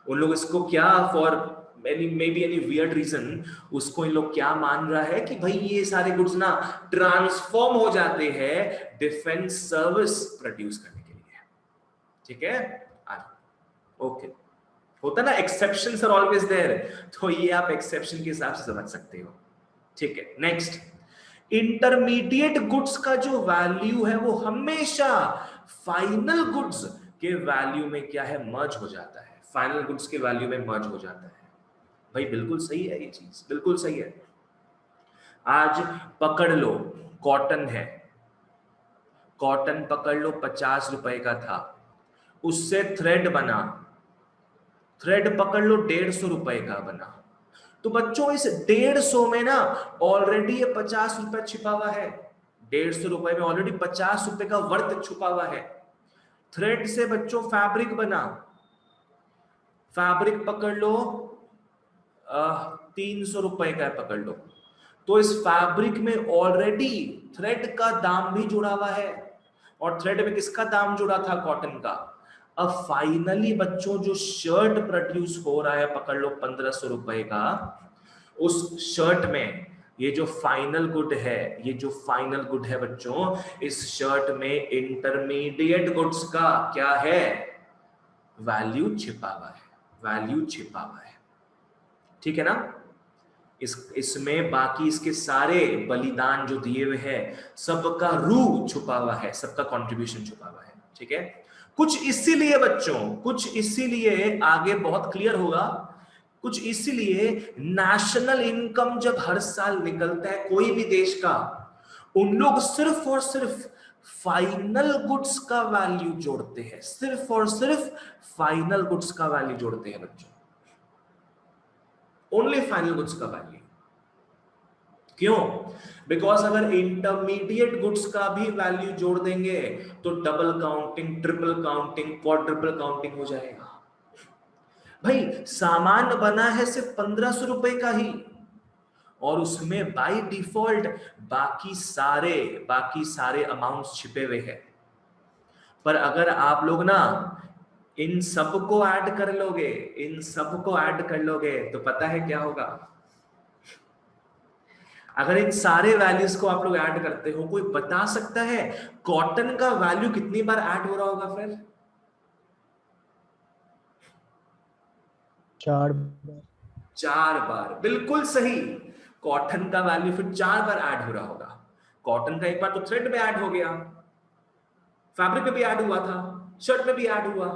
उन लोग इसको क्या for maybe any weird reason उसको इन लोग क्या मान रहा है कि भाई ये सारे गुड्स ना ट्रांसफॉर्म हो जाते हैं डिफेंस सर्विस प्रोड्यूस करने के लिए। ठीक है, ओके। होता ना एक्सेप्शंस आर ऑलवेज देयर, तो ये आप एक्सेप्शन के हिसाब से समझ सकते हो। ठीक है, नेक्स्ट, इंटरमीडिएट गुड्स का जो वैल्यू है वो हमेशा फाइनल गुड्स के वैल्यू में क्या है? मर्ज हो जाता है। फाइनल गुड्स के वैल्यू में मर्ज हो जाता है। भाई बिल्कुल सही है, ये चीज बिल्कुल सही है। आज पकड़ लो, कॉटन है, कॉटन पकड़ लो 50 रुपए का था, उससे थ्रेड बना, थ्रेड पकड़ लो 150 रुपए का बना। तो बच्चों इस 150 में ना ऑलरेडी ये 50 रुपए छिपा हुआ है। 150 रुपए में ऑलरेडी 50 रुपए का वर्थ छुपा हुआ है। थ्रेड से बच्चों फैब्रिक बना, फैब्रिक पकड़ लो 300 रुपए का पकड़ लो, तो इस फैब्रिक में ऑलरेडी थ्रेड का दाम भी जुड़ा हुआ है। और थ्रेड में किसका दाम जुड़ा था? कॉटन का। अब फाइनली बच्चों जो शर्ट प्रोड्यूस हो रहा है पकड़ लो 1500 रुपए का, उस शर्ट में ये जो फाइनल गुड है, ये जो फाइनल गुड है बच्चों, इस शर्ट में इंटरमीडिएट गुड्स का क्या है? वैल्यू छिपा हुआ है, वैल्यू छिपा हुआ है। ठीक है ना? इसमें बाकी इसके सारे बलिदान जो दिए हुए हैं सबका रूह छुपा हुआ है, सबका कंट्रीब्यूशन छुपा हुआ है। ठीक है, कुछ इसीलिए बच्चों, कुछ इसीलिए आगे बहुत क्लियर होगा, कुछ इसीलिए नेशनल इनकम जब हर साल निकलता है कोई भी देश का, उन लोग सिर्फ और सिर्फ फाइनल गुड्स का वैल्यू जोड़ते हैं, सिर्फ और सिर्फ फाइनल गुड्स का वैल्यू जोड़ते हैं बच्चों, ओनली फाइनल गुड्स का वैल्यू। क्यों? बिकॉज अगर इंटरमीडिएट गुड्स का भी वैल्यू जोड़ देंगे तो double counting, triple counting, quadruple counting हो जाएगा। भाई सामान बना है सिर्फ 1500 रुपए का ही, और उसमें बाय डिफॉल्ट बाकी सारे अमाउंट्स छिपे हुए हैं। पर अगर आप लोग ना इन सबको ऐड कर लोगे, इन सबको ऐड कर लोगे तो पता है क्या होगा? अगर इन सारे वैल्यूज को आप लोग ऐड करते हो, कोई बता सकता है कॉटन का वैल्यू कितनी बार ऐड हो रहा होगा? फिर 4 बार। बिल्कुल सही, कॉटन का वैल्यू फिर 4 बार ऐड हो रहा होगा। कॉटन का एक बार तो थ्रेड में ऐड हो गया, फैब्रिक में भी ऐड हुआ था, शर्ट में भी ऐड हुआ,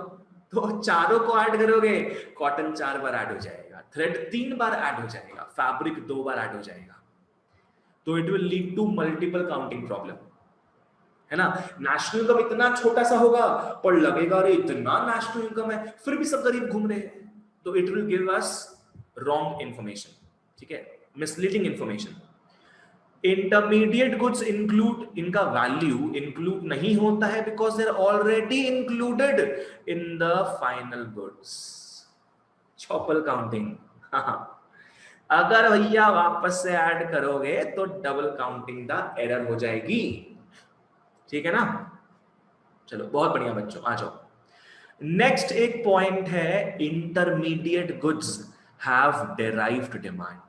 तो चारों को ऐड करोगे कॉटन 4 बार ऐड हो जाएगा, थ्रेड 3 बार ऐड हो जाएगा, फैब्रिक 2 बार ऐड हो जाएगा। तो it will lead to multiple counting problem, है ना? नेशनल इनकम इतना छोटा सा होगा पर लगेगा अरे इतना नेशनल इनकम है, फिर भी सब गरीब घूम रहे हैं, तो it will give us wrong information. ठीक है, misleading information. Intermediate goods include, इनका वैल्यू इंक्लूड नहीं होता है because they are already included in the final goods. चौपल काउंटिंग। अगर भैया वापस से ऐड करोगे तो डबल काउंटिंग द एरर हो जाएगी, ठीक है ना। चलो बहुत बढ़िया बच्चों, आ जाओ। नेक्स्ट एक पॉइंट है, intermediate goods have derived demand.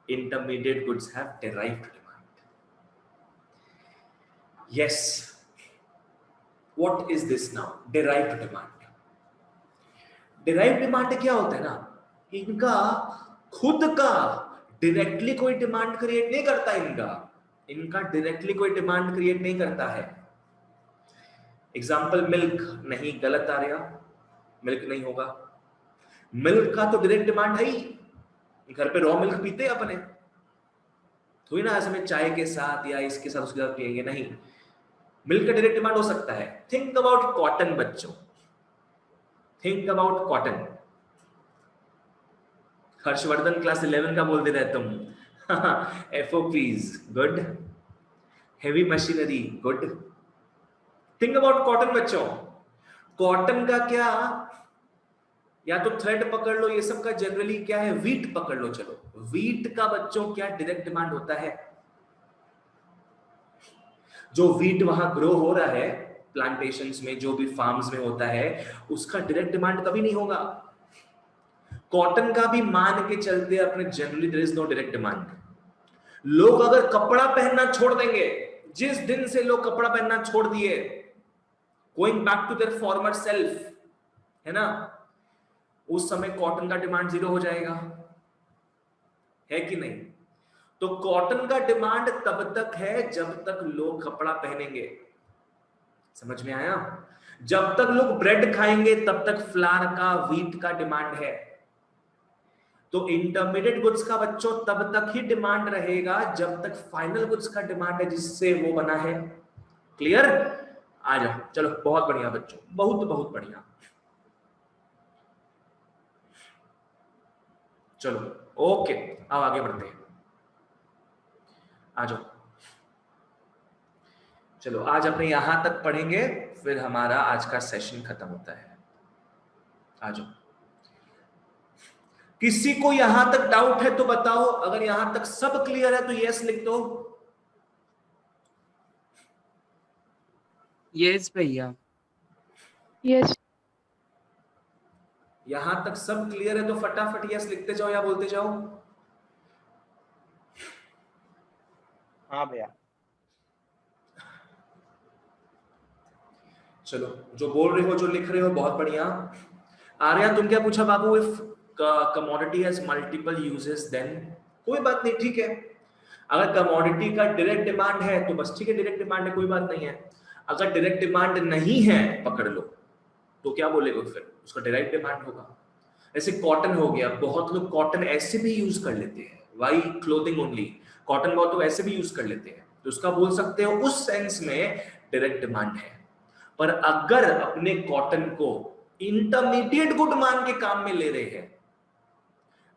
Intermediate goods have derived demand. Yes, what is this now? Derived demand. Derived demand क्या होता है ना, इनका खुद का डायरेक्टली कोई डिमांड क्रिएट नहीं करता, इनका डायरेक्टली कोई डिमांड क्रिएट नहीं करता है। एग्जाम्पल मिल्क, नहीं गलत आ रहा, मिल्क नहीं होगा। मिल्क का तो डायरेक्ट डिमांड है ही, घर पे रॉ मिल्क पीते हैं अपने, थोड़ी ना ऐसे में चाय के साथ या इसके साथ उसके साथ पिएंगे, नहीं। मिल्क का डायरेक्ट डिमांड हो सकता है। थिंक अबाउट कॉटन बच्चों, think about cotton. Harshvardhan class 11 का बोल दे रहे तुम। FOPs good, heavy machinery good. Think about cotton बच्चों। कॉटन का क्या, या तो थ्रेड पकड़ लो, ये सब का जनरली क्या है, वीट पकड़ लो। चलो वीट का बच्चों क्या डायरेक्ट डिमांड होता है? जो वीट वहां ग्रो हो रहा है प्लांटेशंस में, जो भी फार्म्स में होता है, उसका डायरेक्ट डिमांड कभी नहीं होगा। कॉटन का भी मान के चलते अपने generally there is no direct demand. लोग अगर कपड़ा पहनना छोड़ देंगे, जिस दिन से लोग कपड़ा पहनना छोड़ दिए, going back to their former self, है ना, उस समय कॉटन का डिमांड जीरो हो जाएगा, है कि नहीं? तो कॉटन का डिमांड तब तक है जब तक लोग कपड़ा पहनेंगे। समझ में आया? जब तक लोग ब्रेड खाएंगे तब तक फ्लावर का, वीट का डिमांड है। तो इंटरमीडिएट गुड्स का बच्चों तब तक ही डिमांड रहेगा जब तक फाइनल गुड्स का डिमांड है जिससे वो बना है। क्लियर? आ जाओ, चलो बहुत बढ़िया बच्चों, बहुत बहुत बढ़िया। चलो ओके, अब आगे बढ़ते हैं, आ जाओ। चलो आज अपने यहां तक पढ़ेंगे, फिर हमारा आज का सेशन खत्म होता है। आ जाओ। किसी को यहां तक डाउट है तो बताओ, अगर यहां तक सब क्लियर है तो यस लिख दो। यस भैया। Yes. यहां तक सब क्लियर है तो फटाफट यस लिखते जाओ या बोलते जाओ। हाँ भैया। चलो जो बोल रहे हो, जो लिख रहे हो, बहुत बढ़िया। आर्या तुम क्या पूछा बाबू? If commodity has multiple uses then, कोई बात नहीं, ठीक है। अगर कमोडिटी का डायरेक्ट डिमांड है तो बस ठीक है, डायरेक्ट डिमांड है, कोई बात नहीं है। अगर डायरेक्ट डिमांड नहीं है, पकड़ लो, तो क्या बोलेगा फिर? उसका डायरेक्ट डिमांड होगा। जैसे कॉटन हो गया, बहुत लोग कॉटन ऐसे भी यूज कर लेते हैं, वाई क्लोथिंग ओनली, कॉटन बहुत लोग ऐसे भी यूज कर लेते हैं, तो उसका बोल सकते हो उस सेंस में डायरेक्ट डिमांड है। पर अगर अपने कॉटन को इंटरमीडिएट गुड मान के काम में ले रहे हैं,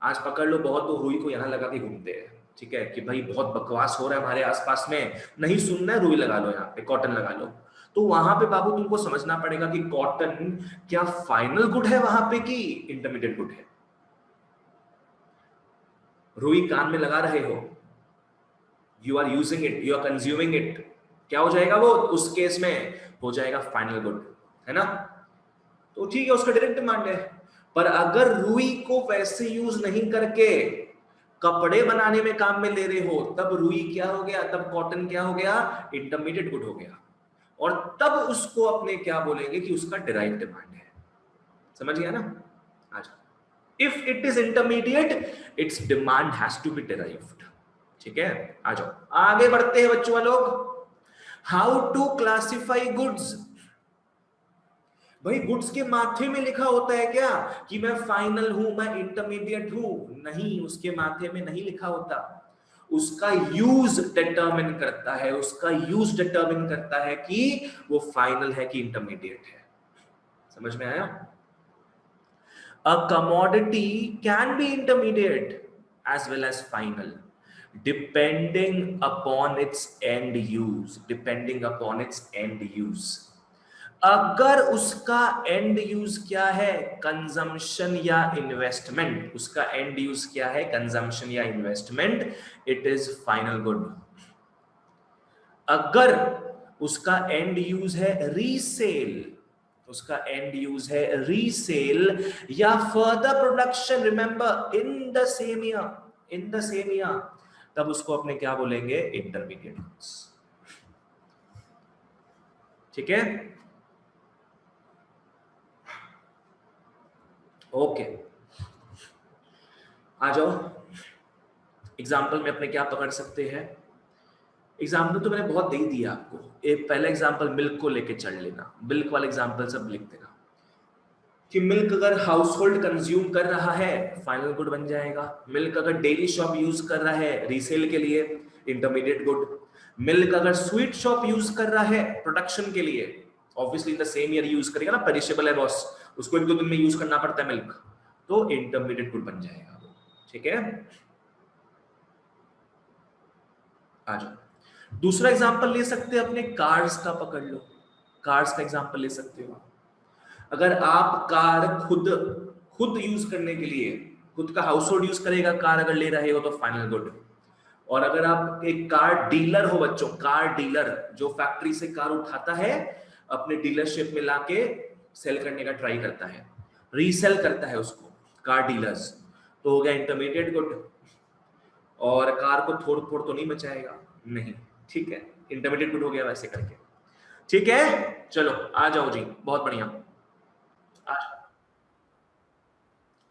आज पकड़ लो बहुत तो रुई को यहां लगा के घूमते हैं, ठीक है, कि भाई बहुत बकवास हो रहा है हमारे आसपास में, नहीं सुनना है, रुई लगा लो, यहाँ पे कॉटन लगा लो। तो वहां पे बाबू तुमको समझना पड़ेगा कि कॉटन क्या फाइनल गुड है वहां पे कि इंटरमीडिएट गुड है। रुई कान में लगा रहे हो, you are using it, you are consuming it, क्या हो जाएगा वो? उस केस में हो जाएगा फाइनल गुड, है ना। तो ठीक है, उसका डायरेक्ट डिमांड है। पर अगर रुई को वैसे यूज नहीं करके कपड़े बनाने में काम में ले रहे हो, तब रुई क्या हो गया, तब कॉटन क्या हो गया? इंटरमीडिएट गुड हो गया। और तब उसको अपने क्या बोलेंगे कि उसका डायरेक्ट डिमांड है। समझ गया ना? अच्छा, if it is intermediate, its demand has to be derived. ठीक है, आ जाओ आगे बढ़ते हैं बच्चों लोग। How to classify goods. भाई गुड्स के माथे में लिखा होता है क्या कि मैं फाइनल हूं, मैं इंटरमीडिएट हूं? नहीं, उसके माथे में नहीं लिखा होता। उसका यूज डिटरमिन करता है, उसका यूज डिटरमिन करता है कि वो फाइनल है कि इंटरमीडिएट है। समझ में आया? A commodity can be intermediate as well as final depending upon its end use, depending upon its end use. अगर उसका एंड यूज क्या है, कंजम्पशन या इन्वेस्टमेंट, उसका एंड यूज क्या है, कंजम्पशन या investment, it is final good. अगर उसका एंड यूज है रीसेल, उसका एंड यूज है रीसेल या further production, remember in the same year, in the same year, तब उसको अपने क्या बोलेंगे, इंटरमीडिएट गुड्स। ठीक है, ओके। आ जाओ, एग्जाम्पल में अपने क्या पकड़ सकते हैं। एग्जाम्पल तो मैंने बहुत दे ही दिया आपको। एक पहला एग्जाम्पल मिल्क को लेके चढ़ लेना, मिल्क वाला एग्जाम्पल सब लिख देना कि मिल्क अगर हाउस होल्ड कंज्यूम कर रहा है, फाइनल गुड बन जाएगा। मिल्क अगर डेली शॉप यूज कर रहा है रीसेल के लिए, इंटरमीडिएट गुड। मिल्क अगर स्वीट शॉप यूज कर रहा है प्रोडक्शन के लिए, obviously in the same year use करेगा ना, पेरिशेबल है बॉस, उसको 1-2 दिन में यूज करना पड़ता है मिल्क, तो इंटरमीडिएट गुड बन जाएगा। ठीक है, आ जाओ। दूसरा एग्जांपल ले सकते हैं अपने कार्स का, पकड़ लो, कार्स का एग्जांपल ले सकते हो। अगर आप कार खुद यूज करने के लिए, खुद का हाउस होल्ड यूज करेगा कार अगर ले रहे हो तो फाइनल गुड। और अगर आप एक कार डीलर हो बच्चों, कार डीलर जो फैक्ट्री से कार उठाता है अपने डीलरशिप में लाके सेल करने का ट्राई करता है, रीसेल करता है उसको, कार डीलर्स, तो हो गया इंटरमीडिएट गुड। और कार को थोड़ थोड़ तो नहीं बचाएगा, नहीं, ठीक है, इंटरमीडिएट गुड हो गया वैसे करके। ठीक है, चलो आ जाओ जी, बहुत बढ़िया।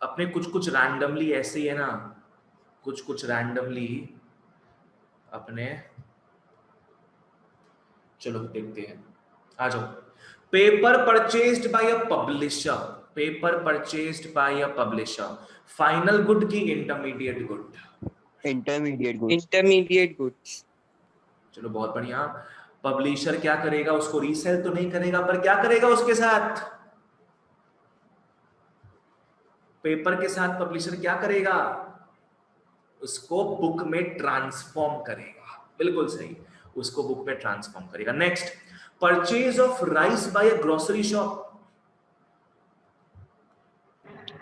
अपने कुछ रैंडमली ऐसे ही है ना, कुछ रैंडमली अपने, चलो देखते हैं, आ जाओ। Paper purchased by a publisher, paper purchased by a publisher, final good की intermediate good? Intermediate good. Intermediate goods. चलो बहुत बढ़िया। पब्लिशर क्या करेगा, उसको रीसेल तो नहीं करेगा, पर क्या करेगा उसके साथ, पेपर के साथ पब्लिशर क्या करेगा, उसको बुक में ट्रांसफॉर्म करेगा, बिल्कुल सही, उसको बुक में ट्रांसफॉर्म करेगा। Next, purchase of rice by a grocery shop,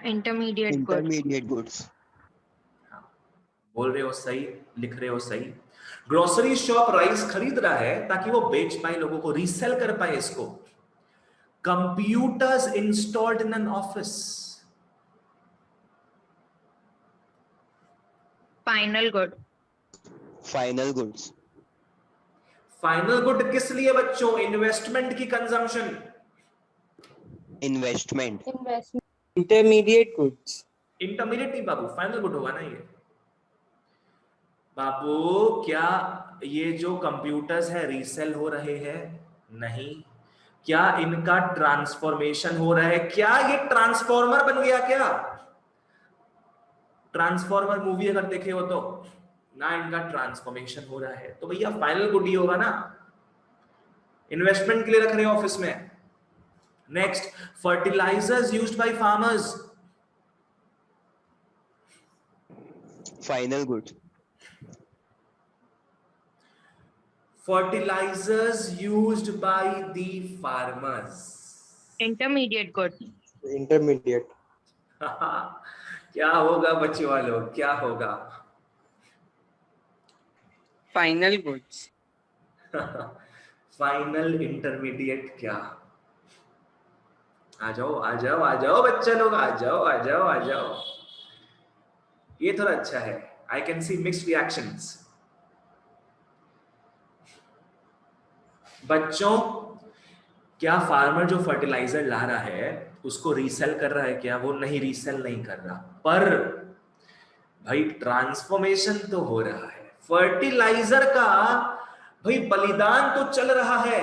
intermediate good. Intermediate goods. बोल रहे हो सही, लिख रहे हो सही। ग्रोसरी शॉप राइस खरीद रहा है ताकि वो बेच पाए, लोगों को रीसेल कर पाए इसको। Computers installed in an office, final good. Final goods. Final good किस लिए बच्चों, इन्वेस्टमेंट की consumption? Investment. Intermediate goods. Intermediate नहीं बाबू, फाइनल गुड होगा ना ये बाबू। क्या ये जो कंप्यूटर्स है रीसेल हो रहे हैं? नहीं। क्या इनका ट्रांसफॉर्मेशन हो रहा है? क्या ये ट्रांसफॉर्मर बन गया क्या? ट्रांसफॉर्मर मूवी अगर देखे हो तो ना, इनका ट्रांसफॉर्मेशन हो रहा है, तो भैया फाइनल गुड ही होगा ना, इन्वेस्टमेंट के लिए रख रहे हैं ऑफिस में। Next, fertilizers used by farmers, final goods. fertilizers used by the farmers, intermediate good. Intermediate. क्या होगा बच्चों वालों, क्या होगा? Final goods. फाइनल इंटरमीडिएट क्या? आ जाओ आ जाओ आ जाओ बच्चे लोग, आ जाओ आ जाओ आ जाओ, ये थोड़ा अच्छा है। I can see mixed reactions. बच्चों, क्या फार्मर जो फर्टिलाइजर ला रहा है उसको रीसेल कर रहा है क्या? वो नहीं, रीसेल नहीं कर रहा, पर भाई ट्रांसफॉर्मेशन तो हो रहा है। फर्टिलाइजर का भाई बलिदान तो चल रहा है,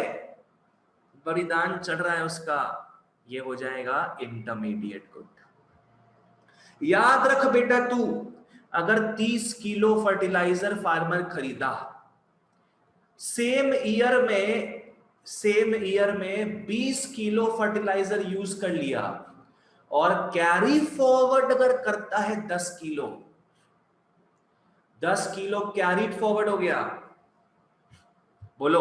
बलिदान चढ़ रहा है उसका, ये हो जाएगा इंटरमीडिएट गुड। याद रख बेटा तू, अगर 30 किलो फर्टिलाइजर फार्मर खरीदा, सेम ईयर में 20 किलो फर्टिलाइजर यूज कर लिया, और कैरी फॉरवर्ड अगर करता है 10 किलो, 10 किलो कैरी फॉरवर्ड हो गया, बोलो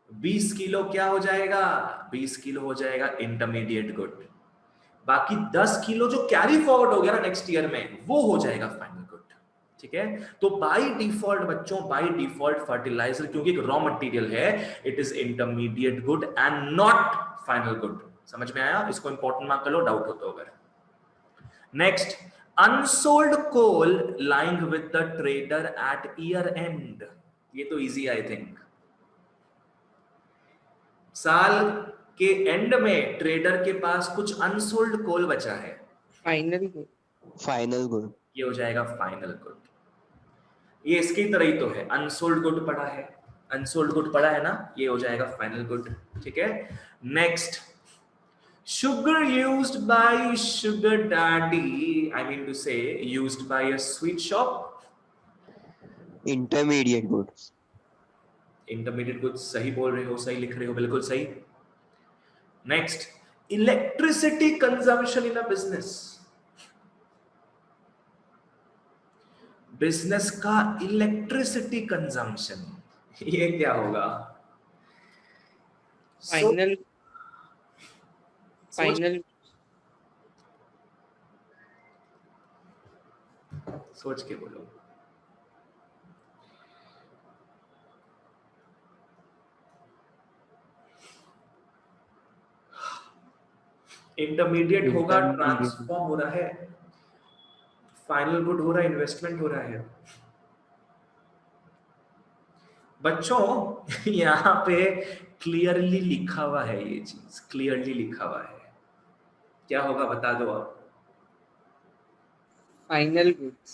20 किलो क्या हो जाएगा? 20 किलो हो जाएगा इंटरमीडिएट गुड। बाकी 10 किलो जो कैरी फॉरवर्ड हो गया ना नेक्स्ट ईयर में, वो हो जाएगा फाइनल गुड। ठीक है, तो बाय डिफॉल्ट बच्चों, बाय डिफॉल्ट फर्टिलाइजर क्योंकि एक रॉ मटेरियल है, it is intermediate good and not final good. समझ में आया? इसको इंपॉर्टेंट मार्क कर लो, डाउट हो तो अगर। Next, unsold coal lying with the trader at year end. ये तो इजी आई थिंक। साल के एंड में ट्रेडर के पास कुछ अनसोल्ड कोल बचा है, Final good. Final good. ये हो जाएगा फाइनल गुड। ये इसकी तरह ही तो है, अनसोल्ड गुड पड़ा है, अनसोल्ड गुड पड़ा है ना, ये हो जाएगा फाइनल गुड। ठीक है, next, sugar used by sugar daddy, I mean to say used by a sweet shop, intermediate good. Intermediate good. सही बोल रहे हो, सही लिख रहे हो, बिल्कुल सही। Next, electricity consumption in a business. Business का इलेक्ट्रिसिटी कंजम्पशन, ये क्या होगा? Final. Final. सोच के बोलो। इंटरमीडिएट होगा, ट्रांसफॉर्म हो रहा है, फाइनल गुड हो रहा है, इन्वेस्टमेंट हो रहा है। बच्चों यहाँ पे क्लियरली लिखा हुआ है, ये चीज क्लियरली लिखा हुआ है। क्या होगा बता दो आप। Final goods.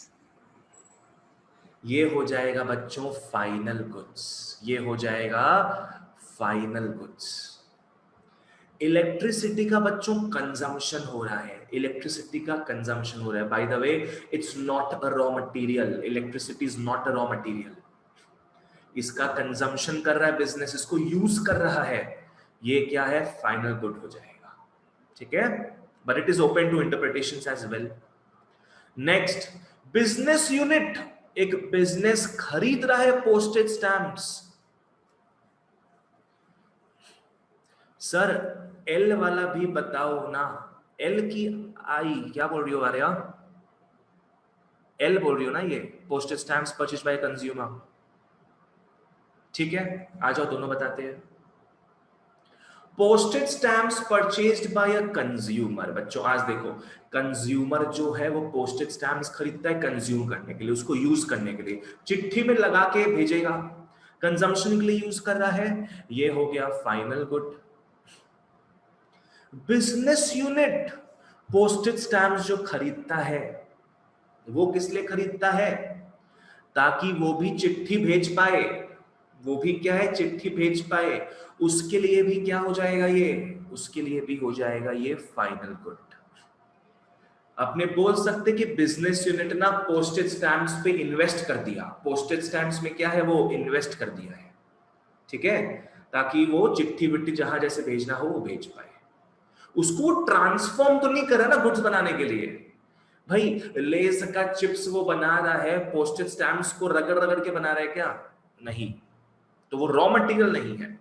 ये हो जाएगा बच्चों फाइनल गुड्स, ये हो जाएगा फाइनल गुड्स। इलेक्ट्रिसिटी का बच्चों कंजम्पशन हो रहा है, इलेक्ट्रिसिटी का कंजम्पशन हो रहा है। By the way, it's not a raw material, electricity is not a raw material. इसका कंजम्पशन कर रहा है बिजनेस, इसको यूज कर रहा है, ये क्या है? फाइनल गुड हो जाएगा। ठीक है, but it is open to interpretations as well. Next, business unit, एक बिजनेस खरीद रहा है पोस्टेज स्टैम्प्स। सर एल वाला भी बताओ ना, एल की आई क्या बोल रही हो? आर्या एल बोल रही हो ना, ये postage stamps purchase by consumer. ठीक है, आ जाओ दोनों बताते हैं। Postage stamps purchased by a consumer. बच्चों आज देखो, कंज्यूमर जो है वो पोस्टेज स्टैम्प्स खरीदता है कंज्यूम करने के लिए, उसको यूज करने के लिए, चिट्ठी में लगा के भेजेगा, कंजम्पशन के लिए यूज कर रहा है, ये हो गया final good. Business unit postage stamps जो खरीदता है, वो किस लिए खरीदता है? ताकि वो भी चिट्ठी भेज पाए, वो भी क्या है? चिट्ठी भेज पाए। उसके लिए भी क्या हो जाएगा ये? उसके लिए भी हो जाएगा ये फाइनल गुड। अपने बोल सकते कि बिजनेस यूनिट ना पोस्टेज स्टैम्प्स पे इन्वेस्ट कर दिया, पोस्टेज स्टैम्प्स में क्या है? वो इन्वेस्ट कर दिया है। ठीक है, ताकि वो चिट्ठी विट्ठी जहां जैसे भेजना हो वो भेज पाए। उसको ट्रांसफॉर्म तो नहीं करा ना गुड्स बनाने के लिए। भाई लेस का चिप्स वो बना रहा है, पोस्टेज स्टैम्प्स को रगड़ रगड़ के बना रहा है क्या? नहीं, तो वो रॉ मटेरियल नहीं है,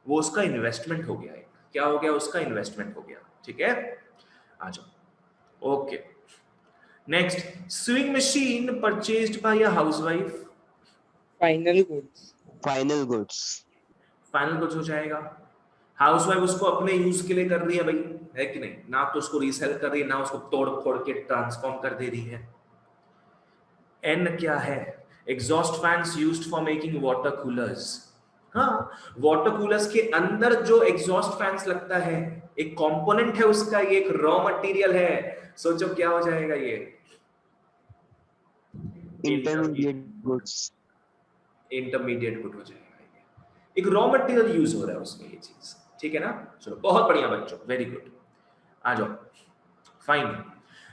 वो उसका इन्वेस्टमेंट हो गया है। क्या हो गया? उसका इन्वेस्टमेंट हो गया। ठीक है, आ जाओ। Okay, next, swing machine purchased by a housewife. Final goods. Final goods. Final goods हो जाएगा। हाउसवाइफ उसको अपने यूज के लिए कर रही है भाई, है कि नहीं? ना तो उसको रीसेल कर रही है, ना उसको तोड़ फोड़ के ट्रांसफॉर्म कर दे रही है। एन क्या है? Exhaust fans used for making water coolers. हाँ, वाटर कूलर्स के अंदर जो एग्जॉस्ट फैंस लगता है, एक कंपोनेंट है उसका, ये एक रॉ मटेरियल है। सोचो क्या हो जाएगा ये? Intermediate goods. इंटरमीडिएट गुड हो जाएगा ये। एक रॉ मटेरियल यूज हो रहा है उसमें ये चीज। ठीक है ना? चलो बहुत बढ़िया बच्चों, वेरी गुड। आ जाओ, फाइन।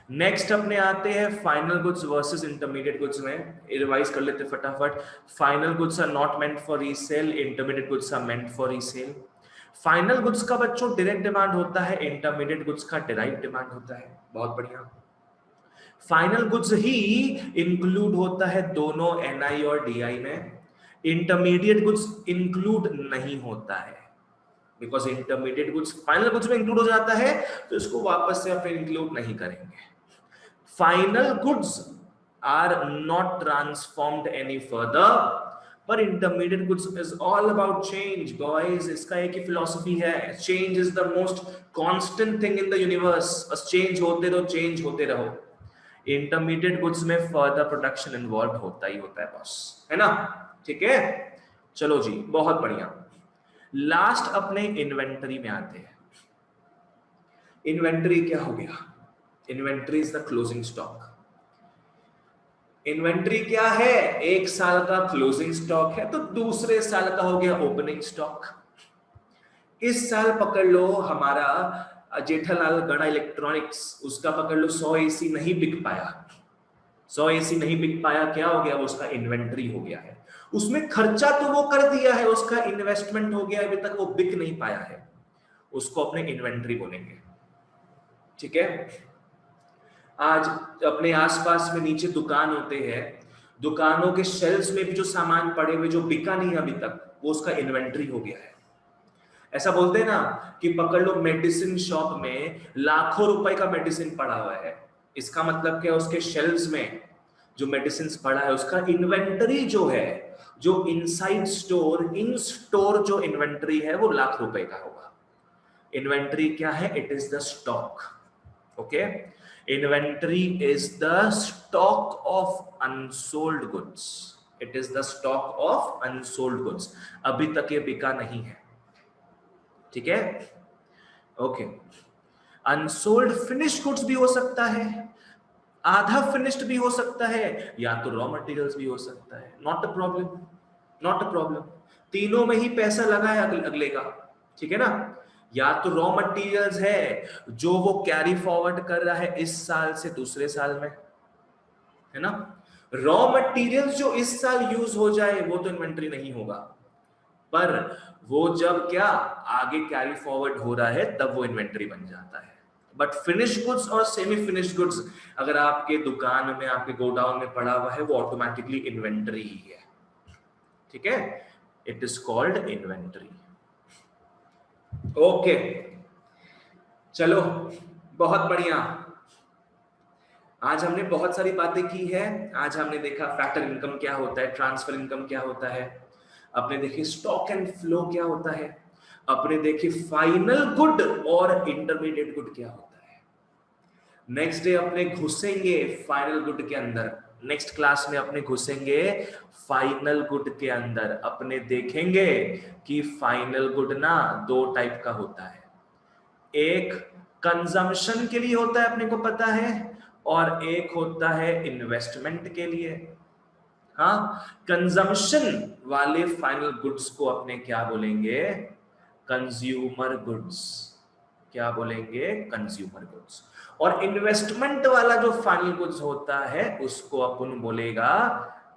नेक्स्ट अपने आते हैं final goods versus intermediate goods में। रिवाइज कर लेते फटाफट। Final goods are not meant for resale, intermediate goods are meant for resale. Final goods का बच्चों डायरेक्ट डिमांड होता है, इंटरमीडिएट गुड्स का डायरेक्ट डिमांड होता है। बहुत बढ़िया। फाइनल गुड्स ही इंक्लूड होता है दोनों एनआई और डीआई में। इंटरमीडिएट गुड्स इंक्लूड नहीं होता है, because intermediate goods final goods में इंक्लूड हो जाता है, तो इसको वापस से आप इंक्लूड नहीं करेंगे. Final goods are not transformed any further, पर intermediate goods is all about change guys. इसका एक ही फिलॉसफी है, change is the most constant thing in the universe. बस चेंज होते रहो. इंटरमीडिएट गुड्स में फर्दर प्रोडक्शन इन्वॉल्व होता ही होता है बॉस, है ना. ठीक है, चलो जी, बहुत बढ़िया. लास्ट अपने इन्वेंटरी में आते हैं. इन्वेंटरी क्या हो गया? Inventory is the closing stock. Inventory क्या है? एक साल का क्लोजिंग स्टॉक है, तो दूसरे साल का हो गया ओपनिंग स्टॉक. इस साल पकड़ लो हमारा जेठालाल गड़ा इलेक्ट्रॉनिक्स, उसका पकड़ लो 100 एसी नहीं बिक पाया. 100 एसी नहीं बिक पाया, क्या हो गया? उसका इन्वेंटरी हो गया है. उसमें खर्चा तो वो कर दिया है, उसका इन्वेस्टमेंट हो गया, अभी तक वो बिक नहीं पाया है, उसको अपने इन्वेंटरी बोलेंगे. ठीक है. आज अपने आसपास में नीचे दुकान होते हैं, दुकानों के शेल्फ्स में भी जो सामान पड़े हुए जो बिका नहीं अभी तक, वो उसका इन्वेंटरी हो गया है. ऐसा बोलते हैं ना कि पकड़ लो मेडिसिन शॉप में लाखों रुपए का मेडिसिन पड़ा हुआ है, इसका मतलब क्या? उसके शेल्फ्स में जो मेडिसिन पड़ा है उसका इन्वेंटरी जो है, जो इनसाइड स्टोर, इन स्टोर जो इन्वेंटरी है वो लाख रुपए का होगा. इन्वेंटरी क्या है? It is the stock. Okay, inventory is the stock of unsold goods. It is the stock of unsold goods. अभी तक ये बिका नहीं है. ठीक है, ओके. अनसोल्ड फिनिश्ड गुड्स भी हो सकता है, आधा फिनिश्ड भी हो सकता है, या तो रॉ मटेरियल्स भी हो सकता है. Not a problem, not a problem. तीनों में ही पैसा लगा है अगले का. ठीक है ना. या तो रॉ मटेरियल्स है जो वो कैरी फॉरवर्ड कर रहा है इस साल से दूसरे साल में, है ना. रॉ मटेरियल्स जो इस साल यूज हो जाए वो तो इन्वेंटरी नहीं होगा, पर वो जब क्या आगे कैरी फॉरवर्ड हो रहा है तब वो इन्वेंटरी बन जाता है. बट फिनिश्ड गुड्स और सेमी फिनिश्ड गुड्स अगर आपके दुकान में, आपके गोडाउन में पड़ा हुआ है, वो ऑटोमेटिकली इन्वेंटरी ही है. ठीक है, it is called inventory. Okay, चलो बहुत बढ़िया. आज हमने बहुत सारी बातें की है. आज हमने देखा फैक्टर इनकम क्या होता है, ट्रांसफर इनकम क्या होता है, अपने देखिए स्टॉक एंड फ्लो क्या होता है, अपने देखिए फाइनल गुड और इंटरमीडिएट गुड क्या होता है. नेक्स्ट डे अपने घुसेंगे फाइनल गुड के अंदर. नेक्स्ट क्लास में अपने घुसेंगे फाइनल गुड के अंदर. अपने देखेंगे कि फाइनल गुड ना दो टाइप का होता है. एक कंजम्पशन के लिए होता है, अपने को पता है, और एक होता है इन्वेस्टमेंट के लिए. हाँ, कंजम्पशन वाले फाइनल गुड्स को अपने क्या बोलेंगे? Consumer goods. क्या बोलेंगे? Consumer goods. और इन्वेस्टमेंट वाला जो फाइनल गुड्स होता है उसको अपन बोलेगा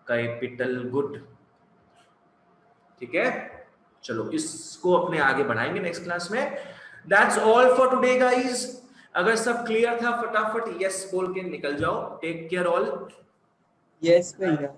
कैपिटल गुड. ठीक है, चलो इसको अपने आगे बढ़ाएंगे नेक्स्ट क्लास में. That's all for today guys. अगर सब क्लियर था फटाफट यस बोल के निकल जाओ. Take care all. यस भैया.